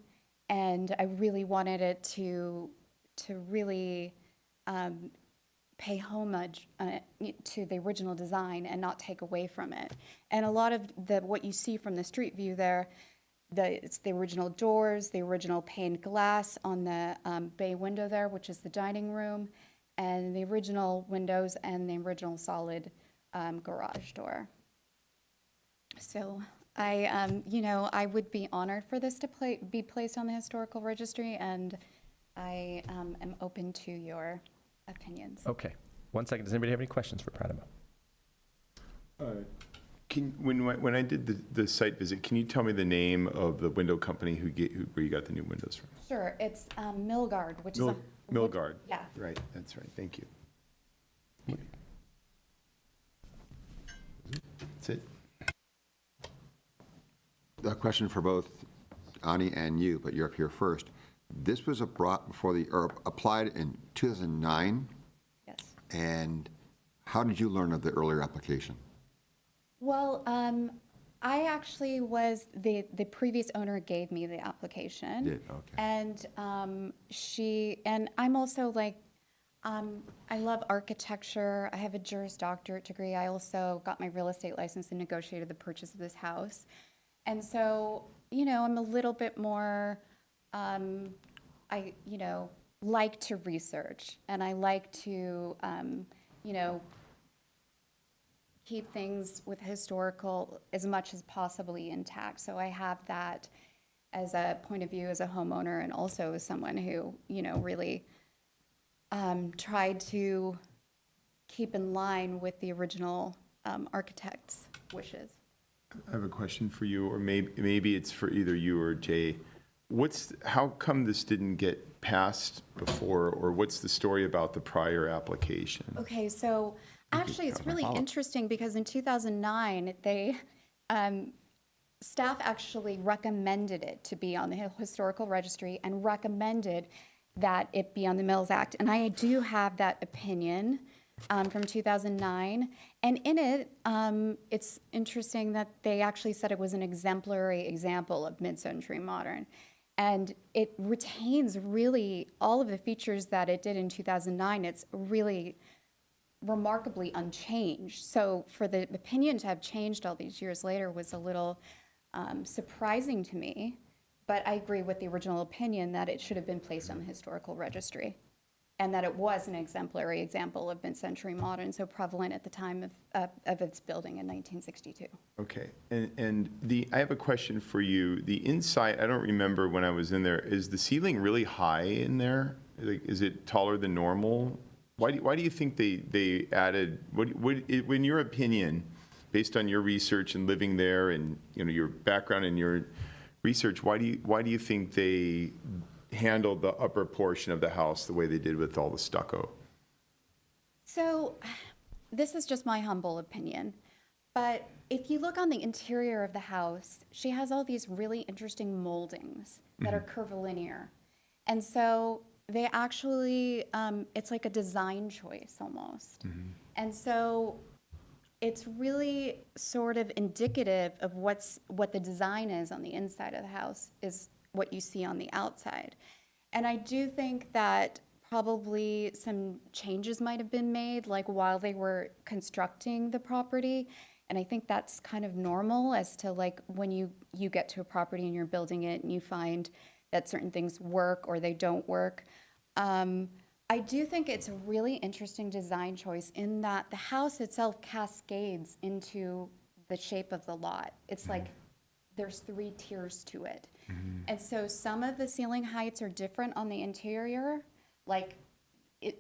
And I really wanted it to really pay homage to the original design and not take away from it. And a lot of what you see from the street view there, it's the original doors, the original paned glass on the bay window there, which is the dining room, and the original windows and the original solid garage door. So I would be honored for this to be placed on the historical registry, and I am open to your opinions. Okay. 1 second. Does anybody have any questions for Pratama? When I did the site visit, can you tell me the name of the window company where you got the new windows from? Sure. It's Milgard, which is Milgard. Yeah. Right, that's right. Thank you. That's it. A question for both Ani and you, but you're up here first. This was brought before applied in 2009. Yes. And how did you learn of the earlier application? Well, I actually was, the previous owner gave me the application. Did, okay. And and I'm also like, I love architecture. I have a Juris Doctorate degree. I also got my real estate license and negotiated the purchase of this house. And so, I'm a little bit more, I like to research, and I like to, keep things with historical as much as possibly intact. So I have that as a point of view as a homeowner, and also as someone who, really tried to keep in line with the original architect's wishes. I have a question for you, or maybe it's for either you or Jay. How come this didn't get passed before, or what's the story about the prior application? Okay, so actually it's really interesting because in 2009, staff actually recommended it to be on the historical registry and recommended that it be on the Mills Act. And I do have that opinion from 2009. And in it, it's interesting that they actually said it was an exemplary example of mid-century modern. And it retains really all of the features that it did in 2009. It's really remarkably unchanged. So for the opinion to have changed all these years later was a little surprising to me. But I agree with the original opinion that it should have been placed on the historical registry, and that it was an exemplary example of mid-century modern, so prevalent at the time of its building in 1962. Okay, and I have a question for you. The inside, I don't remember when I was in there, is the ceiling really high in there? Like, is it taller than normal? Why do you think they added, in your opinion, based on your research and living there and your background and your research, why do you think they handled the upper portion of the house the way they did with all the stucco? So this is just my humble opinion, but if you look on the interior of the house, she has all these really interesting moldings that are curvilinear. And so they actually, it's like a design choice almost. And so it's really sort of indicative of what the design is on the inside of the house is what you see on the outside. And I do think that probably some changes might have been made, like while they were constructing the property. And I think that's kind of normal as to like when you get to a property and you're building it and you find that certain things work or they don't work. I do think it's a really interesting design choice in that the house itself cascades into the shape of the lot. It's like there's 3 tiers to it. And so some of the ceiling heights are different on the interior, like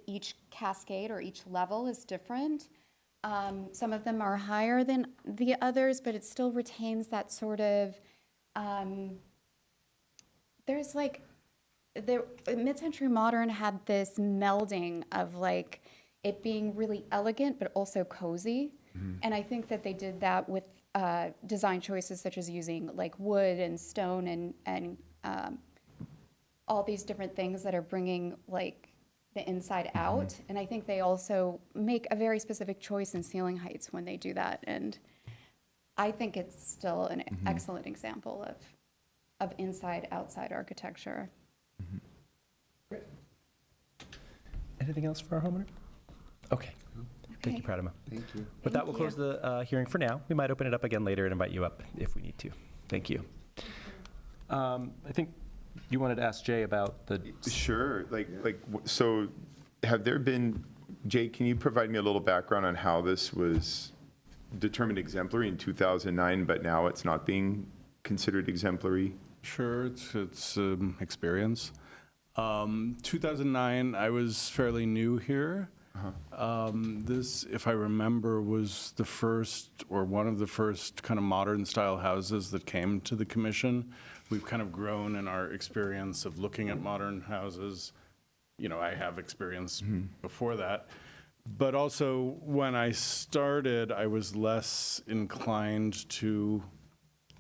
each cascade or each level is different. Some of them are higher than the others, but it still retains that sort of, there's like, Mid-Century Modern had this melding of like it being really elegant, but also cozy. And I think that they did that with design choices such as using like wood and stone and all these different things that are bringing like the inside out. And I think they also make a very specific choice in ceiling heights when they do that. And I think it's still an excellent example of inside-outside architecture. Great. Anything else for our homeowner? Okay. Thank you, Pratama. Thank you. With that, we'll close the hearing for now. We might open it up again later and invite you up if we need to. Thank you. I think you wanted to ask Jay about the... Sure, so have there been, Jay, can you provide me a little background on how this was determined exemplary in 2009, but now it's not being considered exemplary? Sure, it's experience. 2009, I was fairly new here. This, if I remember, was the first or one of the first kind of modern style houses that came to the commission. We've kind of grown in our experience of looking at modern houses. You know, I have experience before that. But also, when I started, I was less inclined to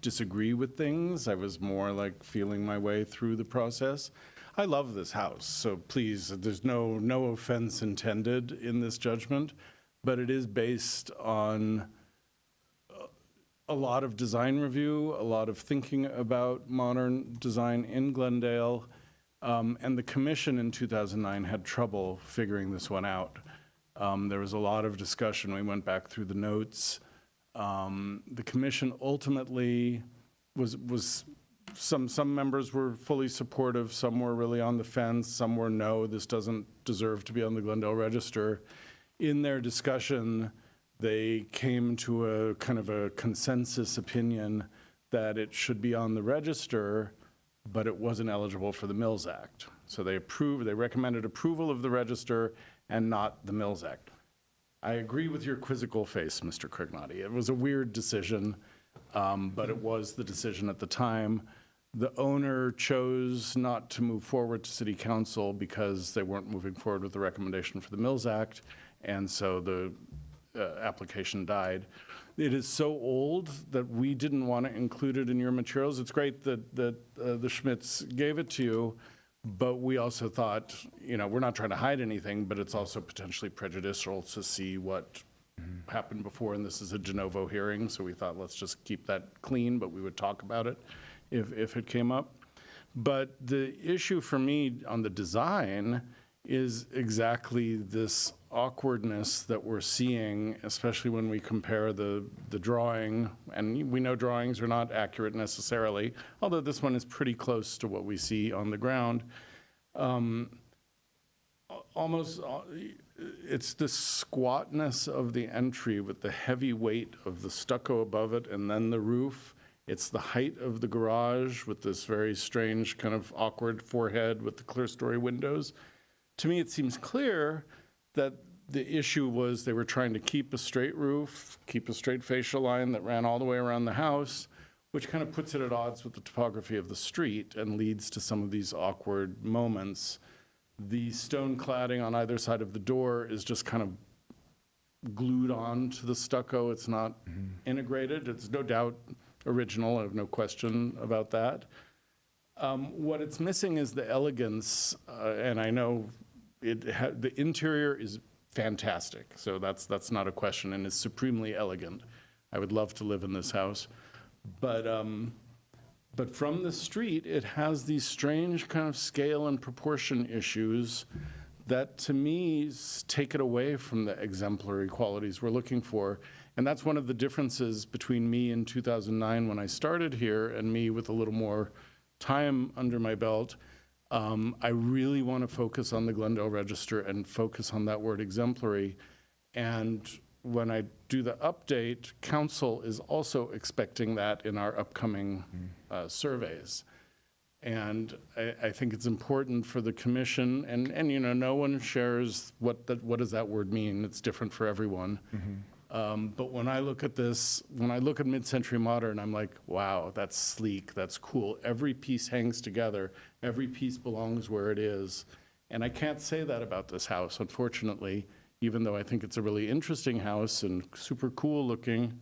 disagree with things. I was more like feeling my way through the process. I love this house, so please, there's no offense intended in this judgment, but it is based on a lot of design review, a lot of thinking about modern design in Glendale, and the commission in 2009 had trouble figuring this one out. There was a lot of discussion. We went back through the notes. The commission ultimately was some members were fully supportive, some were really on the fence, some were no, this doesn't deserve to be on the Glendale Register. In their discussion, they came to a kind of a consensus opinion that it should be on the register, but it wasn't eligible for the Mills Act. So they recommended approval of the register and not the Mills Act. I agree with your quizzical face, Mr. Crignotti. It was a weird decision, but it was the decision at the time. The owner chose not to move forward to City Council because they weren't moving forward with the recommendation for the Mills Act, and so the application died. It is so old that we didn't want to include it in your materials. It's great that the Schmitz gave it to you, but we also thought, you know, we're not trying to hide anything, but it's also potentially prejudicial to see what happened before, and this is a de novo hearing, so we thought let's just keep that clean, but we would talk about it if it came up. But the issue for me on the design is exactly this awkwardness that we're seeing, especially when we compare the drawing, and we know drawings are not accurate necessarily, although this one is pretty close to what we see on the ground. It's the squatness of the entry with the heavy weight of the stucco above it and then the roof. It's the height of the garage with this very strange kind of awkward forehead with the clear story windows. To me, it seems clear that the issue was they were trying to keep a straight roof, keep a straight facial line that ran all the way around the house, which kind of puts it at odds with the topography of the street and leads to some of these awkward moments. The stone cladding on either side of the door is just kind of glued on to the stucco. It's not integrated. It's no doubt original. I have no question about that. What it's missing is the elegance, and I know the interior is fantastic, so that's not a question, and is supremely elegant. I would love to live in this house, but from the street, it has these strange kind of scale and proportion issues that, to me, take it away from the exemplary qualities we're looking for. And that's one of the differences between me in 2009 when I started here and me with a little more time under my belt. I really want to focus on the Glendale Register and focus on that word exemplary. And when I do the update, council is also expecting that in our upcoming surveys. And I think it's important for the commission, and you know, no one shares what does that word mean. It's different for everyone. But when I look at this, when I look at mid-century modern, I'm like, wow, that's sleek, that's cool. Every piece hangs together. Every piece belongs where it is. And I can't say that about this house, unfortunately, even though I think it's a really interesting house and super cool looking,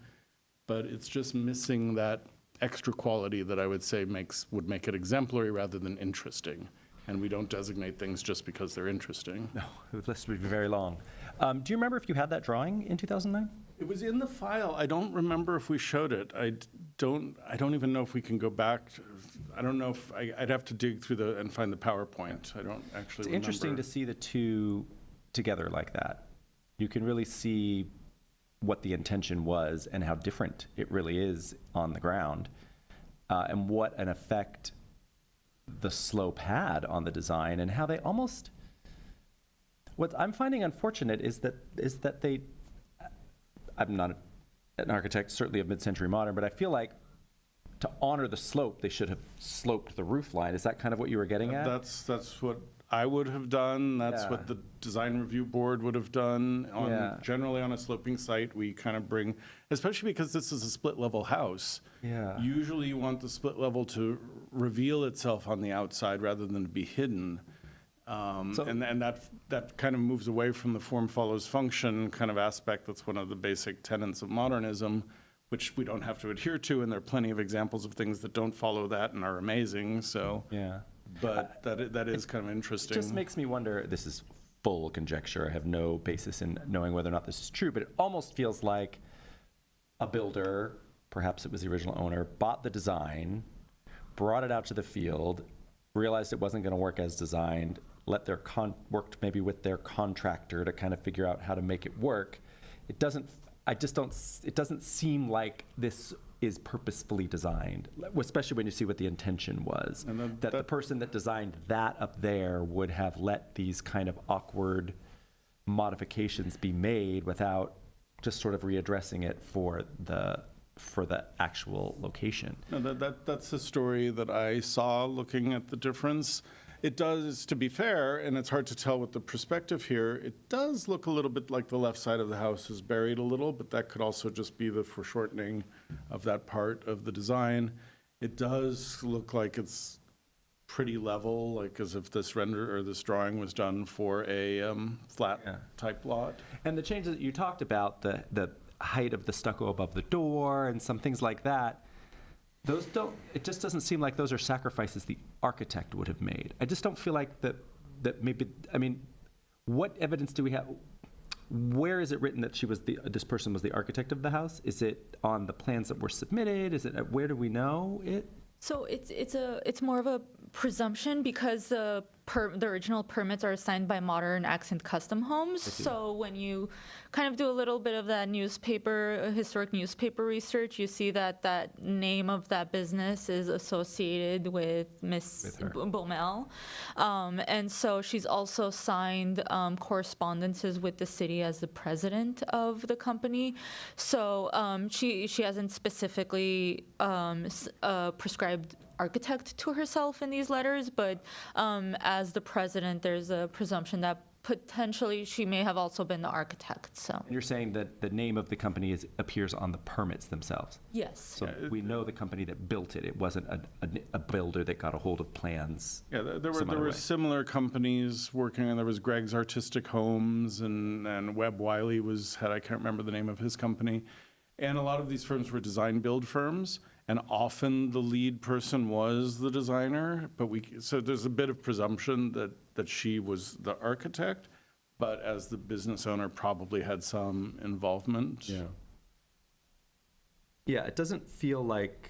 but it's just missing that extra quality that I would say would make it exemplary rather than interesting. And we don't designate things just because they're interesting. No, the list would be very long. Do you remember if you had that drawing in 2009? It was in the file. I don't remember if we showed it. I don't even know if we can go back. I don't know if I'd have to dig through and find the PowerPoint. I don't actually remember. It's interesting to see the two together like that. You can really see what the intention was and how different it really is on the ground, and what an effect the slope had on the design, and how they almost, what I'm finding unfortunate is that they, I'm not an architect, certainly of mid-century modern, but I feel like to honor the slope, they should have sloped the roof line. Is that kind of what you were getting at? That's what I would have done. That's what the design review board would have done. Generally on a sloping site, we kind of bring, especially because this is a split level house. Usually you want the split level to reveal itself on the outside rather than to be hidden. And that kind of moves away from the form follows function kind of aspect. That's one of the basic tenets of modernism, which we don't have to adhere to. And there are plenty of examples of things that don't follow that and are amazing. So. But that is kind of interesting. It just makes me wonder, this is full conjecture, I have no basis in knowing whether or not this is true, but it almost feels like a builder, perhaps it was the original owner, bought the design, brought it out to the field, realized it wasn't going to work as designed, worked maybe with their contractor to kind of figure out how to make it work. It doesn't seem like this is purposefully designed, especially when you see what the intention was. And that the person that designed that up there would have let these kind of awkward modifications be made without just sort of readdressing it for the actual location. No, that's the story that I saw looking at the difference. It does, to be fair, and it's hard to tell with the perspective here, it does look a little bit like the left side of the house is buried a little, but that could also just be the foreshortening of that part of the design. It does look like it's pretty level, like as if this render or this drawing was done for a flat type lot. And the changes that you talked about, the height of the stucco above the door and some things like that, it just doesn't seem like those are sacrifices the architect would have made. I just don't feel like that maybe, I mean, what evidence do we have? Where is it written that this person was the architect of the house? Is it on the plans that were submitted? Where do we know it? So it's more of a presumption because the original permits are assigned by Modern Accent Custom Homes. So when you kind of do a little bit of that historic newspaper research, you see that name of that business is associated with Miss Baumel. And so she's also signed correspondences with the city as the president of the company. So she hasn't specifically prescribed architect to herself in these letters, but as the president, there's a presumption that potentially she may have also been the architect, so, You're saying that the name of the company appears on the permits themselves? yes. So we know the company that built it. It wasn't a builder that got a hold of plans. Yeah, there some were other way. similar companies working, and there was Greg's Artistic Homes, and Webb Wiley I can't remember the name of his company. And a lot of these firms were design build firms, and often the lead person was the designer, so there's a bit of presumption that she was the architect, but as the business owner probably had some involvement. Yeah, it doesn't feel like,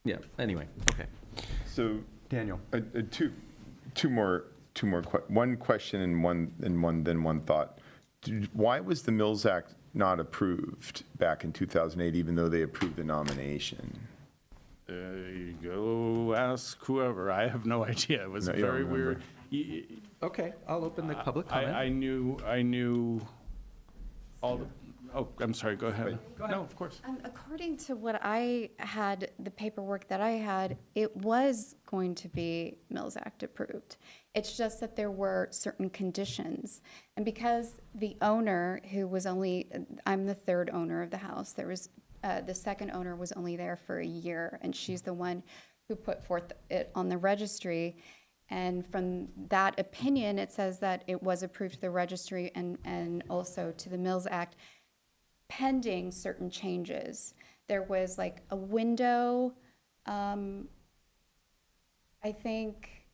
yeah, anyway, okay. So, Daniel. two more, one question and one thought. Why was the Mills Act not approved back in 2008, even though they approved the nomination? Go ask whoever. I have no idea. It was No, you don't very remember. weird. Okay, I'll open the public comment. I knew all the, oh, I'm sorry, go ahead. No, of course. According to what I had, the paperwork that I had, it was going to be Mills Act approved. It's just that there were certain conditions. And because the owner, who was only, I'm the third owner of the house, there was, the second owner was only there for a year, and she's the one who put forth it on the registry. And from that opinion, it says that it was approved to the registry and also to the Mills Act, pending certain changes. There was like a window, I think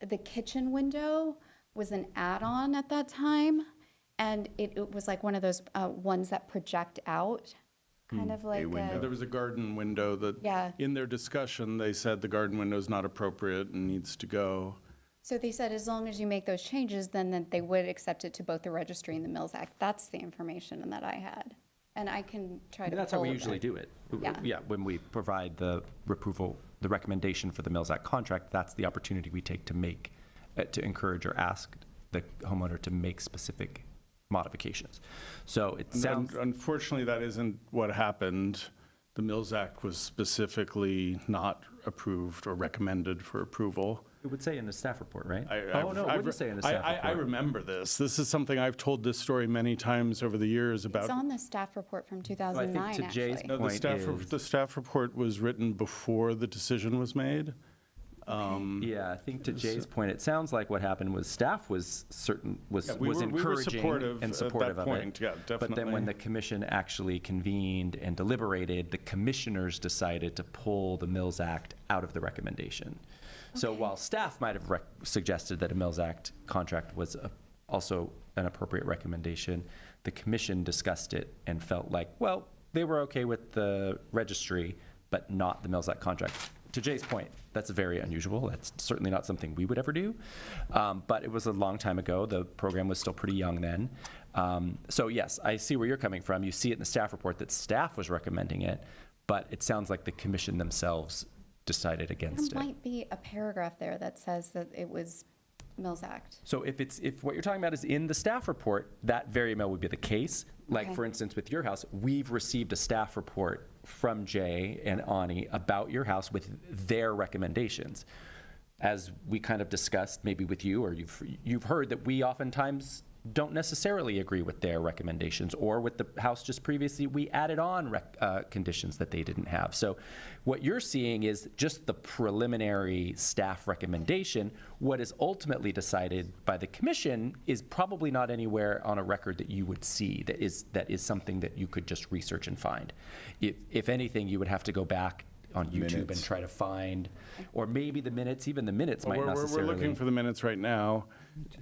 the kitchen window was an add-on at that time, and it was like one of those ones that project out, kind of like There was a garden window that, Yeah. in their discussion, they said the garden window is not appropriate and needs to go. So they said as long as you make those changes, then that they would accept it to both the registry and the Mills Act. That's the information that I had. And I can try to That's how pull we it usually back. do it. Yeah. When we provide the approval, the recommendation for the Mills Act contract, that's the opportunity we take to make, to encourage or ask the homeowner to make specific modifications. So it sounds, Unfortunately, that isn't what happened. The Mills Act was specifically not approved or recommended for approval. it would say in the staff report, right? I've- Oh, no, it I've- wouldn't say in the staff I report. remember this. This is something I've told this story many times over the years about. It's on the staff report from 2009, to Jay's actually. No, point is- the staff report was written before the decision was made. Yeah, I think to Jay's point, it sounds like what happened was staff was Yeah, we were encouraging supportive and at supportive that of point. it. Yeah, But then definitely. when the commission actually convened and deliberated, the commissioners decided to pull the Mills Act out of the recommendation. So while staff might have suggested that a Mills Act contract was also an appropriate recommendation, the commission discussed it and felt like, well, they were okay with the registry, but not the Mills Act contract. To Jay's point, that's very unusual. That's certainly not something we would ever do. But it was a long time ago. The program was still pretty young then. So yes, I see where you're coming from. You see it in the staff report that staff was recommending it, but it sounds like the commission themselves decided against There it. might be a paragraph there that says that it was Mills Act. So if what you're talking about is in the staff report, that very well would be the case. Like, Okay. for instance, with your house, we've received a staff report from Jay and Ani about your house with their recommendations. As we kind of discussed, maybe with you, or you've heard that we oftentimes don't necessarily agree with their recommendations, or with the house just previously, we added on conditions that they didn't have. So what you're seeing is just the preliminary staff recommendation. What is ultimately decided by the commission is probably not anywhere on a record that you would see that is something that you could just research and find. If anything, you would have to go back on YouTube and Minutes. try to find, or maybe the minutes, even the minutes might We're necessarily. looking for the minutes right now,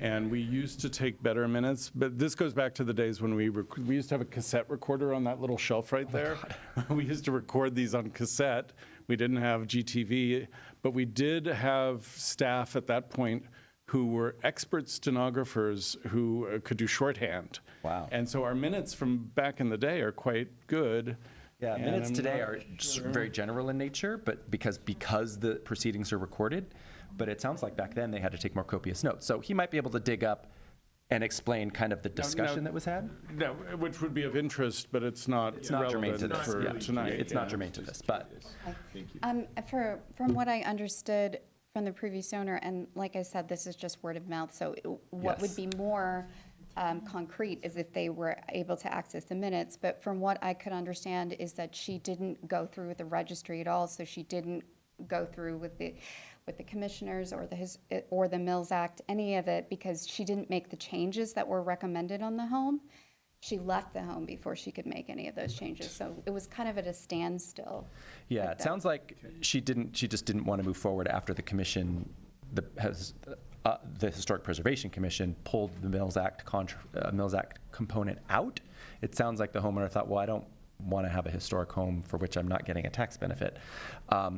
and we used to take better minutes, but this goes back to the days when we used to have a cassette recorder on that little shelf right there. We used to record these on cassette. We didn't have GTV, but we did have staff at that point who were expert stenographers who could do shorthand. Wow. And so our minutes from back in the day are quite good. Yeah, And minutes I'm today not are very general in nature, but because the proceedings are recorded. But it sounds like back then they had to take more copious notes. So he might be able to dig up and explain kind of the discussion that was had. No, which would be of interest, but it's not Not germane to relevant this. for Yeah. tonight. It's not germane to this, but From what I understood, from the previous owner, and like I said, this is just word of mouth, so what would Yes. be more concrete is if they were able to access the minutes, but from what I could understand is that she didn't go through with the registry at all, so she didn't go through with the commissioners or the Mills Act, any of it, because she didn't make the changes that were recommended on the home. She left the home before she could make any of those changes, so it was kind of at a standstill. Yeah, with it that. sounds like she just didn't want to move forward after the commission, the Historic Preservation Commission pulled the Mills Act component out. It sounds like the homeowner thought, well, I don't want to have a historic home for which I'm not getting a tax benefit.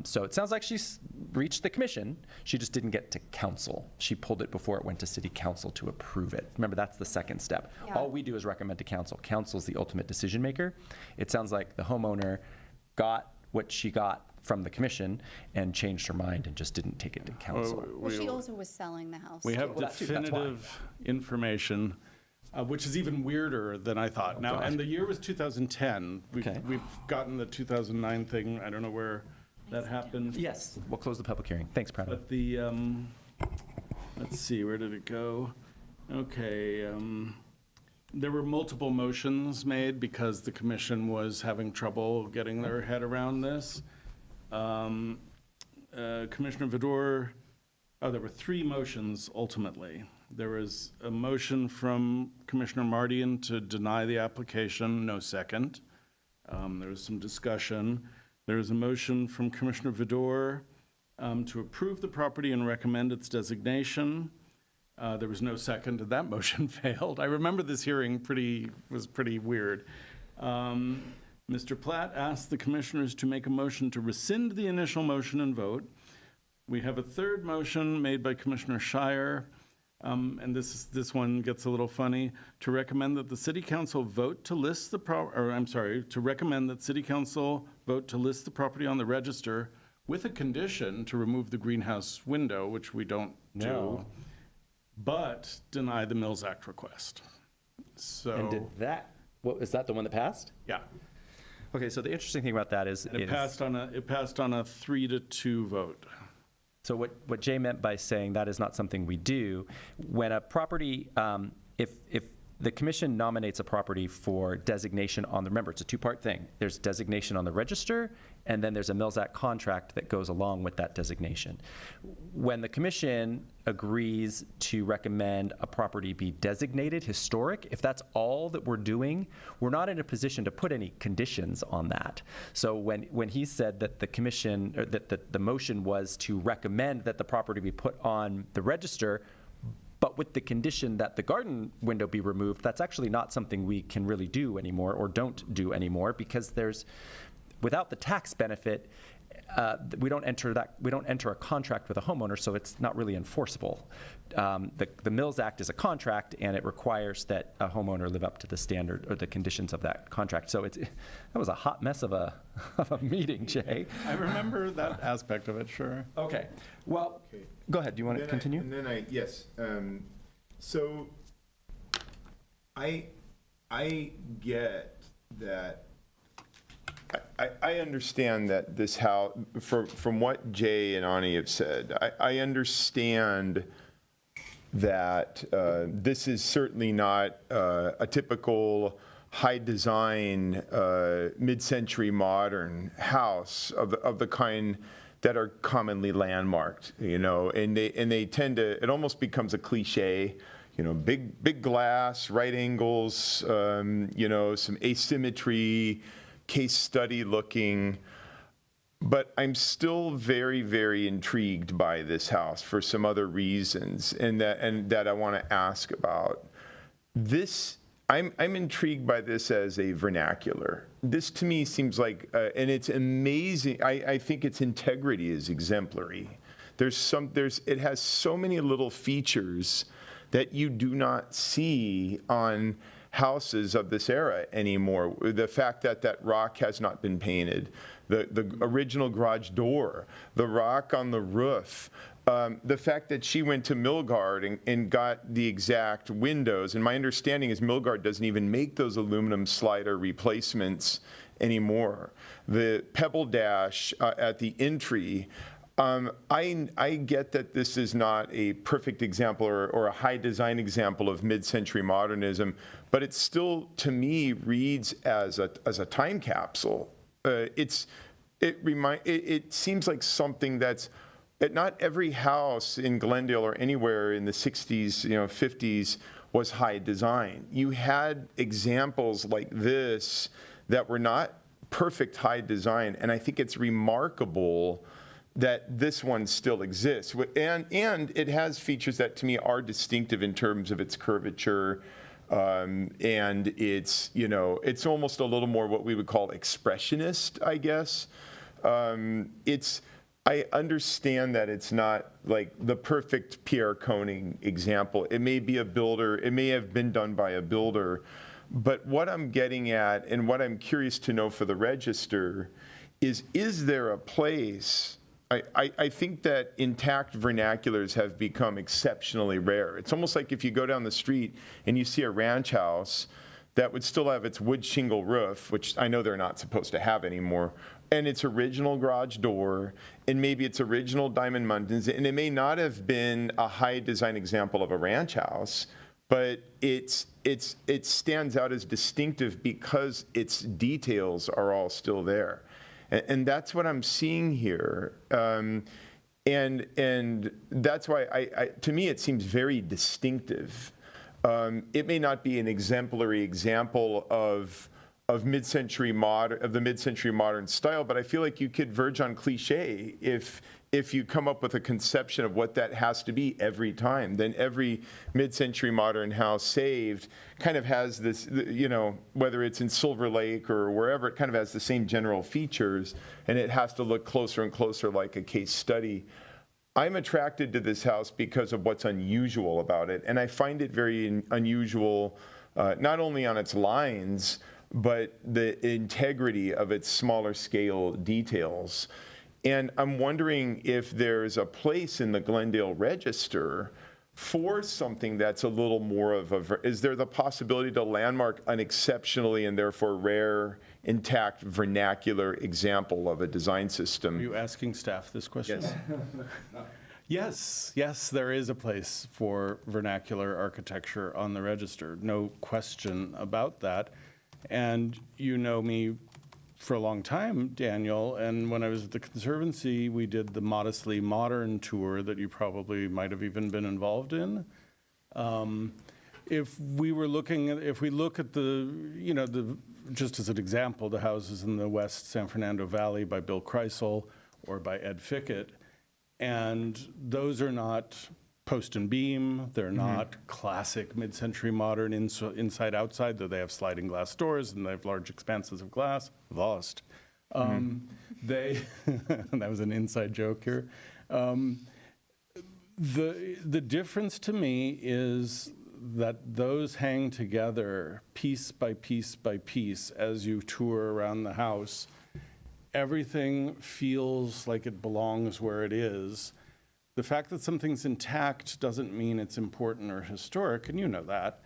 So it sounds like she's reached the commission. She just didn't get to council. She pulled it before it went to city council to approve it. Remember, that's the second step. Yeah. All we do is recommend to council. Council's the ultimate decision maker. It sounds like the homeowner got what she got from the commission and changed her mind and just didn't take it to council. Well, she also was selling the house. We have too. that's why. definitive information, which is even weirder than I thought. Now, God. and the year was 2010. Okay. We've gotten the 2009 thing. I don't know where that happened. Yes, we'll close the public hearing. Thanks, Prado. But the, let's see, where did it go? Okay, there were multiple motions made because the commission was having trouble getting their head around this. Commissioner Vidor, there were 3 motions ultimately. There was a motion from Commissioner Mardian to deny the application, no second. There was some discussion. There was a motion from Commissioner Vidor to approve the property and recommend its designation. There was no second, and that motion failed. I remember this hearing was pretty weird. Mr. Platt asked the commissioners to make a motion to rescind the initial motion and vote. We have a third motion made by Commissioner Shire, and this one gets a little funny, to recommend that the city council vote to list the to recommend that city council vote to list the property on the register with a condition to remove the greenhouse window, which we don't do, No. but deny the Mills Act request. So. And did that, is that the one that passed? Yeah. Okay, so the interesting thing about that is. And it passed on a 3-2 vote. So what Jay meant by saying that is not something we do, when a property, if the commission nominates a property for designation on the, remember, it's a 2-part thing. There's designation on the register, and then there's a Mills Act contract that goes along with that designation. When the commission agrees to recommend a property be designated historic, if that's all that we're doing, we're not in a position to put any conditions on that. So when he said that the commission, or that the motion was to recommend that the property be put on the register, but with the condition that the garden window be removed, that's actually not something we can really do anymore or don't do anymore, because without the tax benefit, we don't enter a contract with a homeowner, so it's not really enforceable. The Mills Act is a contract, and it requires that a homeowner live up to the standard or the conditions of that contract. So that was a hot mess of a meeting, Jay. I remember that aspect of it, sure. Okay. Well, go ahead. Do you want to continue? Yes. So I get that. I understand that this house, from what Jay and Ani have said, I understand that this is certainly not a typical high design, mid-century modern house of the kind that are commonly landmarked, and they tend to, it almost becomes a cliche, big glass, right angles, some asymmetry, case study looking. But I'm still very, very intrigued by this house for some other reasons, and that I want to ask about. I'm intrigued by this as a vernacular. This to me seems like, and it's amazing. I think its integrity is exemplary. It has so many little features that you do not see on houses of this era anymore. The fact that rock has not been painted, the original garage door, the rock on the roof, the fact that she went to Milgard and got the exact windows. And my understanding is Milgard doesn't even make those aluminum slider replacements anymore. The pebble dash at the entry, I get that this is not a perfect example or a high design example of mid-century modernism, but it still, to me, reads as a time capsule. It seems like something that's not every house in Glendale or anywhere in the 60s, 50s was high design. You had examples like this that were not perfect high design, and I think it's remarkable that this one still exists. And it has features that to me are distinctive in terms of its curvature, and it's almost a little more what we would call expressionist, I guess. I understand that it's not like the perfect Pierre Koning example. It may be a builder, it may have been done by a builder, but what I'm getting at and what I'm curious to know for the Register is there a place? I think that intact vernaculars have become exceptionally rare. It's almost like if you go down the street and you see a ranch house that would still have its wood shingle roof, which I know they're not supposed to have anymore, and its original garage door, and maybe its original diamond muntins, and it may not have been a high design example of a ranch house, but it stands out as distinctive because its details are all still there. And that's what I'm seeing here. And that's why, to me, it seems very distinctive. It may not be an exemplary example of the mid-century modern style, but I feel like you could verge on cliche if you come up with a conception of what that has to be every time. Then every mid-century modern house saved kind of has this, whether it's in Silver Lake or wherever, it kind of has the same general features, and it has to look closer and closer like a case study. I'm attracted to this house because of what's unusual about it, and I find it very unusual, not only on its lines, but the integrity of its smaller scale details. And I'm wondering if there's a place in the Glendale Register for something that's a little more is there the possibility to landmark an exceptionally and therefore rare, intact vernacular example of a design system? Are you asking staff this question? Yes. Yes, there is a place for vernacular architecture on the Register. No question about that. And you know me for a long time, Daniel, and when I was at the Conservancy, we did the Modestly Modern tour that you probably might have even been involved in. If we look at just as an example, the houses in the West San Fernando Valley by Bill Kreisel or by Ed Fickett, and those are not post and beam, they're not classic mid-century modern inside outside, though they have sliding glass doors and they have large expanses of glass. Lost. That was an inside joke here. The difference to me is that those hang together piece by piece by piece as you tour around the house. Everything feels like it belongs where it is. The fact that something's intact doesn't mean it's important or historic, and you know that.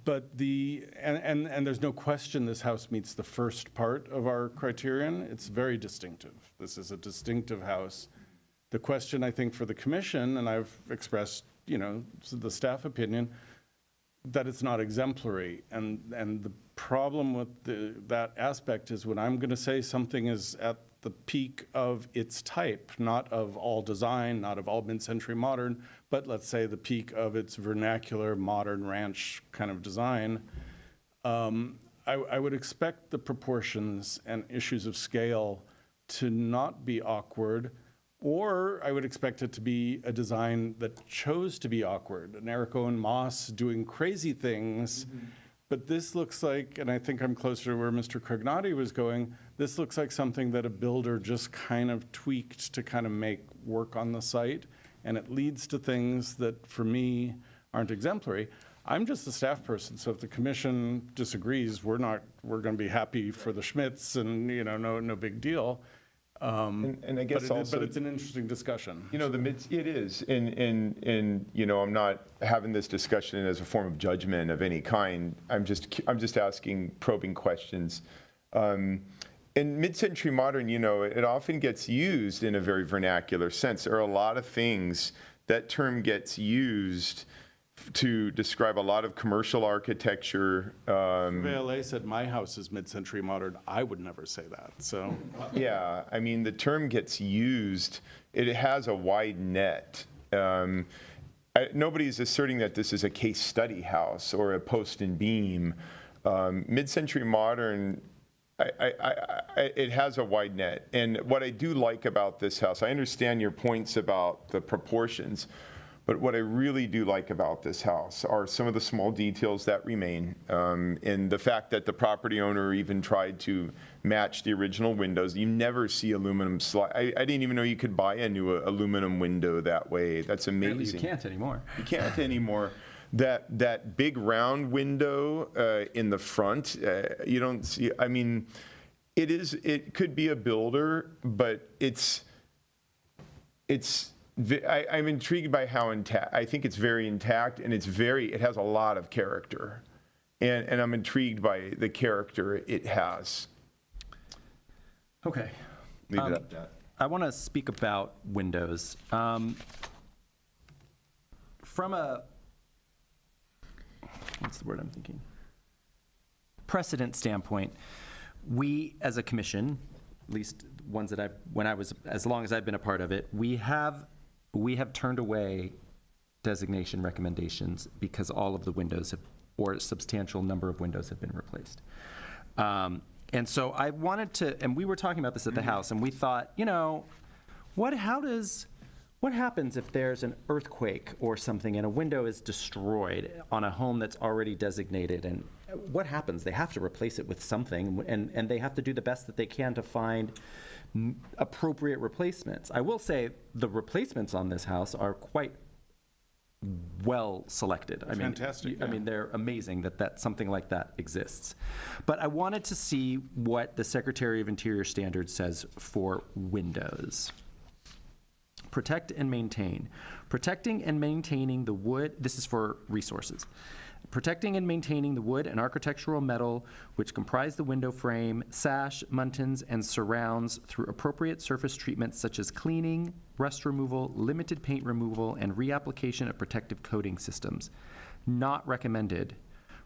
But and there's no question this house meets the first part of our criterion. It's very distinctive. This is a distinctive house. The question, I think, for the commission, and I've expressed, the staff opinion, that it's not exemplary. And the problem with that aspect is when I'm going to say something is at the peak of its type, not of all design, not of all mid-century modern, but let's say the peak of its vernacular modern ranch kind of design, I would expect the proportions and issues of scale to not be awkward, or I would expect it to be a design that chose to be awkward. An Eric Owen Moss doing crazy things, but this looks like, and I think I'm closer to where Mr. Cognotti was going, this looks like something that a builder just kind of tweaked to kind of make work on the site, and it leads to things that, for me, aren't exemplary. I'm just a staff person, so if the commission disagrees, we're going to be happy for the Schmitz, and no big deal. And I guess but it's an interesting discussion. It is, and I'm not having this discussion as a form of judgment of any kind. I'm just asking probing questions. in mid-century modern, it often gets used in a very vernacular sense. There are a lot of things that term gets used to describe a lot of commercial architecture. VLA said my house is mid-century modern. I would never say that, so. Yeah, I mean, the term gets used, it has a wide net. Nobody's asserting that this is a case study house or a post and beam. Mid-century modern, it has a wide net. And what I do like about this house, I understand your points about the proportions, but what I really do like about this house are some of the small details that remain, and the fact that the property owner even tried to match the original windows. You never see aluminum slide. I didn't even know you could buy a new aluminum window that way. That's amazing. Apparently you can't anymore. You can't anymore. That big round window in the front, you don't see. I mean, it could be a builder, but I'm intrigued by how intact. I think it's very intact, and it has a lot of character, and I'm intrigued by the character it has. Okay. Leave it at that. I want to speak about windows. From a, what's the word I'm thinking? Precedent standpoint, we as a commission, at least ones that as long as I've been a part of it, we have turned away designation recommendations because all of the windows or a substantial number of windows have been replaced. And so I wanted to, and we were talking about this at the house, and we thought, what happens if there's an earthquake or something and a window is destroyed on a home that's already designated? And what happens? They have to replace it with something, and they have to do the best that they can to find appropriate replacements. I will say the replacements on this house are quite well selected. Fantastic, I mean, they're amazing that something like that exists. But I wanted to see what the Secretary of Interior Standards says for windows. Protect and maintain. Protecting and maintaining the wood, this is for resources. Protecting and maintaining the wood and architectural metal which comprise the window frame, sash, muntins, and surrounds through appropriate surface treatments such as cleaning, rust removal, limited paint removal, and reapplication of protective coating systems. Not recommended.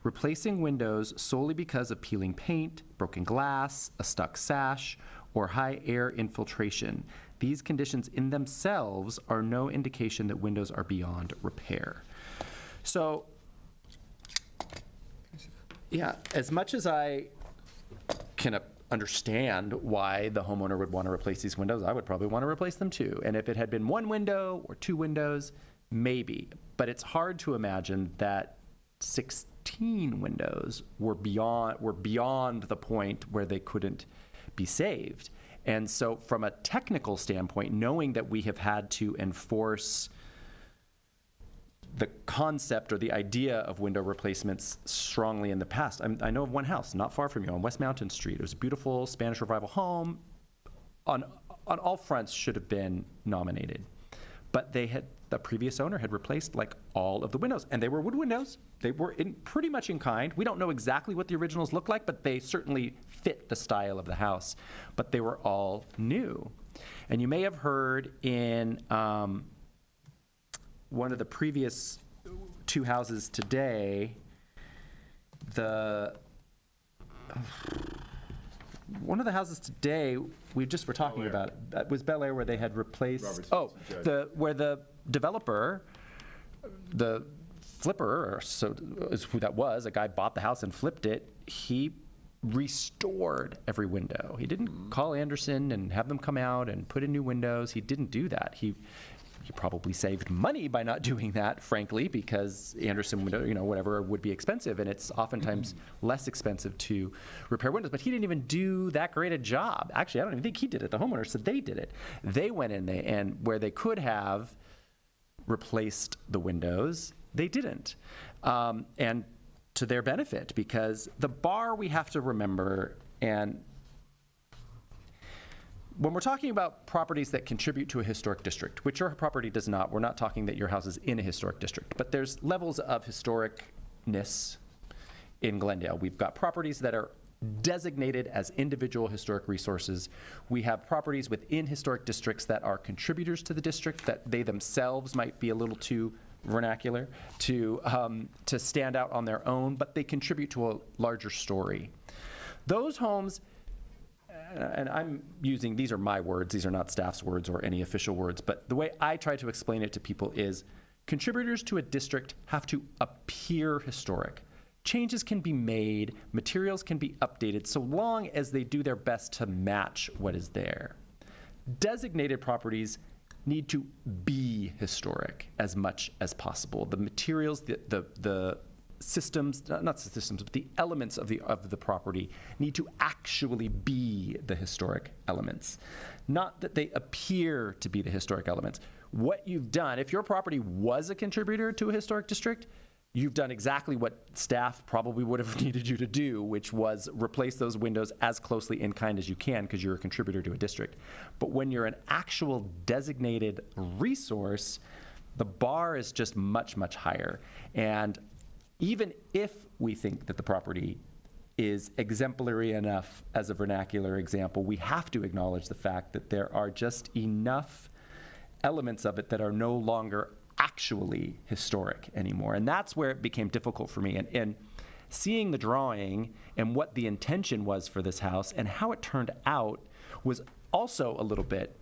Replacing windows solely because of peeling paint, broken glass, a stuck sash, or high air infiltration. These conditions in themselves are no indication that windows are beyond repair. So, yeah, as much as I can understand why the homeowner would want to replace these windows, I would probably want to replace them too. And if it had been one window or two windows, maybe. But it's hard to imagine that 16 windows were beyond the point where they couldn't be saved. And so from a technical standpoint, knowing that we have had to enforce the concept or the idea of window replacements strongly in the past. I know of one house not far from you on West Mountain Street. It was a beautiful Spanish Revival home. On all fronts should have been nominated. But the previous owner had replaced like all of the windows, and they were wood windows. They were pretty much in kind. We don't know exactly what the originals look like, but they certainly fit the style of the house. But they were all new. And you may have heard in one of the previous two houses today, one of the houses today we just were talking about was Bel Air, where they had replaced. Where the developer, the flipper, or so is who that was. A guy bought the house and flipped it. He restored every window. He didn't call Andersen and have them come out and put in new windows. He didn't do that. He probably saved money by not doing that, frankly, because Andersen window, whatever, would be expensive, and it's oftentimes less expensive to repair windows. But he didn't even do that great a job. Actually, I don't even think he did it. The homeowner said they did it. They went in there, and where they could have replaced the windows, they didn't. And to their benefit, because the bar we have to remember, and when we're talking about properties that contribute to a historic district, which your property does not, we're not talking that your house is in a historic district, but there's levels of historicness in Glendale. We've got properties that are designated as individual historic resources. We have properties within historic districts that are contributors to the district, that they themselves might be a little too vernacular to stand out on their own, but they contribute to a larger story. Those homes, and I'm using, these are my words, these are not staff's words or any official words, but the way I try to explain it to people is contributors to a district have to appear historic. Changes can be made, materials can be updated, so long as they do their best to match what is there. Designated properties need to be historic as much as possible. The materials, the systems, not the systems, but the elements of the property need to actually be the historic elements, not that they appear to be the historic elements. What you've done, if your property was a contributor to a historic district, you've done exactly what staff probably would have needed you to do, which was replace those windows as closely in kind as you can because you're a contributor to a district. But when you're an actual designated resource, the bar is just much, much higher. And even if we think that the property is exemplary enough as a vernacular example, we have to acknowledge the fact that there are just enough elements of it that are no longer actually historic anymore. And that's where it became difficult for me. And seeing the drawing and what the intention was for this house and how it turned out was also a little bit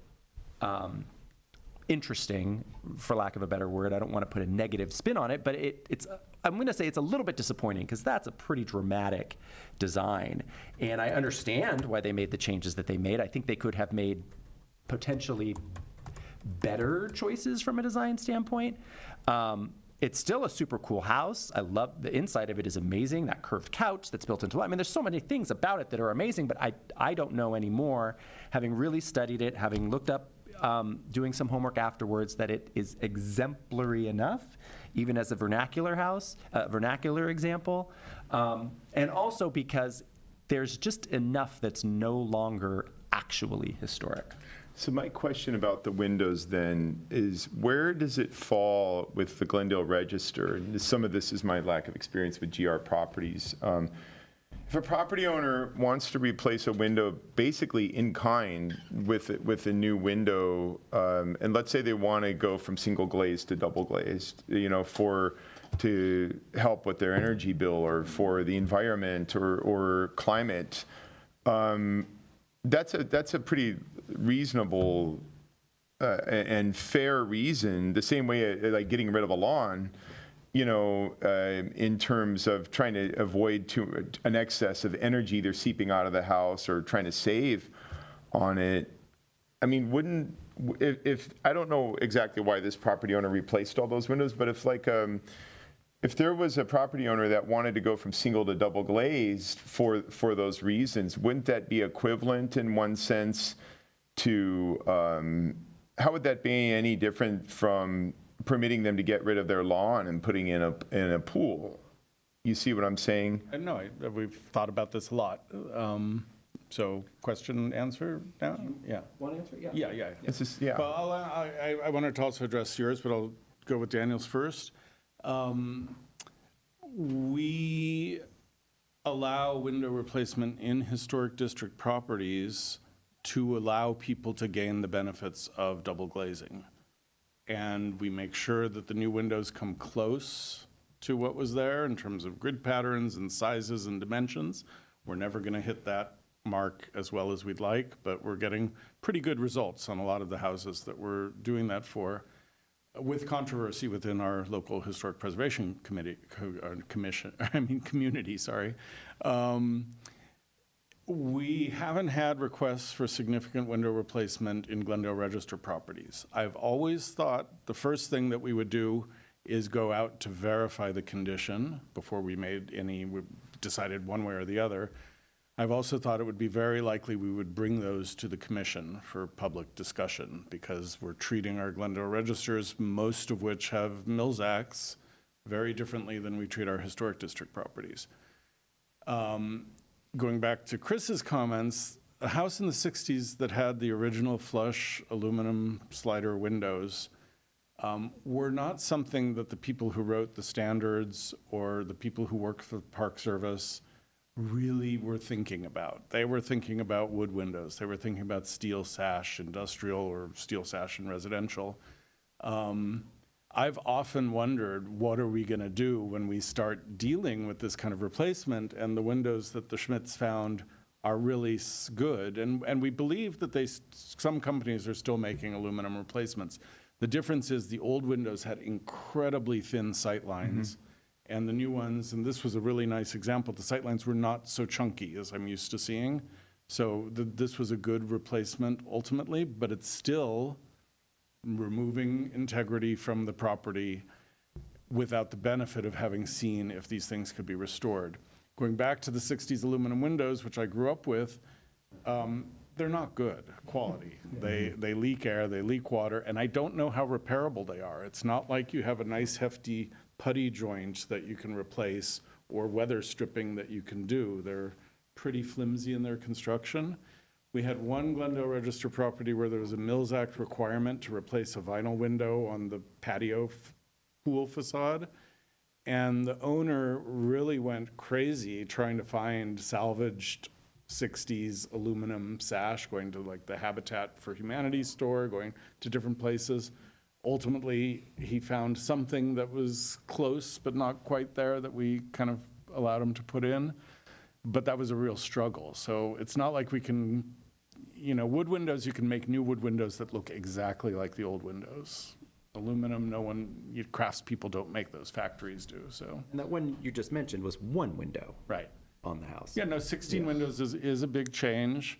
interesting, for lack of a better word. I don't want to put a negative spin on it, but I'm going to say it's a little bit disappointing because that's a pretty dramatic design. And I understand why they made the changes that they made. I think they could have made potentially better choices from a design standpoint. It's still a super cool house. I love the inside of it is amazing. That curved couch that's built into it. I mean, there's so many things about it that are amazing, but I don't know anymore, having really studied it, having looked up, doing some homework afterwards, that it is exemplary enough, even as a vernacular house, vernacular example. And also because there's just enough that's no longer actually historic. So my question about the windows then is, where does it fall with the Glendale Register? And some of this is my lack of experience with GR properties. If a property owner wants to replace a window basically in kind with a new window, and let's say they want to go from single glazed to double glazed, to help with their energy bill or for the environment or climate, that's a pretty reasonable and fair reason, the same way like getting rid of a lawn, in terms of trying to avoid an excess of energy either seeping out of the house or trying to save on it. I mean, if I don't know exactly why this property owner replaced all those windows, but if there was a property owner that wanted to go from single to double glazed for those reasons, wouldn't that be equivalent in one sense to, how would that be any different from permitting them to get rid of their lawn and putting in a pool? You see what I'm saying? No, we've thought about this a lot. So question, answer now? Yeah. One answer? Yeah. Yeah. It's just, yeah. Well, I wanted to also address yours, but I'll go with Daniel's first. We allow window replacement in historic district properties to allow people to gain the benefits of double glazing. And we make sure that the new windows come close to what was there in terms of grid patterns and sizes and dimensions. We're never going to hit that mark as well as we'd like, but we're getting pretty good results on a lot of the houses that we're doing that for, with controversy within our local historic preservation community, sorry. We haven't had requests for significant window replacement in Glendale Register properties. I've always thought the first thing that we would do is go out to verify the condition before we decided one way or the other. I've also thought it would be very likely we would bring those to the commission for public discussion because we're treating our Glendale Registers, most of which have Mills Acts, very differently than we treat our historic district properties. Going back to Chris's comments, a house in the 60s that had the original flush aluminum slider windows were not something that the people who wrote the standards or the people who work for the Park Service really were thinking about. They were thinking about wood windows. They were thinking about steel sash industrial or steel sash in residential. I've often wondered, what are we going to do when we start dealing with this kind of replacement? And the windows that the Schmidts found are really good. And we believe that some companies are still making aluminum replacements. The difference is the old windows had incredibly thin sight lines. And the new ones, and this was a really nice example, the sight lines were not so chunky as I'm used to seeing. So this was a good replacement ultimately, but it's still removing integrity from the property without the benefit of having seen if these things could be restored. Going back to the 60s aluminum windows, which I grew up with, they're not good quality. They leak air, they leak water, and I don't know how repairable they are. It's not like you have a nice hefty putty joint that you can replace or weather stripping that you can do. They're pretty flimsy in their construction. We had one Glendale Register property where there was a Mills Act requirement to replace a vinyl window on the patio pool facade. And the owner really went crazy trying to find salvaged 60s aluminum sash, going to like the Habitat for Humanity store, going to different places. Ultimately, he found something that was close but not quite there that we kind of allowed him to put in. But that was a real struggle. So it's not like we can, wood windows, you can make new wood windows that look exactly like the old windows. Aluminum, craftspeople don't make those, factories do, so. And that one you just mentioned was one window. Right. On the house. Yeah, no, 16 windows is a big change.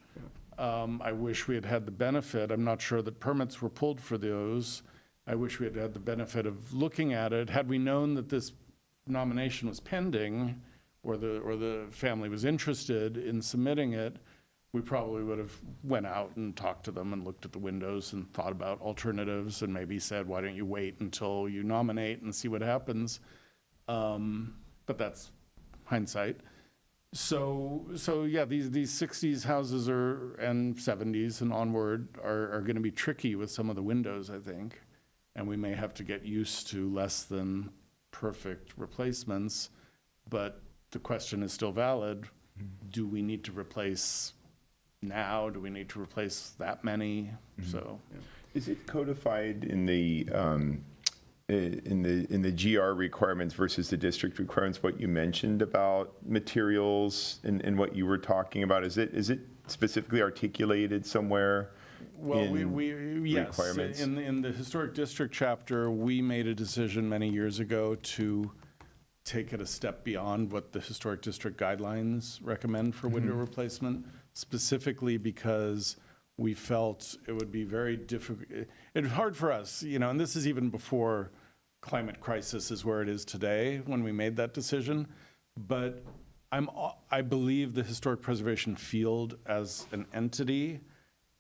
I wish we had had the benefit, I'm not sure that permits were pulled for those. I wish we had had the benefit of looking at it. Had we known that this nomination was pending, or the family was interested in submitting it, we probably would have went out and talked to them and looked at the windows and thought about alternatives and maybe said, why don't you wait until you nominate and see what happens? But that's hindsight. So yeah, these 60s houses and 70s and onward are going to be tricky with some of the windows, I think. And we may have to get used to less than perfect replacements. But the question is still valid. Do we need to replace now? Do we need to replace that many? So, yeah. Is it codified in the GR requirements versus the district requirements, what you mentioned about materials and what you were talking about? Is it specifically articulated somewhere? Well, yes, requirements? in the historic district chapter, we made a decision many years ago to take it a step beyond what the historic district guidelines recommend for window replacement, specifically because we felt it would be very difficult. It's hard for us, and this is even before climate crisis is where it is today when we made that decision. But I believe the historic preservation field as an entity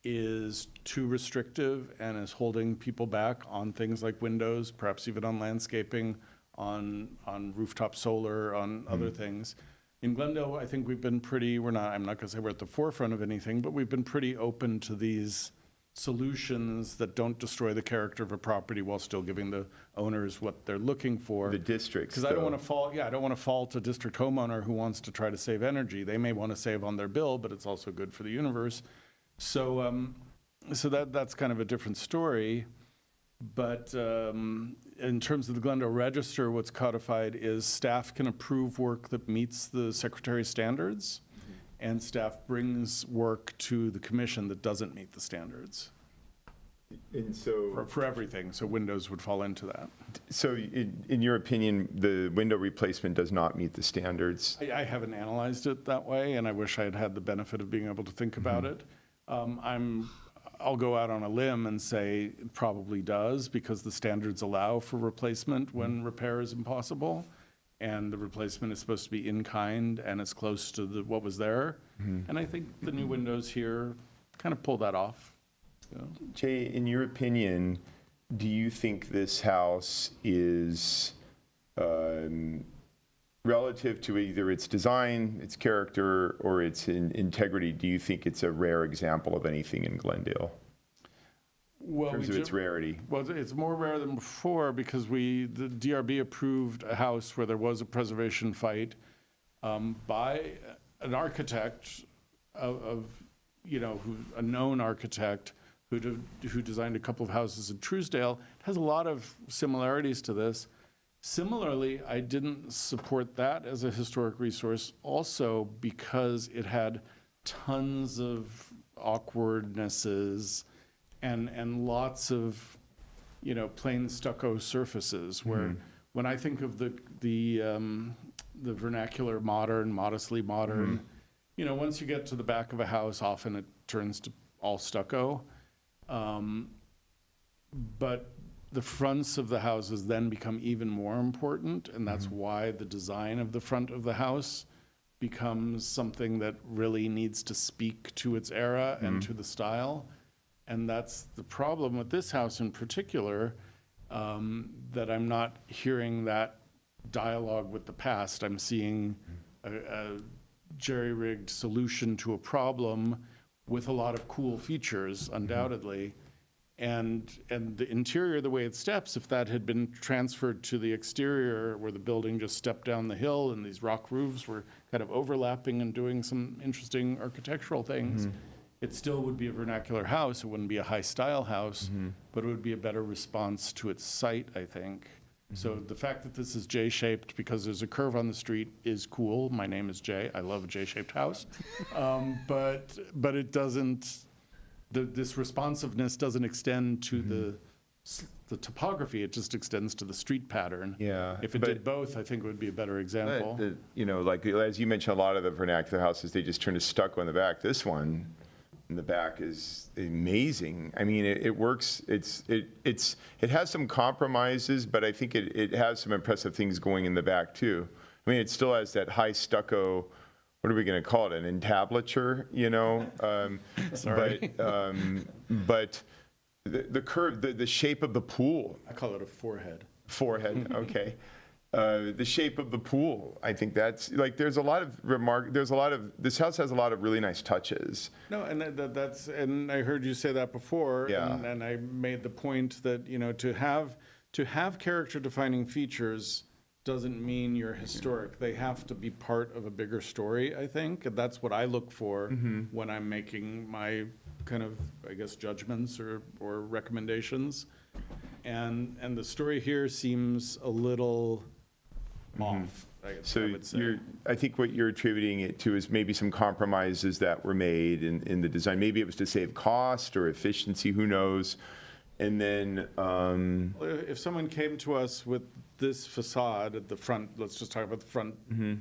is too restrictive and is holding people back on things like windows, perhaps even on landscaping, on rooftop solar, on other things. In Glendale, I think we've been I'm not gonna say we're at the forefront of anything, but we've been pretty open to these solutions that don't destroy the character of a property while still giving the owners what they're looking for. The districts, Because I don't want to fault a district homeowner who wants to try to save energy. They may want to save on their bill, but it's also good for the universe. So that's kind of a different story. But in terms of the Glendale Register, what's codified is staff can approve work that meets the secretary's standards, and staff brings work to the commission that doesn't meet the standards. And so, For everything, so windows would fall into that. so in your opinion, the window replacement does not meet the standards? I haven't analyzed it that way, and I wish I had had the benefit of being able to think about it. I'll go out on a limb and say it probably does, because the standards allow for replacement when repair is impossible, and the replacement is supposed to be in kind and as close to what was there. And I think the new windows here kind of pull that off. Jay, in your opinion, do you think this house is relative to either its design, its character, or its integrity? Do you think it's a rare example of anything in Glendale Well, in terms of its rarity? Well, it's more rare than before because the DRB approved a house where there was a preservation fight by an architect a known architect who designed a couple of houses in Truesdale. It has a lot of similarities to this. Similarly, I didn't support that as a historic resource also because it had tons of awkwardnesses and lots of, plain stucco surfaces where when I think of the vernacular modern, modestly modern, once you get to the back of a house, often it turns to all stucco. But the fronts of the houses then become even more important, and that's why the design of the front of the house becomes something that really needs to speak to its era and to the style. And that's the problem with this house in particular, that I'm not hearing that dialogue with the past. I'm seeing a jerry-rigged solution to a problem with a lot of cool features, undoubtedly. And the interior, the way it steps, if that had been transferred to the exterior where the building just stepped down the hill and these rock roofs were kind of overlapping and doing some interesting architectural things, it still would be a vernacular house. It wouldn't be a high-style house, but it would be a better response to its site, I think. So the fact that this is J-shaped because there's a curve on the street is cool. My name is Jay. I love a J-shaped house. But it doesn't, this responsiveness doesn't extend to the topography. It just extends to the street pattern. Yeah, If it did both, I think it would be a better example. Like, as you mentioned, a lot of the vernacular houses, they just turn to stucco in the back. This one in the back is amazing. I mean, it works. It has some compromises, but I think it has some impressive things going in the back too. I mean, it still has that high stucco, what are we going to call it, an entablature, Sorry. But the curve, the shape of the pool. I call it a forehead. Forehead, okay. The shape of the pool, I think that's, like, this house has a lot of really nice touches. No, and and I heard you say that before. Yeah. And I made the point that, to have character defining features doesn't mean you're historic. They have to be part of a bigger story, I think. And that's what I look for when I'm making my kind of, I guess, judgments or recommendations. And the story here seems a little off, I would say. I think what you're attributing it to is maybe some compromises that were made in the design. Maybe it was to save cost or efficiency, who knows? And then, if someone came to us with this facade at the front, let's just talk about the front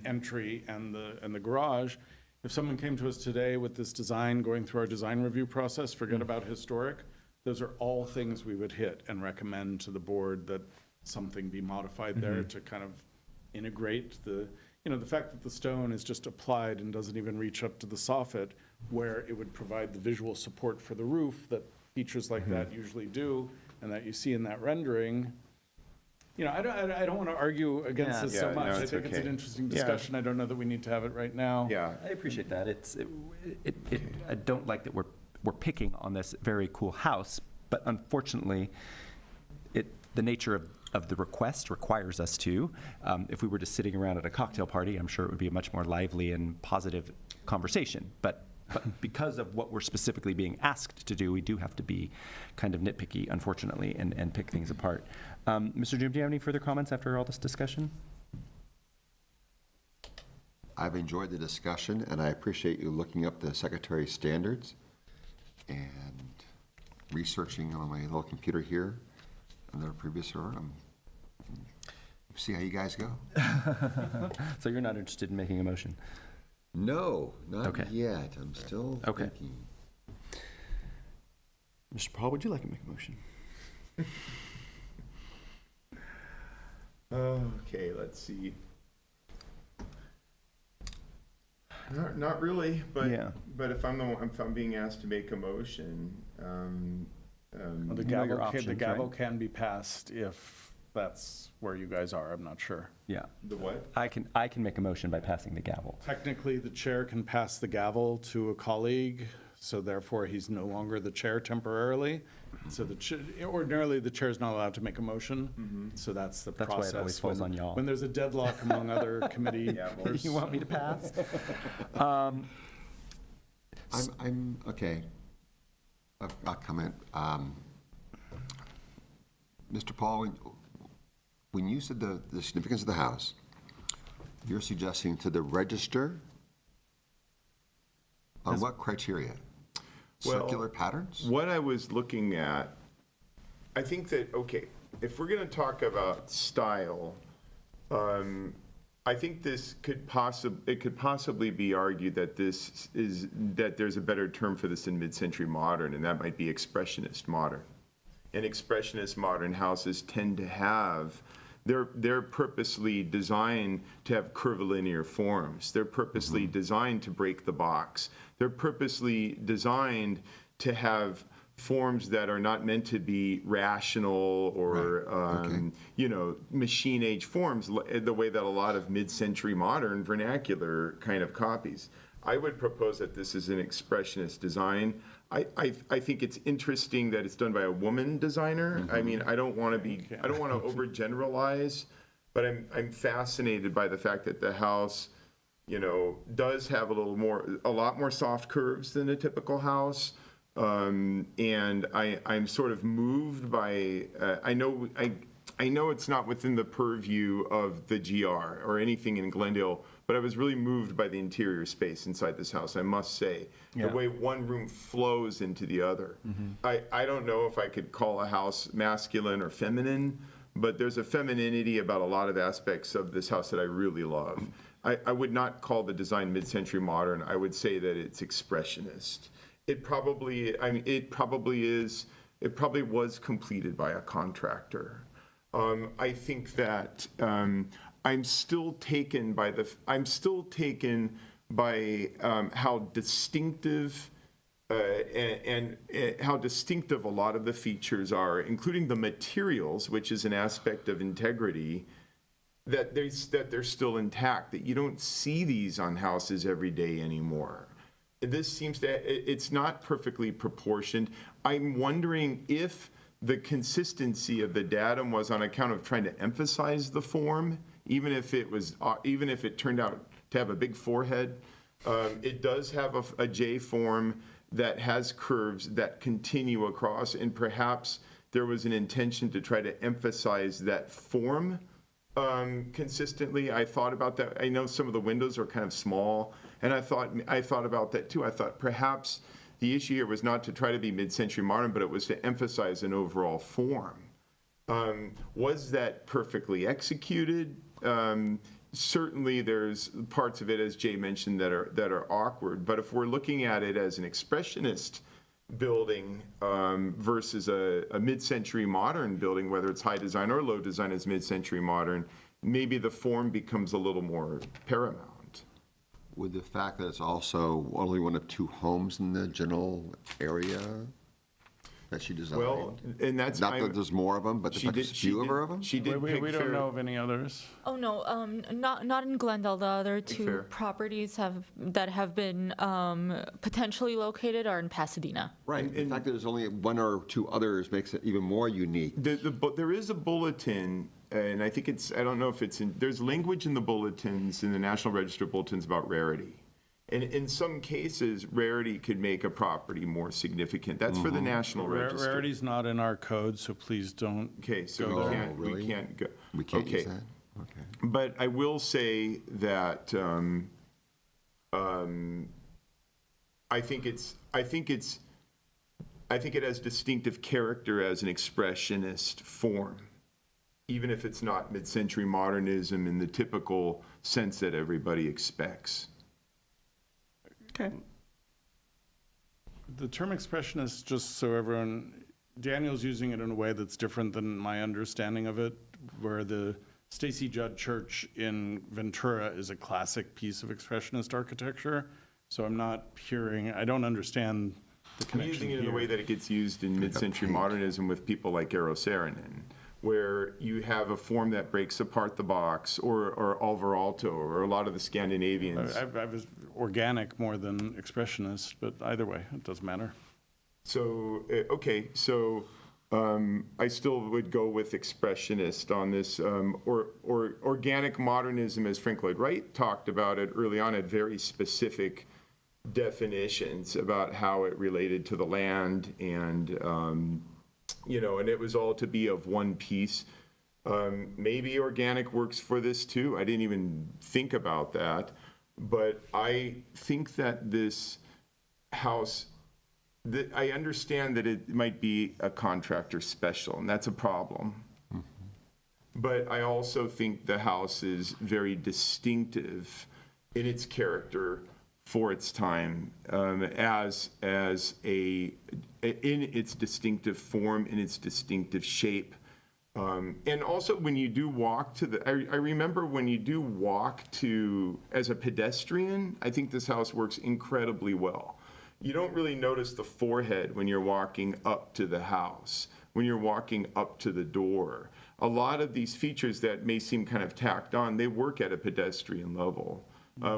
entry and the garage. If someone came to us today with this design, going through our design review process, forget about historic, those are all things we would hit and recommend to the board that something be modified there to kind of integrate the fact that the stone is just applied and doesn't even reach up to the soffit, where it would provide the visual support for the roof that features like that usually do, and that you see in that rendering. I don't want to argue against this so much. I think it's an interesting discussion. I don't know that we need to have it right now. yeah. I appreciate that. I don't like that we're picking on this very cool house, but unfortunately, the nature of the request requires us to. If we were just sitting around at a cocktail party, I'm sure it would be a much more lively and positive conversation. But because of what we're specifically being asked to do, we do have to be kind of nitpicky, unfortunately, and pick things apart. Mr. Doom, do you have any further comments after all this discussion? I've enjoyed the discussion, and I appreciate you looking up the Secretary's standards and researching on my little computer here under the previous order. See how you guys go. So you're not interested in making a motion? No, not Okay. yet. I'm still Okay. thinking. Mr. Paul, would you like to make a motion? Okay, let's see. Not really, but Yeah. but if I'm being asked to make a motion, The know your gavel, options, the gavel right? can be passed if that's where you guys are. I'm not sure. Yeah. the what? I can make a motion by passing the gavel. Technically, the chair can pass the gavel to a colleague, so therefore he's no longer the chair temporarily. So ordinarily, the chair is not allowed to make a motion, so that's the That's why it process. always falls on y'all. When there's a deadlock among other committee members. You want me to pass? I'm, okay. I'll comment. Mr. Paul, when you said the significance of the house, you're suggesting to the register on what criteria? Well, Circular patterns? What I was looking at, I think that, okay, if we're going to talk about style, I think this could possibly be argued that that there's a better term for this in mid-century modern, and that might be expressionist modern. And expressionist modern houses tend to have, they're purposely designed to have curvilinear forms. They're purposely designed to break the box. They're purposely designed to have forms that are not meant to be rational or, machine age forms, the way that a lot of mid-century modern vernacular kind of copies. I would propose that this is an expressionist design. I think it's interesting that it's done by a woman designer. I mean, I don't want to overgeneralize, but I'm fascinated by the fact that the house, does have a lot more soft curves than a typical house. And I'm sort of moved by, I know it's not within the purview of the GR or anything in Glendale, but I was really moved by the interior space inside this house, I must say. Yeah. The way one room flows into the other. I don't know if I could call a house masculine or feminine, but there's a femininity about a lot of aspects of this house that I really love. I would not call the design mid-century modern. I would say that it's expressionist. It probably was completed by a contractor. I think that I'm still taken by how distinctive and how distinctive a lot of the features are, including the materials, which is an aspect of integrity, that they're still intact, that you don't see these on houses every day anymore. It's not perfectly proportioned. I'm wondering if the consistency of the datum was on account of trying to emphasize the form, even if it turned out to have a big forehead. It does have a J form that has curves that continue across, and perhaps there was an intention to try to emphasize that form consistently. I thought about that. I know some of the windows are kind of small, and I thought about that too. I thought perhaps the issue here was not to try to be mid-century modern, but it was to emphasize an overall form. Was that perfectly executed? Certainly there's parts of it, as Jay mentioned, that are awkward, but if we're looking at it as an expressionist building versus a mid-century modern building, whether it's high design or low design as mid-century modern, maybe the form becomes a little more paramount. With the fact that it's also only one of 2 homes in the general area that she designed? Well, and that's... Not that there's more of them, but the fact there's fewer of them? She did We don't know of any others. Oh, no, not in Glendale. The other 2 Fair. properties that have been potentially located are in Pasadena. Right. The fact that there's only 1 or 2 others makes it even more unique. There is a bulletin, and I think I don't know if there's language in the bulletins, in the National Register bulletins about rarity. And in some cases, rarity could make a property more significant. That's for the National Register. Rarity's not in our code, so please don't. Okay, so go there. we can't go. We can't use Okay. that? Okay. But I will say that I think it has distinctive character as an expressionist form, even if it's not mid-century modernism in the typical sense that everybody expects. Okay. The term expressionist, just so everyone, Daniel's using it in a way that's different than my understanding of it, where the Stacy Judd Church in Ventura is a classic piece of expressionist architecture. So I don't understand the I'm connection using it in here. a way that it gets used in mid-century modernism with people like Eero Saarinen, where you have a form that breaks apart the box, or Alvar Aalto, or a lot of the Scandinavians. I was organic more than expressionist, but either way, it doesn't matter. So, okay, so I still would go with expressionist on this, or organic modernism, as Frank Lloyd Wright talked about it early on, had very specific definitions about how it related to the land, and and it was all to be of one piece. Maybe organic works for this too. I didn't even think about that, but I think that this house, I understand that it might be a contractor special, and that's a problem. But I also think the house is very distinctive in its character for its time, in its distinctive form, in its distinctive shape. And also when you do walk to I remember when you do walk as a pedestrian, I think this house works incredibly well. You don't really notice the forehead when you're walking up to the house, when you're walking up to the door. A lot of these features that may seem kind of tacked on, they work at a pedestrian level.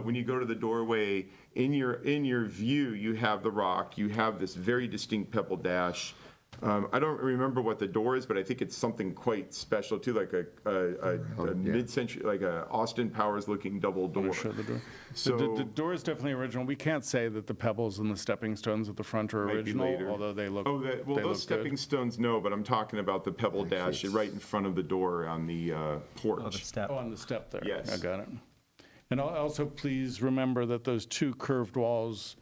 When you go to the doorway, in your view, you have the rock, you have this very distinct pebble dash. I don't remember what the door is, but I think it's something quite special too, like a mid-century, like a Austin Powers looking double door. Show the door. So the door is definitely original. We can't say that the pebbles and the stepping stones at the front are might be original, later. although they look. Oh, they those look stepping good. stones, no, but I'm talking about the pebble dash right in front of the door on the porch. Oh, the step. Oh, on the step there. Yes. I got it. And also, please remember that those two curved walls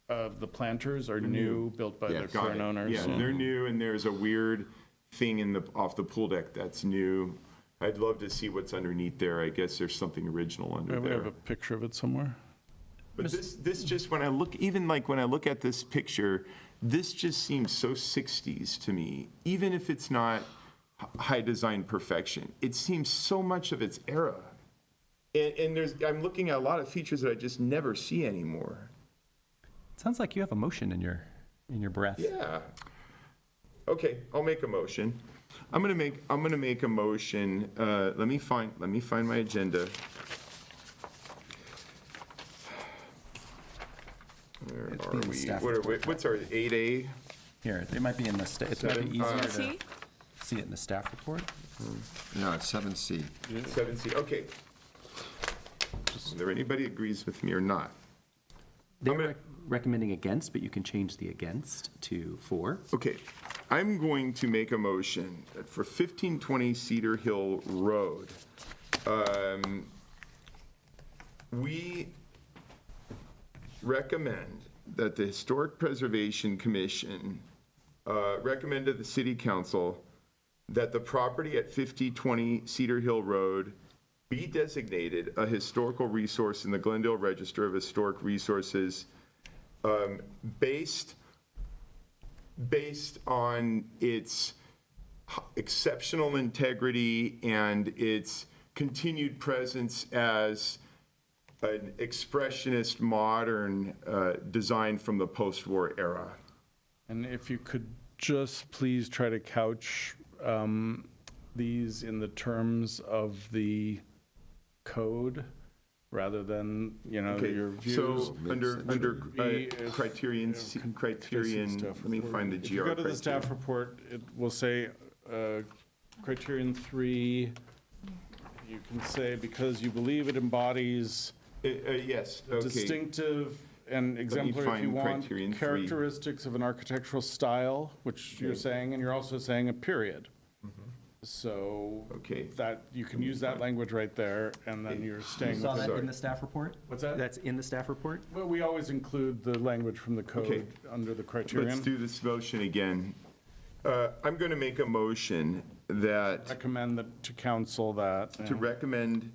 of the planters are new, built by the Got current it. owners. Yeah, they're new, and there's a weird thing off the pool deck that's new. I'd love to see what's underneath there. I guess there's something original under We there. have a picture of it somewhere. But this just, when I look, even like when I look at this picture, this just seems so 60s to me. Even if it's not high design perfection, it seems so much of its era. And I'm looking at a lot of features that I just never see anymore. Sounds like you have emotion in your breath. Yeah. Okay, I'll make a motion. I'm gonna make a motion. Let me find my agenda. Where It's are in the we? staff What's our 8A? Here, it might be in the it might be easier to See? see it in the staff report. No, it's 7C. 7C. Okay. Is there anybody agrees with me or not? They I'm were gonna- recommending against, but you can change the against to for. Okay, I'm going to make a motion that for 1520 Cedar Hill Road, we recommend that the Historic Preservation Commission recommend to the City Council that the property at 5020 Cedar Hill Road be designated a historical resource in the Glendale Register of Historic Resources based on its exceptional integrity and its continued presence as an expressionist modern design from the post-war era. And if you could just please try to couch these in the terms of the code rather than, Okay, your views. so under be if- criterion, let me find the If you GR go to the staff criteria. report, it will say, criterion 3, you can say, because you believe it embodies Yes, okay. distinctive and exemplary, if you find want, criterion 3. characteristics of an architectural style, which you're saying, and you're also saying a period. So Okay. that, you can use that language right there, and then you're staying Saw with that it. in the staff report? What's that? That's in the staff report? Well, we always include the language from the Okay. code under the criterion. Let's do this motion again. I'm going to make a motion that Recommend that to council that. to recommend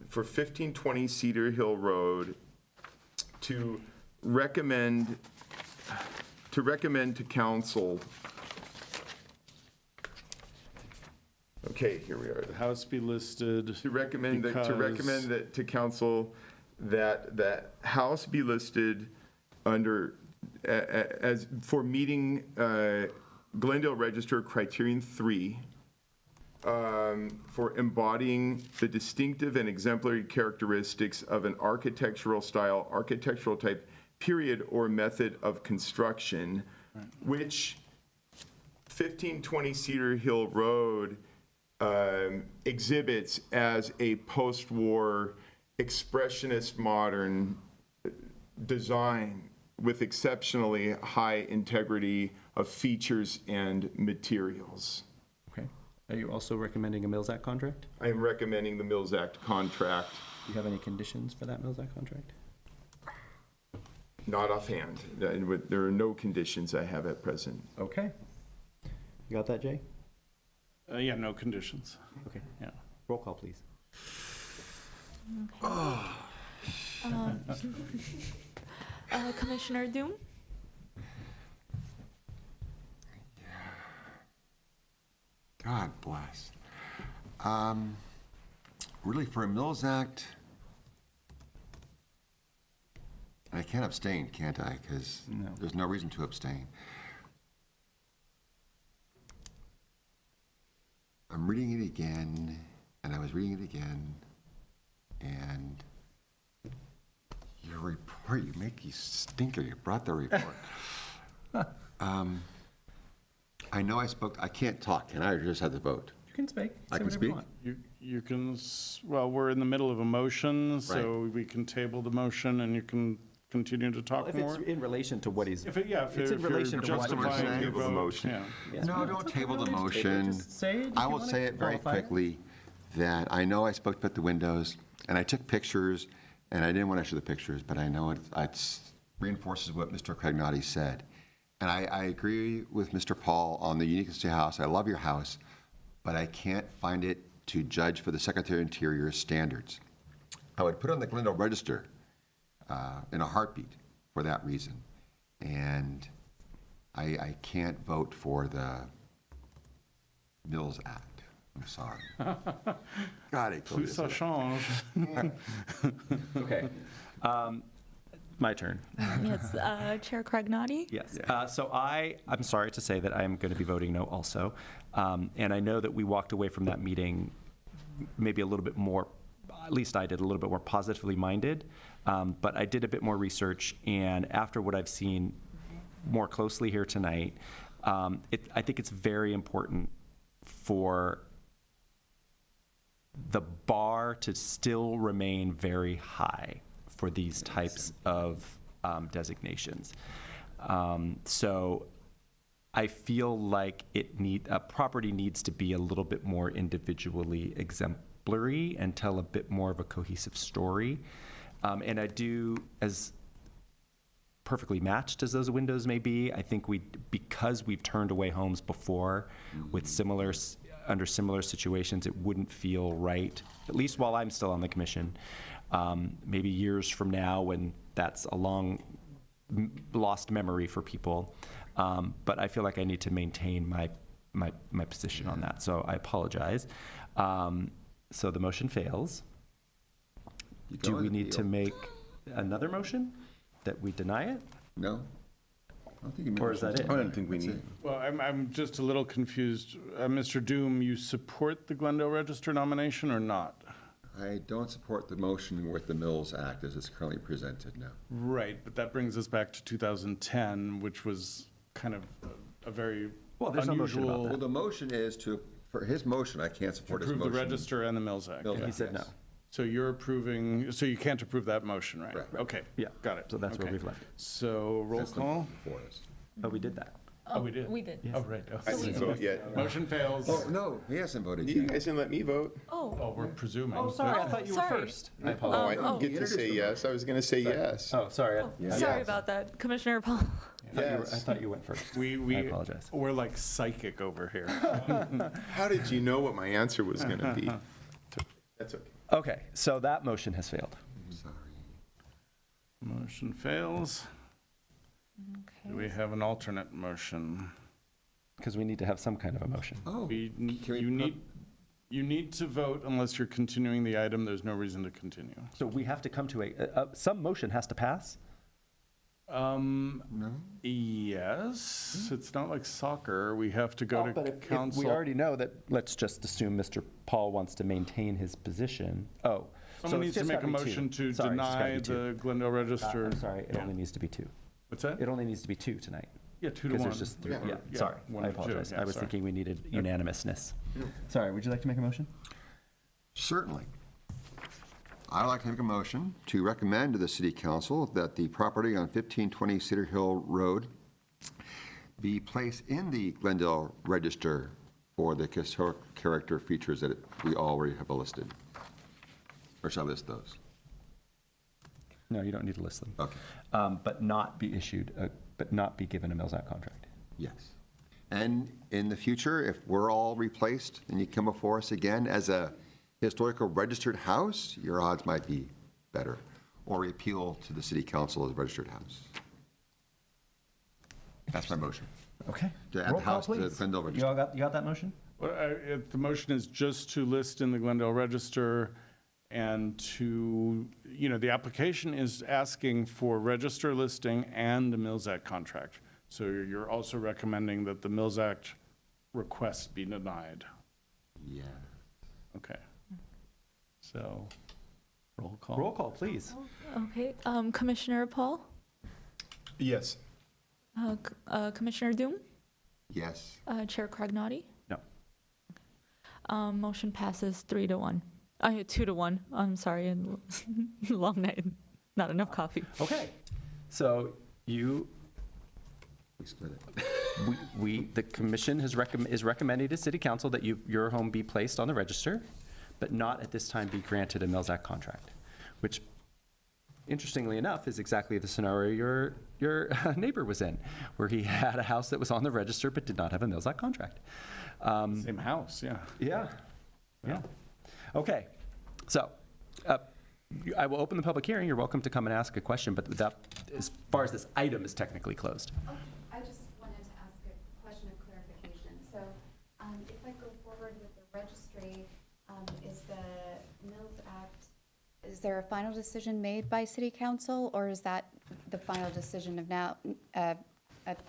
for 1520 Cedar Hill Road, to recommend to council. Okay, here we are. The house be listed. To recommend because- that to council that that house be listed under as for meeting Glendale Register Criterion 3 for embodying the distinctive and exemplary characteristics of an architectural style, architectural type, period, or method of construction which 1520 Cedar Hill Road exhibits as a post-war expressionist modern design with exceptionally high integrity of features and materials. Okay. Are you also recommending a Mills Act contract? I am recommending the Mills Act contract. Do you have any conditions for that Mills Act contract? Not offhand. There are no conditions I have at present. Okay. You got that, Jay? Yeah, no conditions. Okay. Yeah. Roll call, please. Commissioner Doom? God bless. Really, for a Mills Act, I can't abstain, can't I? Because there's no reason to abstain. I'm reading it again, and I was reading it again, and your report, you stinker, you brought the report. I know I spoke, I can't talk, can I, or just have to vote? You can speak. I Say can whatever you speak? want. You can, well, we're in the middle of a motion, so we can table the motion and you can continue to talk If more. it's in relation to what he's. If it, yeah, if it's in you're relation to what justifying saying. your Table the vote, motion. yeah. Yes, No, well, don't it's okay, table the don't need to motion. Just say it. if I you will wanna say it very qualify it. quickly, that I know I spoke about the windows, and I took pictures, and I didn't want to show the pictures, but I know it reinforces what Mr. Cragnotti said. And I agree with Mr. Paul on the uniqueness of your house. I love your house, but I can't find it to judge for the Secretary of Interior's standards. I would put it on the Glendale Register in a heartbeat for that reason. And I can't vote for the Mills Act. I'm sorry. God, I told you Plus ça this. change. Okay. My turn. Yes, Chair Cragnotti? Yes. So I'm sorry to say that I am going to be voting no also. And I know that we walked away from that meeting maybe a little bit more, at least I did, a little bit more positively minded. But I did a bit more research, and after what I've seen more closely here tonight, I think it's very important for the bar to still remain very high for these types of designations. So I feel like a property needs to be a little bit more individually exemplary and tell a bit more of a cohesive story. And I do, as perfectly matched as those windows may be, I think because we've turned away homes before with under similar situations, it wouldn't feel right, at least while I'm still on the commission. Maybe years from now when that's a long lost memory for people. But I feel like I need to maintain my position on that. So I apologize. So the motion fails. Do we need to make another motion that we deny it? No? I don't think you Or is that it? I don't think we need. Well, I'm just a little confused. Mr. Doom, you support the Glendale Register nomination or not? I don't support the motion with the Mills Act as it's currently presented now. Right, but that brings us back to 2010, which was kind of a very there's no motion about unusual. Well, the motion is for his motion, I can't support his Approve motion. the Register and the Mills Act. Mills yeah. He Act, said no. yes. So you're approving, so you can't approve that motion, right? Right. Okay. Yeah. Got it. So that's where Okay. we've left it. So roll That's the call? before us. Oh, we did that. Oh, we did? We did. Oh, right. Oh, I didn't vote yet. Motion fails. Oh, no, he hasn't voted You yet. guys didn't let me vote. Oh, Oh, we're presuming. Oh, sorry, I Oh, thought you were sorry. first. I Oh, apologize. I didn't get to say yes. I was going to say yes. Oh, sorry. sorry about that, Commissioner Paul. I Yes. thought you went first. I We apologize. We're like psychic over here. How did you know what my answer was going to be? That's okay. Okay, so that motion has failed. Sorry. Motion fails. Do we have an alternate motion? Because we need to have some kind of a motion. Oh, We, can we you need to vote unless you're continuing the item. There's no reason to continue. So we have to come to some motion has to pass? no? Yes, it's not like soccer. We have to go Oh, but to if council. we already know that, let's just assume Mr. Paul wants to maintain his position. Oh. so Someone it's needs to just make a gotta be motion two. to Sorry, it's just gotta deny be two. the Glendale Register. I'm sorry, it Yeah. only needs to be two. What's that? It only needs to be two tonight. Yeah, 2 to 1. Because there's just three. Yeah. Yeah, Yeah, sorry, 1 I to 2, apologize. yeah, I was sorry. thinking we needed unanimousness. Sorry, would you like to make a motion? Certainly. I'd like to make a motion to recommend to the city council that the property on 1520 Cedar Hill Road be placed in the Glendale Register for the historic character features that we already have listed. Or shall I list those? No, you don't need to list them. Okay. But not be issued, but not be given a Mills Act contract. Yes. And in the future, if we're all replaced and you come before us again as a historical registered house, your odds might be better. Or appeal to the city council as a registered house. That's my motion. Okay. To add Roll the call, house to the please. Glendale You Register. all got that motion? Well, the motion is just to list in the Glendale Register and to, the application is asking for register listing and the Mills Act contract. So you're also recommending that the Mills Act request be denied. Yeah. Okay. So, roll call. Roll call, please. Okay, Commissioner Paul, Yes. Commissioner Doom, Yes. Chair Cragnotti. No. Motion passes 3 to 1. 2 to 1. I'm sorry, and long night, not enough coffee. Okay. So you, We split it. the commission is recommending to city council that your home be placed on the register, but not at this time be granted a Mills Act contract, which interestingly enough is exactly the scenario your neighbor was in, where he had a house that was on the register but did not have a Mills Act contract. Same house, yeah. Yeah. Yeah. Okay. So, I will open the public hearing. You're welcome to come and ask a question, but that, as far as this item is technically closed. I just wanted to ask a question of clarification. So if I go forward with the registry, is the Mills Act, is there a final decision made by city council, or is that the final decision of now, of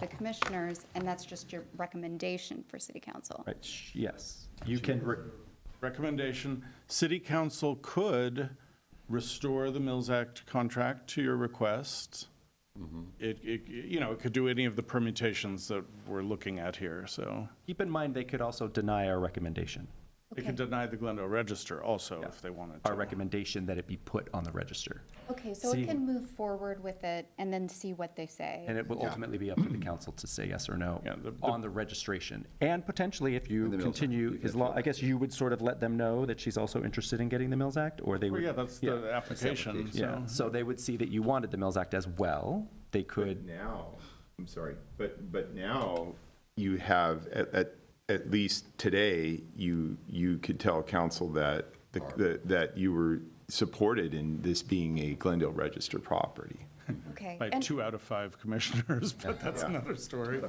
the commissioners, and that's just your recommendation for city council? Right, yes. You can, Recommendation, city council could restore the Mills Act contract to your request. It could do any of the permutations that we're looking at here, so. keep in mind, they could also deny our recommendation. They could deny the Glendale Register also if they wanted to. Our recommendation that it be put on the register. Okay, so See- it can move forward with it and then see what they say. And it will ultimately be up to the council to say yes or no Yeah, on the registration. And potentially, if you the Mills Act, continue, I guess you would sort of let them know that she's also interested in getting the Mills Act, or they Well, would. yeah, that's the application, Yeah, so. so they would see that you wanted the Mills Act as well. They could, Now, I'm sorry, but now you have, at least today, you could tell council that, that you were supported in this being a Glendale Register property. Okay. By and- 2 out of 5 commissioners, but that's another story.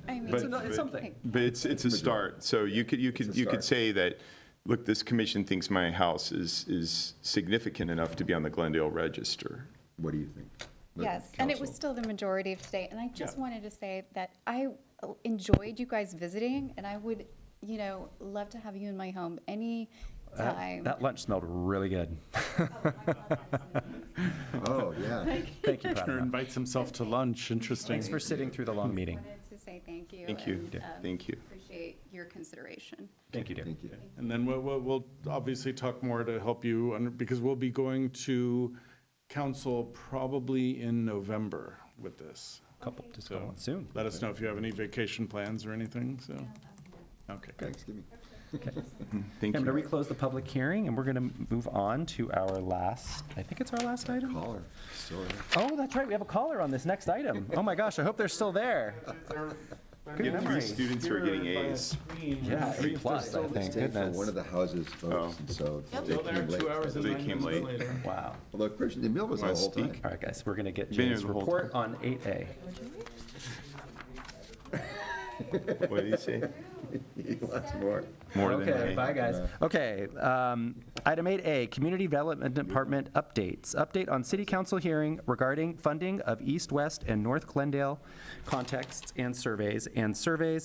I mean, it's something. But it's a start. So you could say that, look, this commission thinks my house is significant enough to be on the Glendale Register. What do you think? Yes, and it was Council. still the majority of today. And I just Yeah. wanted to say that I enjoyed you guys visiting, and I would, love to have you in my home anytime. That lunch smelled really good. Oh, yeah. Thank you, Commissioner Pratima. invites himself to lunch, interesting. Thanks for sitting through the long meeting. I wanted to say thank you. Thank you. and, Thank you. Appreciate your consideration. Thank you, dear. Thank you. And then we'll obviously talk more to help you, because we'll be going to council probably in November with this. Just So going soon. let us know if you have any vacation plans or anything, so. Okay. Thanksgiving. Thank I'm going you. to reclose the public hearing, and we're going to move on to our last, I think it's our last item? Caller, sorry. Oh, that's right, we have a caller on this next item. Oh my gosh, I hope they're still there. Good Get memory. 3 students who are getting A's. Yeah, 8+, I think, Stayed for goodness. one of the houses folks, and so they Still there, came late. 2 hours and They 9 came minutes late. later. Wow. Although Christian DeMille was there the whole time. All right, guys, we're going to get Been here Jay's the whole report on 8A. What did he say? He wants more. More than Okay, A. bye, guys. Okay, item 8A, Community Development Department updates. Update on City Council hearing regarding funding of East, West, and North Glendale contexts and surveys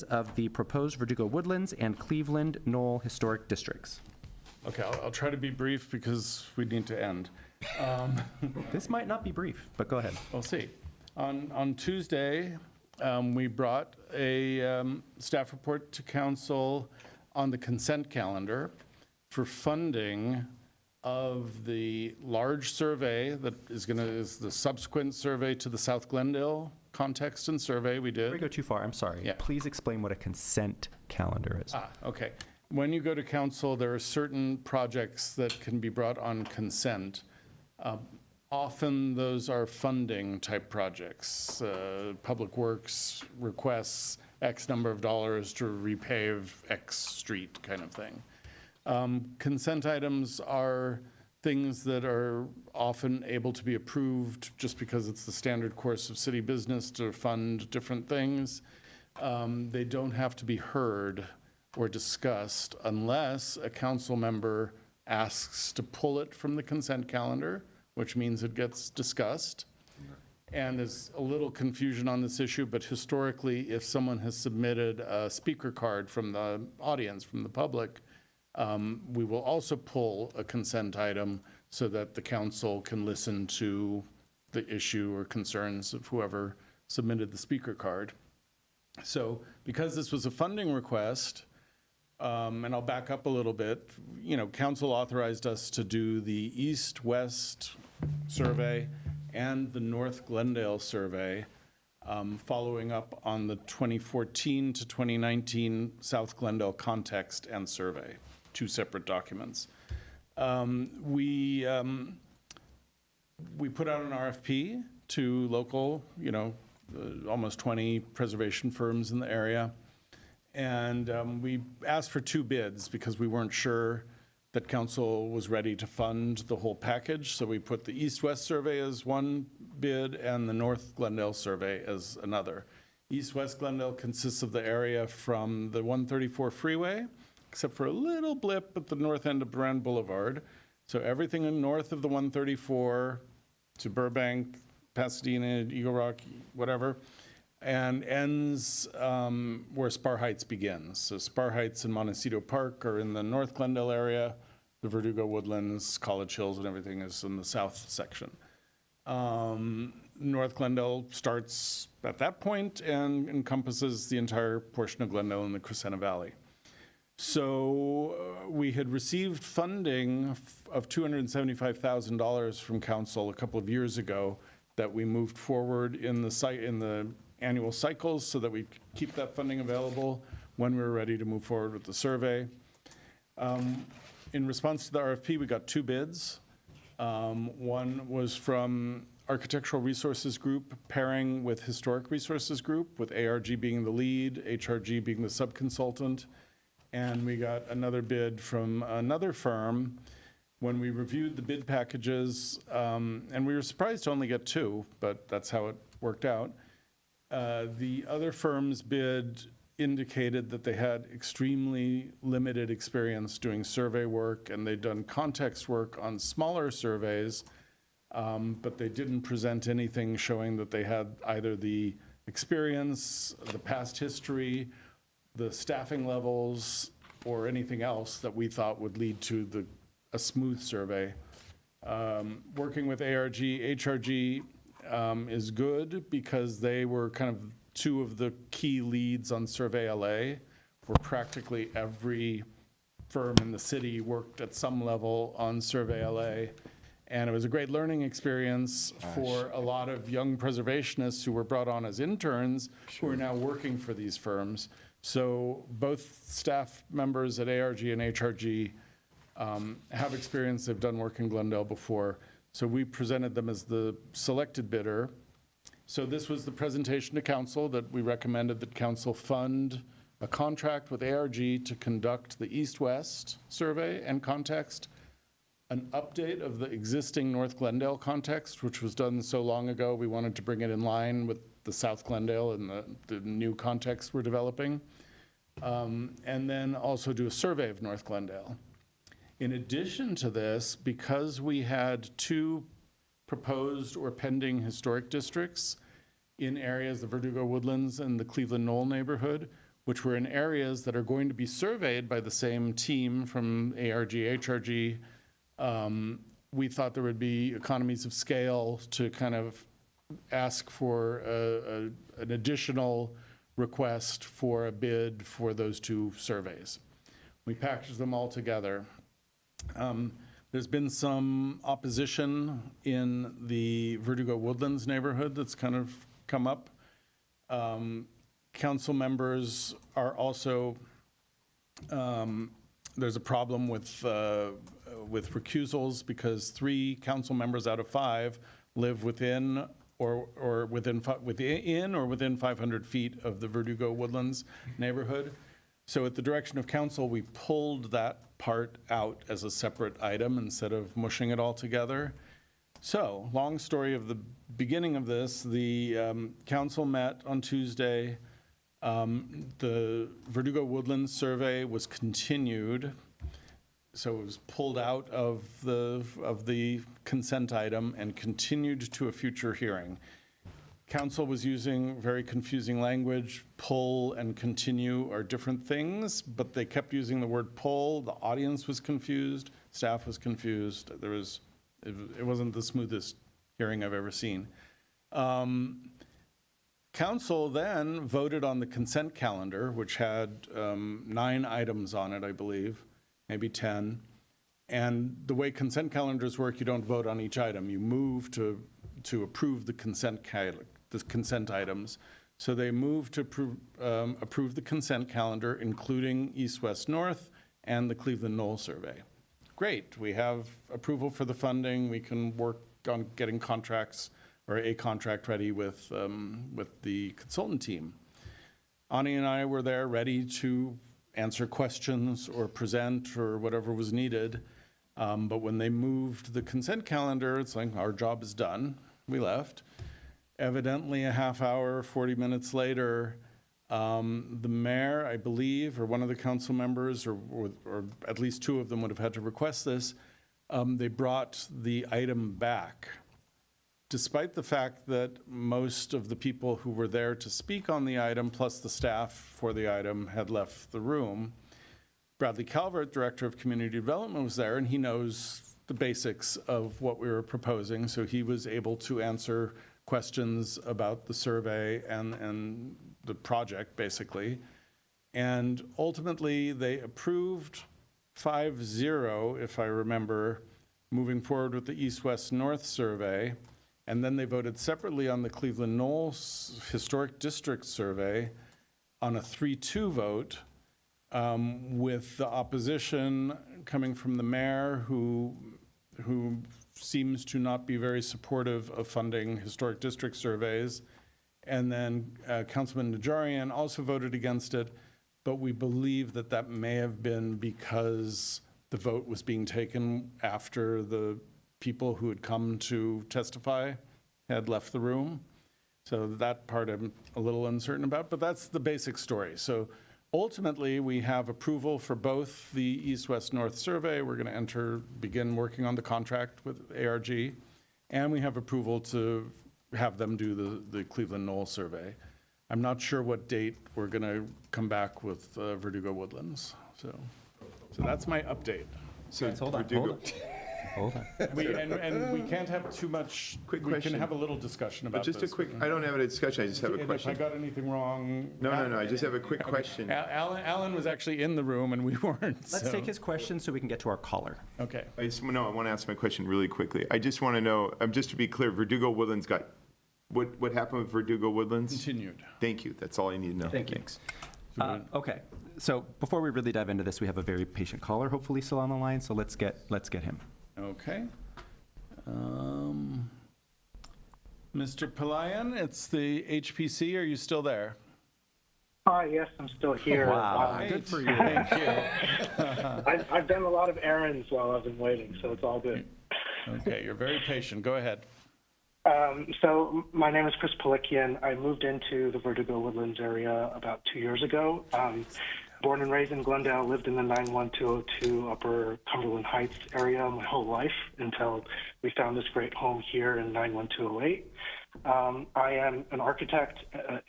of the proposed Verdugo Woodlands and Cleveland Knoll Historic Districts. Okay, I'll try to be brief because we need to end. This might not be brief, but go ahead. We'll see. On Tuesday, we brought a staff report to council on the consent calendar for funding of the large survey that is the subsequent survey to the South Glendale context and survey we did. Before we go too far, I'm sorry. Yeah. Please explain what a consent calendar is. Okay. When you go to council, there are certain projects that can be brought on consent. Often those are funding type projects. Public Works requests X number of dollars to repave X street kind of thing. Consent items are things that are often able to be approved just because it's the standard course of city business to fund different things. They don't have to be heard or discussed unless a council member asks to pull it from the consent calendar, which means it gets discussed. And there's a little confusion on this issue, but historically, if someone has submitted a speaker card from the audience, from the public, we will also pull a consent item so that the council can listen to the issue or concerns of whoever submitted the speaker card. So because this was a funding request, and I'll back up a little bit, council authorized us to do the East-West survey and the North Glendale survey, following up on the 2014 to 2019 South Glendale context and survey, two separate documents. We put out an RFP to local, almost 20 preservation firms in the area. And we asked for 2 bids because we weren't sure that council was ready to fund the whole package. So we put the East-West survey as one bid and the North Glendale survey as another. East-West Glendale consists of the area from the 134 freeway, except for a little blip at the north end of Brand Boulevard. So everything in north of the 134 to Burbank, Pasadena, Eagle Rock, whatever, and ends where Spar Heights begins. So Spar Heights and Montecito Park are in the North Glendale area. The Verdugo Woodlands, College Hills, and everything is in the south section. North Glendale starts at that point and encompasses the entire portion of Glendale and the Crescenta Valley. So we had received funding of $275,000 from council a couple of years ago that we moved forward in the annual cycles so that we keep that funding available when we were ready to move forward with the survey. In response to the RFP, we got 2 bids. One was from Architectural Resources Group pairing with Historic Resources Group, with ARG being the lead, HRG being the subconsultant. And we got another bid from another firm. When we reviewed the bid packages, and we were surprised to only get 2, but that's how it worked out. The other firm's bid indicated that they had extremely limited experience doing survey work, and they'd done context work on smaller surveys, but they didn't present anything showing that they had either the experience, the past history, the staffing levels, or anything else that we thought would lead to a smooth survey. Working with ARG, HRG is good because they were kind of 2 of the key leads on Survey LA, where practically every firm in the city worked at some level on Survey LA. And it was a great learning experience for a lot of young preservationists who were brought on as interns who are now working for these firms. So both staff members at ARG and HRG have experience. They've done work in Glendale before. So we presented them as the selected bidder. So this was the presentation to council that we recommended that council fund a contract with ARG to conduct the East-West survey and context, an update of the existing North Glendale context, which was done so long ago, we wanted to bring it in line with the South Glendale and the new context we're developing. And then also do a survey of North Glendale. In addition to this, because we had 2 proposed or pending historic districts in areas, the Verdugo Woodlands and the Cleveland Knoll neighborhood, which were in areas that are going to be surveyed by the same team from ARG, HRG, we thought there would be economies of scale to kind of ask for an additional request for a bid for those 2 surveys. We packaged them all together. There's been some opposition in the Verdugo Woodlands neighborhood that's kind of come up. Council members are also, there's a problem with recusals because 3 council members out of 5 live within or within 500 feet of the Verdugo Woodlands neighborhood. So at the direction of council, we pulled that part out as a separate item instead of mushing it all together. So, long story of the beginning of this, the council met on Tuesday. The Verdugo Woodlands survey was continued, so it was pulled out of the consent item and continued to a future hearing. Council was using very confusing language. Pull and continue are different things, but they kept using the word pull. The audience was confused, staff was confused. It wasn't the smoothest hearing I've ever seen. Council then voted on the consent calendar, which had 9 items on it, I believe, maybe 10. And the way consent calendars work, you don't vote on each item. You move to approve the consent items. So they moved to approve the consent calendar, including East, West, North, and the Cleveland Knoll survey. Great, we have approval for the funding. We can work on getting contracts or a contract ready with the consultant team. Ani and I were there ready to answer questions or present or whatever was needed. But when they moved the consent calendar, it's like, our job is done. We left. Evidently, a half hour, 40 minutes later, the mayor, I believe, or one of the council members, or at least 2 of them would have had to request this, they brought the item back. Despite the fact that most of the people who were there to speak on the item, plus the staff for the item, had left the room, Bradley Calvert, Director of Community Development, was there, and he knows the basics of what we were proposing, so he was able to answer questions about the survey and the project, basically. And ultimately, they approved 5-0, if I remember, moving forward with the East-West North survey. And then they voted separately on the Cleveland Knoll Historic District survey on a 3-2 vote, with the opposition coming from the mayor, who seems to not be very supportive of funding historic district surveys. And then Councilman Najarian also voted against it, but we believe that that may have been because the vote was being taken after the people who had come to testify had left the room. So that part I'm a little uncertain about, but that's the basic story. So ultimately, we have approval for both the East-West North survey. We're going to begin working on the contract with ARG, and we have approval to have them do the Cleveland Knoll survey. I'm not sure what date we're going to come back with Verdugo Woodlands. So that's my update. So Hold on. And we can't have too much. Quick We question. can have a little discussion about But just this. a quick, I don't have a discussion, I just have a And if question. I got anything wrong. No, I just have a quick question. Alan was actually in the room and we weren't. Let's so- take his question so we can get to our caller. Okay. I want to ask my question really quickly. I just want to know, just to be clear, Verdugo Woodlands got, what happened with Verdugo Woodlands? Continued. Thank you, that's all I need to know. Thank you. Thanks. Okay, so before we really dive into this, we have a very patient caller, hopefully still on the line, so let's get him. Okay. Mr. Palayan, it's the HPC. Are you still there? Yes, I'm still here. Wow, good for you. Thank you. I've done a lot of errands while I've been waiting, so it's all good. Okay, you're very patient. Go ahead. So my name is Chris Palikian. I moved into the Verdugo Woodlands area about 2 years ago. Born and raised in Glendale, lived in the 91202 Upper Cumberland Heights area my whole life until we found this great home here in 91208. I am an architect,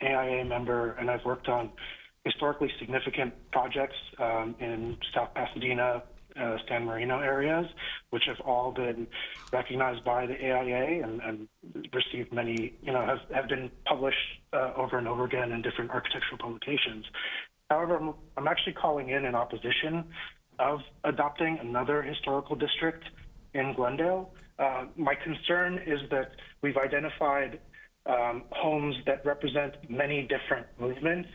AIA member, and I've worked on historically significant projects in South Pasadena, San Marino areas, which have all been recognized by the AIA and received many, have been published over and over again in different architectural publications. However, I'm actually calling in opposition of adopting another historical district in Glendale. My concern is that we've identified homes that represent many different movements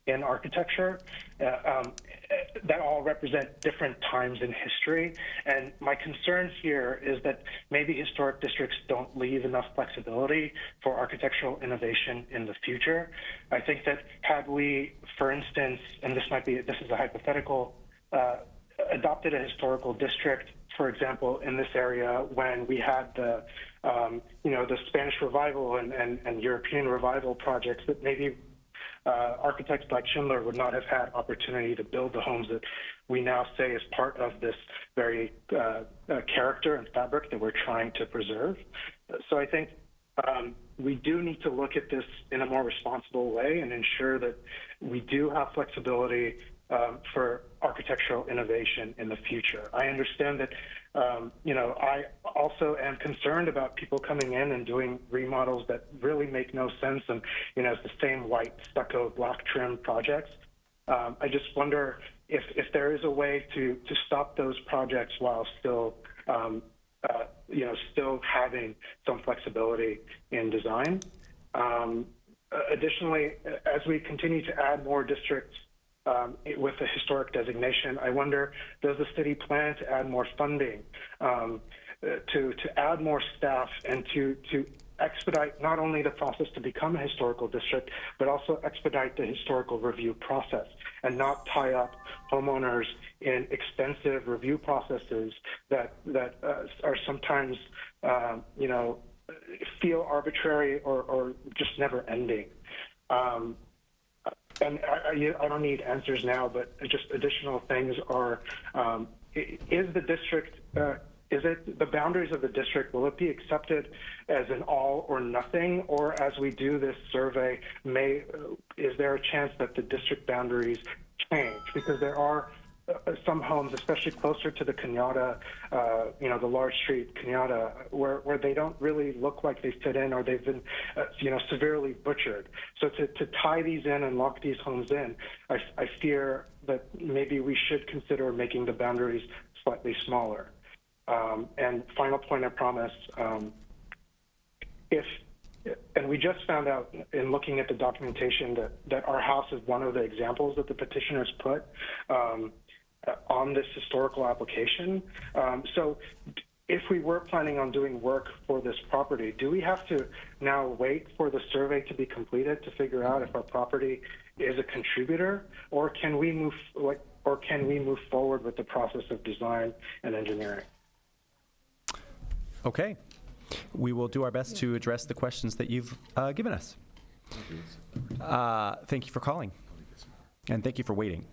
in architecture that all represent different times in history. And my concern here is that maybe historic districts don't leave enough flexibility for architectural innovation in the future. I think that had we, for instance, and this is a hypothetical, adopted a historical district, for example, in this area when we had the Spanish Revival and European Revival projects, that maybe architects like Schindler would not have had opportunity to build the homes that we now say is part of this very character and fabric that we're trying to preserve. So I think we do need to look at this in a more responsible way and ensure that we do have flexibility for architectural innovation in the future. I understand that, I also am concerned about people coming in and doing remodels that really make no sense, and, it's the same white stucco block trim projects. I just wonder if there is a way to stop those projects while still, still having some flexibility in design. Additionally, as we continue to add more districts with the historic designation, I wonder, does the city plan to add more funding, to add more staff, and to expedite not only the process to become a historical district, but also expedite the historical review process and not tie up homeowners in extensive review processes that are sometimes, feel arbitrary or just never ending. And I don't need answers now, but just additional things are, is the district, is it the boundaries of the district, will it be accepted as an all or nothing? Or as we do this survey, is there a chance that the district boundaries change? Because there are some homes, especially closer to the Cañada, the large street Cañada, where they don't really look like they fit in, or they've been, severely butchered. So to tie these in and lock these homes in, I fear that maybe we should consider making the boundaries slightly smaller. And final point, I promise, and we just found out in looking at the documentation that our house is one of the examples that the petitioners put on this historical application. So if we were planning on doing work for this property, do we have to now wait for the survey to be completed to figure out if our property is a contributor, or can we move forward with the process of design and engineering? Okay. We will do our best to address the questions that you've given us. Thank you for calling, and thank you for waiting.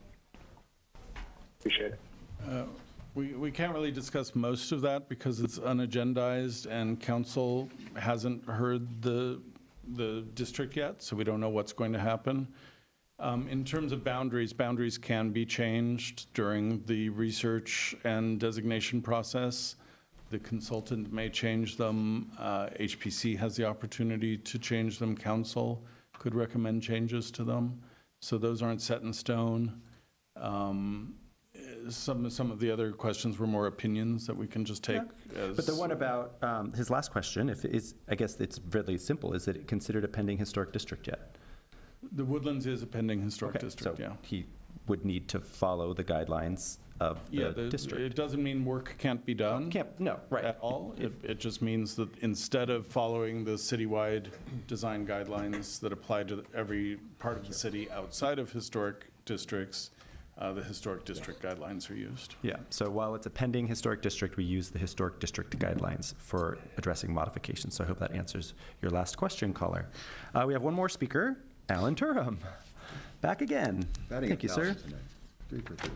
Appreciate it. We can't really discuss most of that because it's unagendized and council hasn't heard the district yet, so we don't know what's going to happen. In terms of boundaries can be changed during the research and designation process. The consultant may change them. HPC has the opportunity to change them. Council could recommend changes to them. So those aren't set in stone. Some of the other questions were more opinions that we can just take as... But the one about his last question, I guess it's really simple. Is it considered a pending historic district yet? The Woodlands is a pending historic district, so yeah. He would need to follow the guidelines of the district. It doesn't mean work can't be done. No, right. At all. It just means that instead of following the citywide design guidelines that apply to every part of the city outside of historic districts, the historic district guidelines are used. Yeah, so while it's a pending historic district, we use the historic district guidelines for addressing modifications. So I hope that answers your last question, caller. We have one more speaker, Alan Turham. Back again. Thank you, sir. 3 for 3.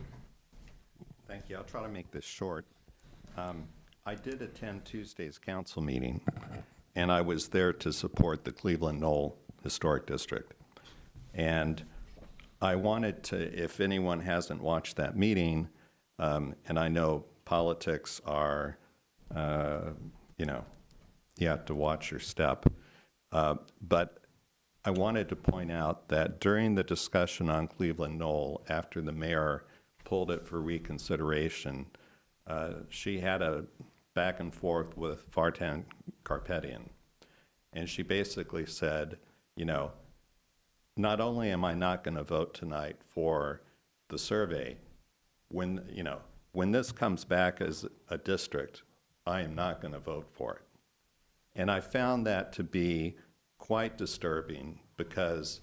Thank you. I'll try to make this short. I did attend Tuesday's council meeting, and I was there to support the Cleveland Knoll Historic District. And I wanted to, if anyone hasn't watched that meeting, And I know politics are, you have to watch your step. But I wanted to point out that during the discussion on Cleveland Knoll, after the mayor pulled it for reconsideration, she had a back and forth with Vartan Karpetian. And she basically said, not only am I not going to vote tonight for the survey, when this comes back as a district, I am not going to vote for it. And I found that to be quite disturbing because,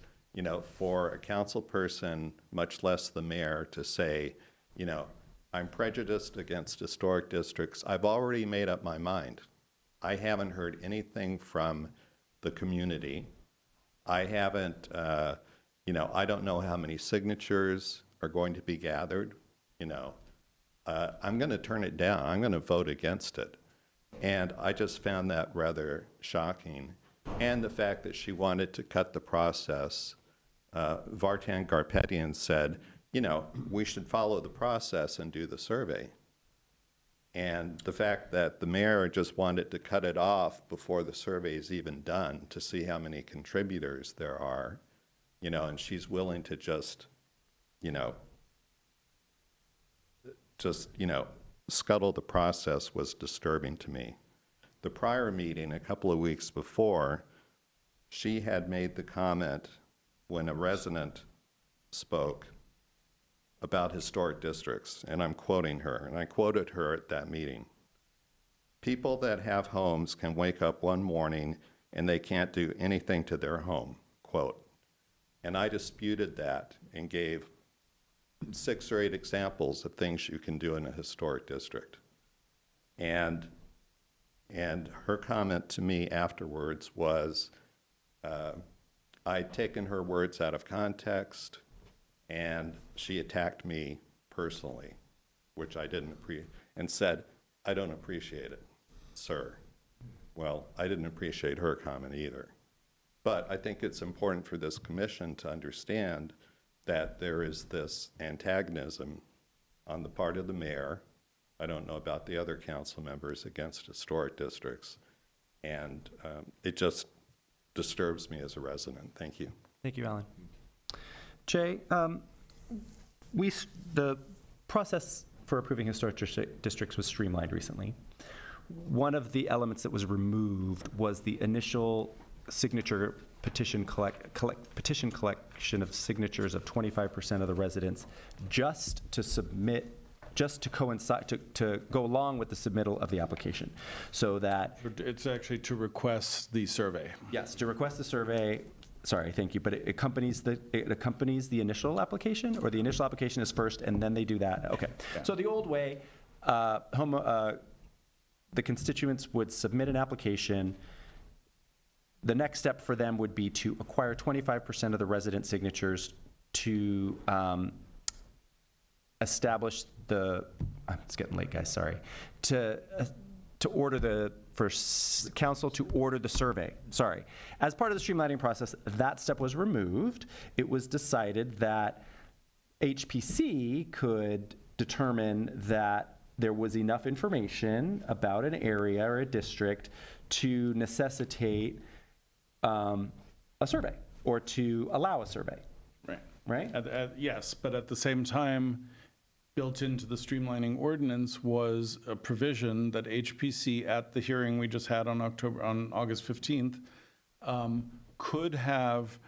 for a council person, much less the mayor, to say, I'm prejudiced against historic districts, I've already made up my mind. I haven't heard anything from the community. I haven't, I don't know how many signatures are going to be gathered. I'm going to turn it down. I'm going to vote against it. And I just found that rather shocking. And the fact that she wanted to cut the process, Vartan Karpetian said, we should follow the process and do the survey. And the fact that the mayor just wanted to cut it off before the survey is even done to see how many contributors there are, and she's willing to just scuttle the process was disturbing to me. The prior meeting, a couple of weeks before, she had made the comment when a resident spoke about historic districts, and I'm quoting her, and I quoted her at that meeting. People that have homes can wake up one morning and they can't do anything to their home, quote. And I disputed that and gave 6 or 8 examples of things you can do in a historic district. And her comment to me afterwards was, I'd taken her words out of context, and she attacked me personally, which I didn't appreciate, and said, I don't appreciate it, sir. Well, I didn't appreciate her comment either. But I think it's important for this commission to understand that there is this antagonism on the part of the mayor, I don't know about the other council members, against historic districts. And it just disturbs me as a resident. Thank you. Thank you, Alan. Jay, the process for approving historic districts was streamlined recently. One of the elements that was removed was the initial signature petition collection of signatures of 25% of the residents just to coincide, to go along with the submittal of the application. So that... It's actually to request the survey. Yes, to request the survey. Sorry, thank you, but it accompanies the initial application, or the initial application is first and then they do that? Okay. Yeah. So the old way, the constituents would submit an application. The next step for them would be to acquire 25% of the resident signatures to establish it's getting late, guys, sorry, to order for council to order the survey. Sorry. As part of the streamlining process, that step was removed. It was decided that HPC could determine that there was enough information about an area or a district to necessitate a survey or to allow a survey. Right. Right? Yes, but at the same time, built into the streamlining ordinance was a provision that HPC, at the hearing we just had on August 15th, could have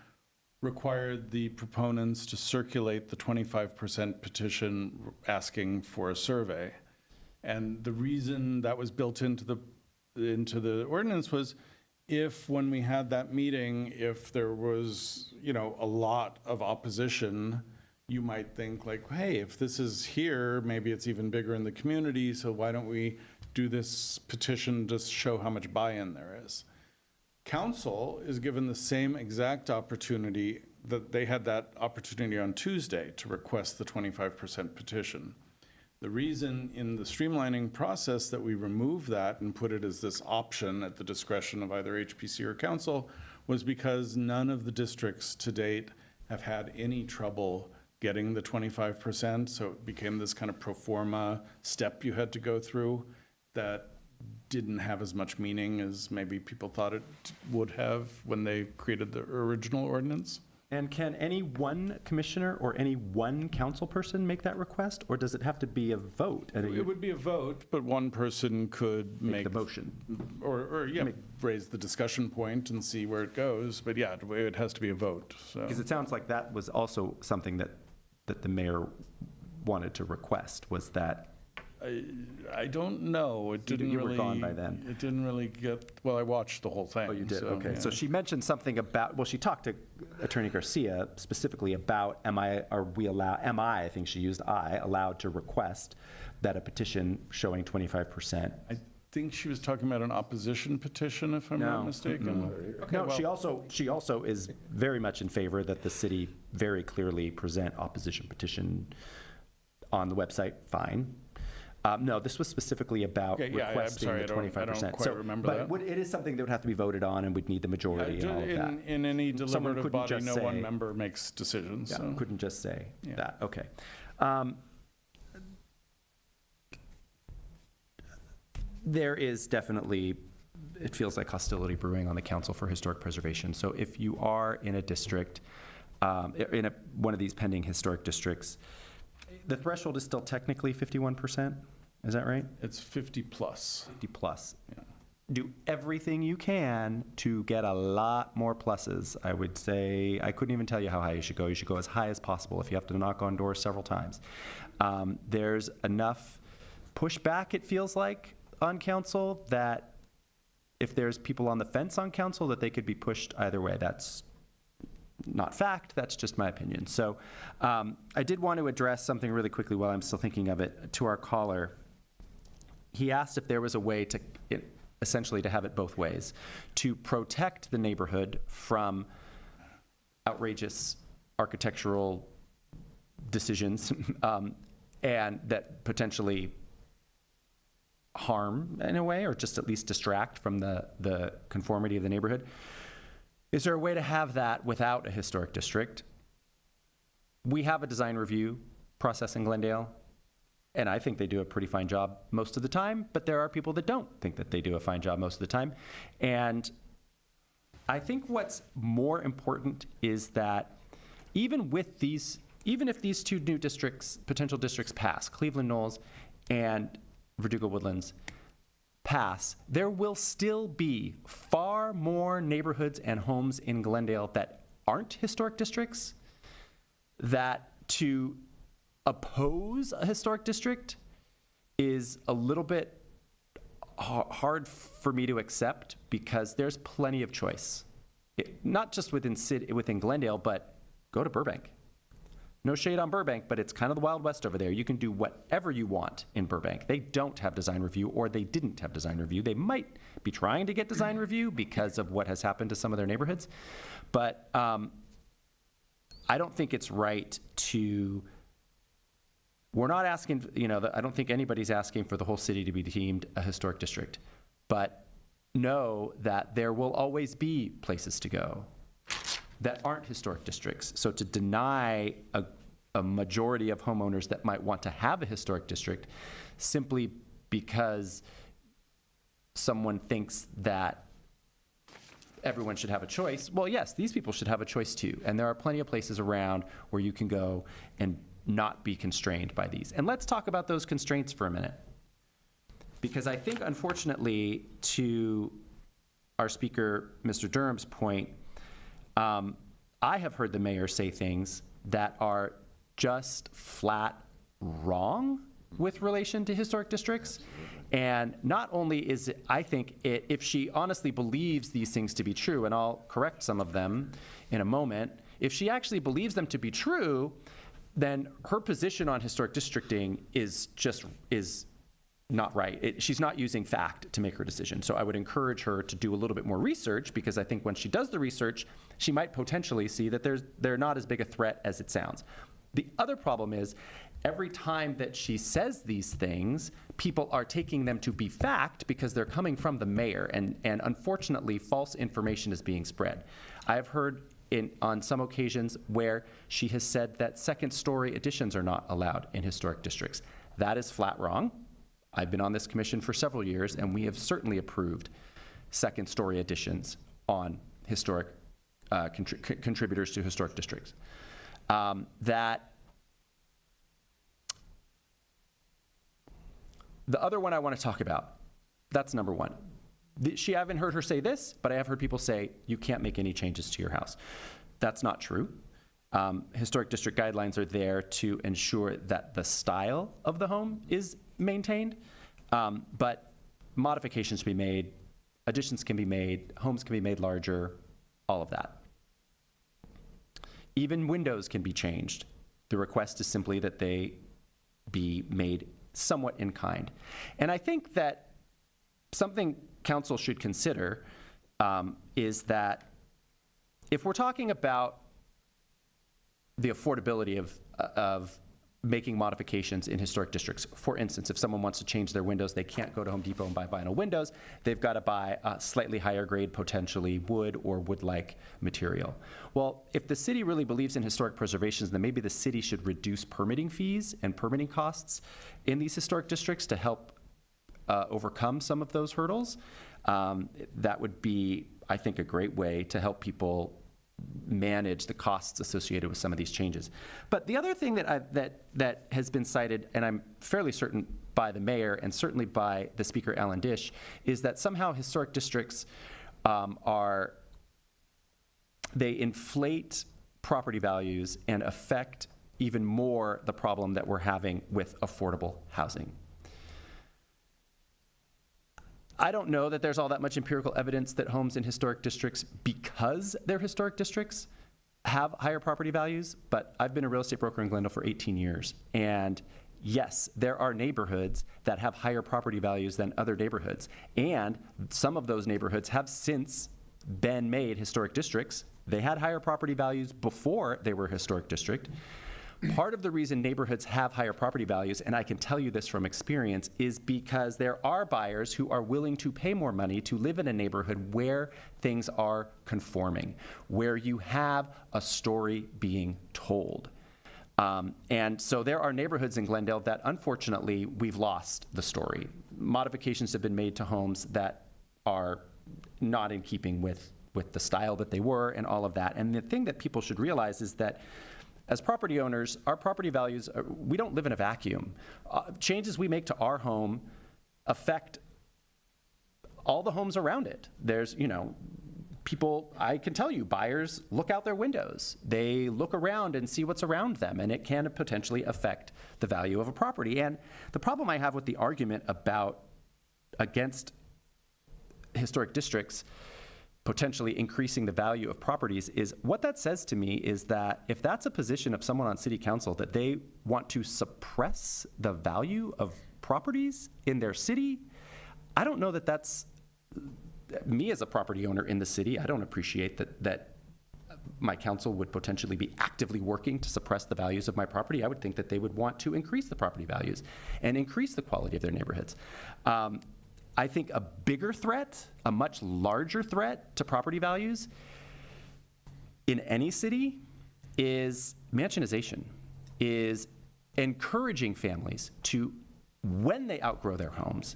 required the proponents to circulate the 25% petition asking for a survey. And the reason that was built into the ordinance was, if when we had that meeting, if there was, a lot of opposition, you might think like, hey, if this is here, maybe it's even bigger in the community, so why don't we do this petition to show how much buy-in there is? Council is given the same exact opportunity that they had that opportunity on Tuesday to request the 25% petition. The reason in the streamlining process that we removed that and put it as this option at the discretion of either HPC or council was because none of the districts to date have had any trouble getting the 25%, so it became this kind of pro forma step you had to go through that didn't have as much meaning as maybe people thought it would have when they created the original ordinance. And can any one commissioner or any one council person make that request, or does it have to be a vote? It would be a vote, but one person could make the motion. Or raise the discussion point and see where it goes. But yeah, it has to be a vote, so. Because it sounds like that was also something that the mayor wanted to request, was that. I don't know. It didn't You were really. gone by then. It didn't really get, well, I watched the whole thing. Oh, you did, so, okay. yeah. So she mentioned something about, well, she talked to Attorney Garcia specifically about, am I, I think she used allowed to request that a petition showing 25%. I think she was talking about an opposition petition, if I'm not mistaken. Okay, No, well, she also is very much in favor that the city very clearly present opposition petition on the website, fine. No, this was specifically about Okay, yeah, I'm requesting sorry, the I don't 25%. quite remember that. But it is something that would have to be voted on and would need the majority and all of that. In any Someone deliberative couldn't body, just no one say- member makes decisions, Yeah, so. couldn't just say Yeah. that, okay. There is definitely, it feels like hostility brewing on the Council for Historic Preservation. So if you are in a district, in one of these pending historic districts, the threshold is still technically 51%, is that right? It's 50 plus. 50 plus. Yeah. Do everything you can to get a lot more pluses. I would say, I couldn't even tell you how high you should go. You should go as high as possible if you have to knock on doors several times. There's enough pushback, it feels like, on council that if there's people on the fence on council, that they could be pushed either way. That's not fact, that's just my opinion. So I did want to address something really quickly while I'm still thinking of it to our caller. He asked if there was a way to, essentially to have it both ways, to protect the neighborhood from outrageous architectural decisions and that potentially harm in a way, or just at least distract from the conformity of the neighborhood. Is there a way to have that without a historic district? We have a design review process in Glendale, and I think they do a pretty fine job most of the time, but there are people that don't think that they do a fine job most of the time. And I think what's more important is that even if these two new districts, potential districts pass, Cleveland Knolls and Verdugo Woodlands pass, there will still be far more neighborhoods and homes in Glendale that aren't historic districts, that to oppose a historic district is a little bit hard for me to accept, because there's plenty of choice. Not just within Glendale, but go to Burbank. No shade on Burbank, but it's kind of the Wild West over there. You can do whatever you want in Burbank. They don't have design review, or they didn't have design review. They might be trying to get design review because of what has happened to some of their neighborhoods. But I don't think it's right to, we're not asking, I don't think anybody's asking for the whole city to be deemed a historic district. But know that there will always be places to go that aren't historic districts. So to deny a majority of homeowners that might want to have a historic district simply because someone thinks that everyone should have a choice, well, yes, these people should have a choice too. And there are plenty of places around where you can go and not be constrained by these. And let's talk about those constraints for a minute. Because I think, unfortunately, to our speaker, Mr. Durham's point, I have heard the mayor say things that are just flat wrong with relation to historic districts. And not only is it, I think, if she honestly believes these things to be true, and I'll correct some of them in a moment, if she actually believes them to be true, then her position on historic districting is not right. She's not using fact to make her decision. So I would encourage her to do a little bit more research, because I think when she does the research, she might potentially see that they're not as big a threat as it sounds. The other problem is, every time that she says these things, people are taking them to be fact because they're coming from the mayor, and unfortunately, false information is being spread. I have heard on some occasions where she has said that second-story additions are not allowed in historic districts. That is flat wrong. I've been on this commission for several years, and we have certainly approved second-story additions on historic contributors to historic districts. That the other one I want to talk about, that's number one. I haven't heard her say this, but I have heard people say you can't make any changes to your house. That's not true. Historic district guidelines are there to ensure that the style of the home is maintained, but modifications can be made, additions can be made, homes can be made larger, all of that. Even windows can be changed. The request is simply that they be made somewhat in kind. And I think that something council should consider is that if we're talking about the affordability of making modifications in historic districts, for instance, if someone wants to change their windows, they can't go to Home Depot and buy vinyl windows. They've got to buy a slightly higher grade, potentially wood or wood-like material. Well, if the city really believes in historic preservation, then maybe the city should reduce permitting fees and permitting costs in these historic districts to help overcome some of those hurdles. That would be, I think, a great way to help people manage the costs associated with some of these changes. But the other thing that has been cited, and I'm fairly certain by the mayor and certainly by the speaker, Alan Dish, is that somehow historic districts they inflate property values and affect even more the problem that we're having with affordable housing. I don't know that there's all that much empirical evidence that homes in historic districts, because they're historic districts, have higher property values, but I've been a real estate broker in Glendale for 18 years. And yes, there are neighborhoods that have higher property values than other neighborhoods. And some of those neighborhoods have since been made historic districts. They had higher property values before they were a historic district. Part of the reason neighborhoods have higher property values, and I can tell you this from experience, is because there are buyers who are willing to pay more money to live in a neighborhood where things are conforming, where you have a story being told. And so there are neighborhoods in Glendale that, unfortunately, we've lost the story. Modifications have been made to homes that are not in keeping with the style that they were and all of that. And the thing that people should realize is that as property owners, our property values, we don't live in a vacuum. Changes we make to our home affect all the homes around it. There's, people, I can tell you, buyers look out their windows. They look around and see what's around them, and it can potentially affect the value of a property. And the problem I have with the argument against historic districts potentially increasing the value of properties is what that says to me is that if that's a position of someone on city council, that they want to suppress the value of properties in their city, I don't know that that's me as a property owner in the city. I don't appreciate that my council would potentially be actively working to suppress the values of my property. I would think that they would want to increase the property values and increase the quality of their neighborhoods. I think a bigger threat, a much larger threat to property values in any city is mansionization, is encouraging families to, when they outgrow their homes,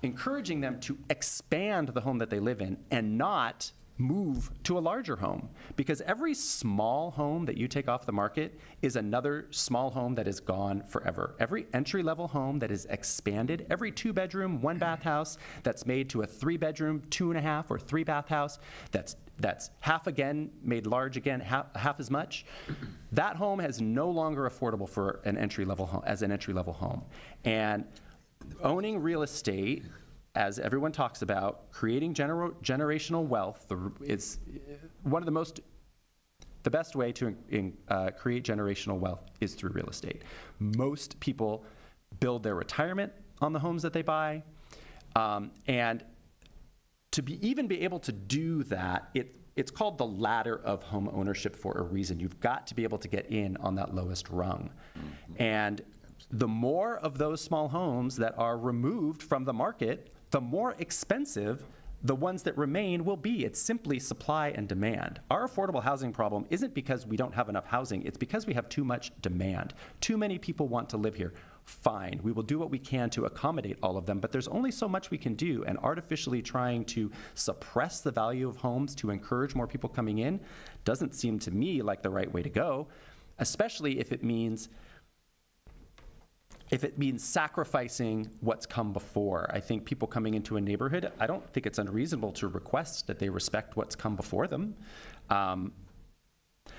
encouraging them to expand the home that they live in and not move to a larger home. Because every small home that you take off the market is another small home that is gone forever. Every entry-level home that is expanded, every 2-bedroom, 1-bath house that's made to a 3-bedroom, 2.5 or 3-bath house, that's half again, made large again, half as much, that home is no longer affordable for an entry-level home, as an entry-level home. And owning real estate, as everyone talks about, creating generational wealth is one of the best way to create generational wealth is through real estate. Most people build their retirement on the homes that they buy. And to even be able to do that, it's called the ladder of home ownership for a reason. You've got to be able to get in on that lowest rung. And the more of those small homes that are removed from the market, the more expensive the ones that remain will be. It's simply supply and demand. Our affordable housing problem isn't because we don't have enough housing, it's because we have too much demand. Too many people want to live here. Fine, we will do what we can to accommodate all of them, but there's only so much we can do, and artificially trying to suppress the value of homes to encourage more people coming in doesn't seem to me like the right way to go, especially if it means sacrificing what's come before. I think people coming into a neighborhood, I don't think it's unreasonable to request that they respect what's come before them.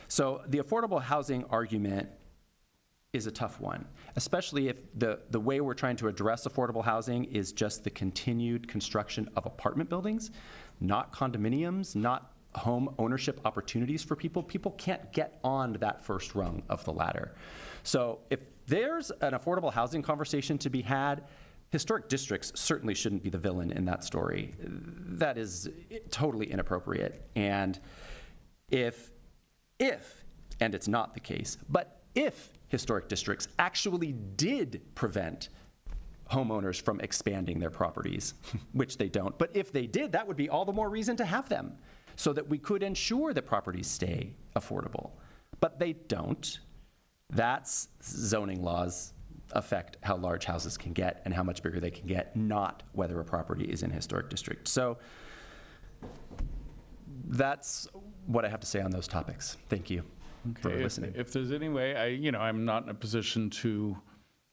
So the affordable housing argument is a tough one, especially if the way we're trying to address affordable housing is just the continued construction of apartment buildings, not condominiums, not home ownership opportunities for people. People can't get on that first rung of the ladder. So if there's an affordable housing conversation to be had, historic districts certainly shouldn't be the villain in that story. That is totally inappropriate. And if, and it's not the case, but if historic districts actually did prevent homeowners from expanding their properties, which they don't, but if they did, that would be all the more reason to have them so that we could ensure that properties stay affordable. But they don't. That's zoning laws affect how large houses can get and how much bigger they can get, not whether a property is in a historic district. So that's what I have to say on those topics. Thank you for listening. If there's any way, I'm not in a position to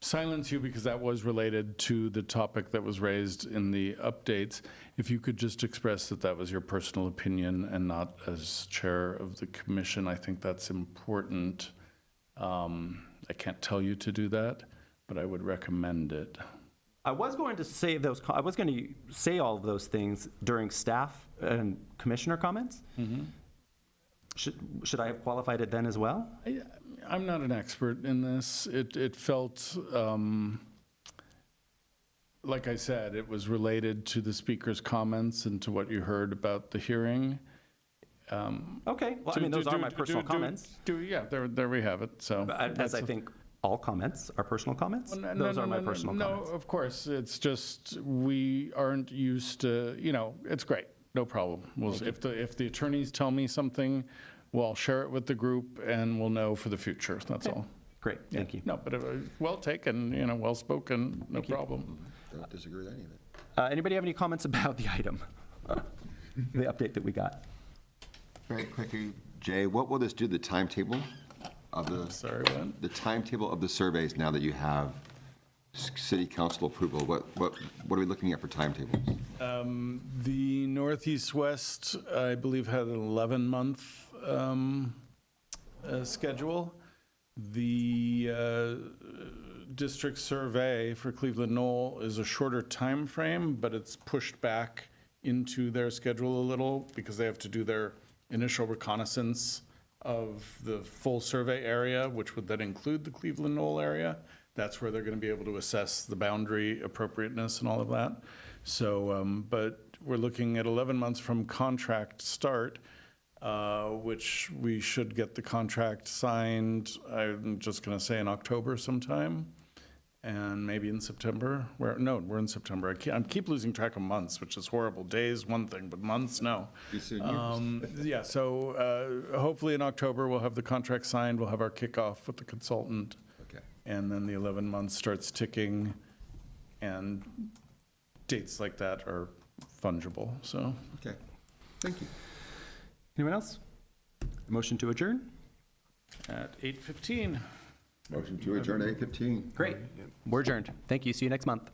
silence you because that was related to the topic that was raised in the updates. If you could just express that was your personal opinion and not as chair of the commission, I think that's important. I can't tell you to do that, but I would recommend it. I was going to say all of those things during staff and commissioner comments. Mm-hmm. Should I have qualified it then as well? I'm not an expert in this. It felt, like I said, it was related to the speaker's comments and to what you heard about the hearing. Okay, well, those are my personal comments. There we have it. So, as I think all comments are personal comments. Those are my personal comments. No, of course. It's just we aren't used to. It's great. No problem. If the attorneys tell me something, we'll share it with the group and we'll know for the future. That's all. Great. Thank you. No, but well taken. Well spoken. No problem. Don't disagree with any of it. Anybody have any comments about the item, the update that we got? Very quickly, Jay, what will this do to the timetable of the timetable of the surveys now that you have city council approval? What are we looking at for timetables? The Northeast West, I believe, had an 11-month schedule. The district survey for Cleveland Knoll is a shorter time frame, but it's pushed back into their schedule a little because they have to do their initial reconnaissance of the full survey area, which would then include the Cleveland Knoll area. That's where they're going to be able to assess the boundary appropriateness and all of that. So, but we're looking at 11 months from contract start, which we should get the contract signed, I'm just going to say in October sometime, and maybe in September. We're in September. I keep losing track of months, which is horrible. Days, one thing, but months, no. Yeah, so hopefully in October we'll have the contract signed, we'll have our kickoff with the consultant. Okay. And then the 11 months starts ticking, and dates like that are fungible, so. Okay, thank you. Anyone else? Motion to adjourn? At 8:15. Motion to adjourn at 8:15. Great. We're adjourned. Thank you. See you next month.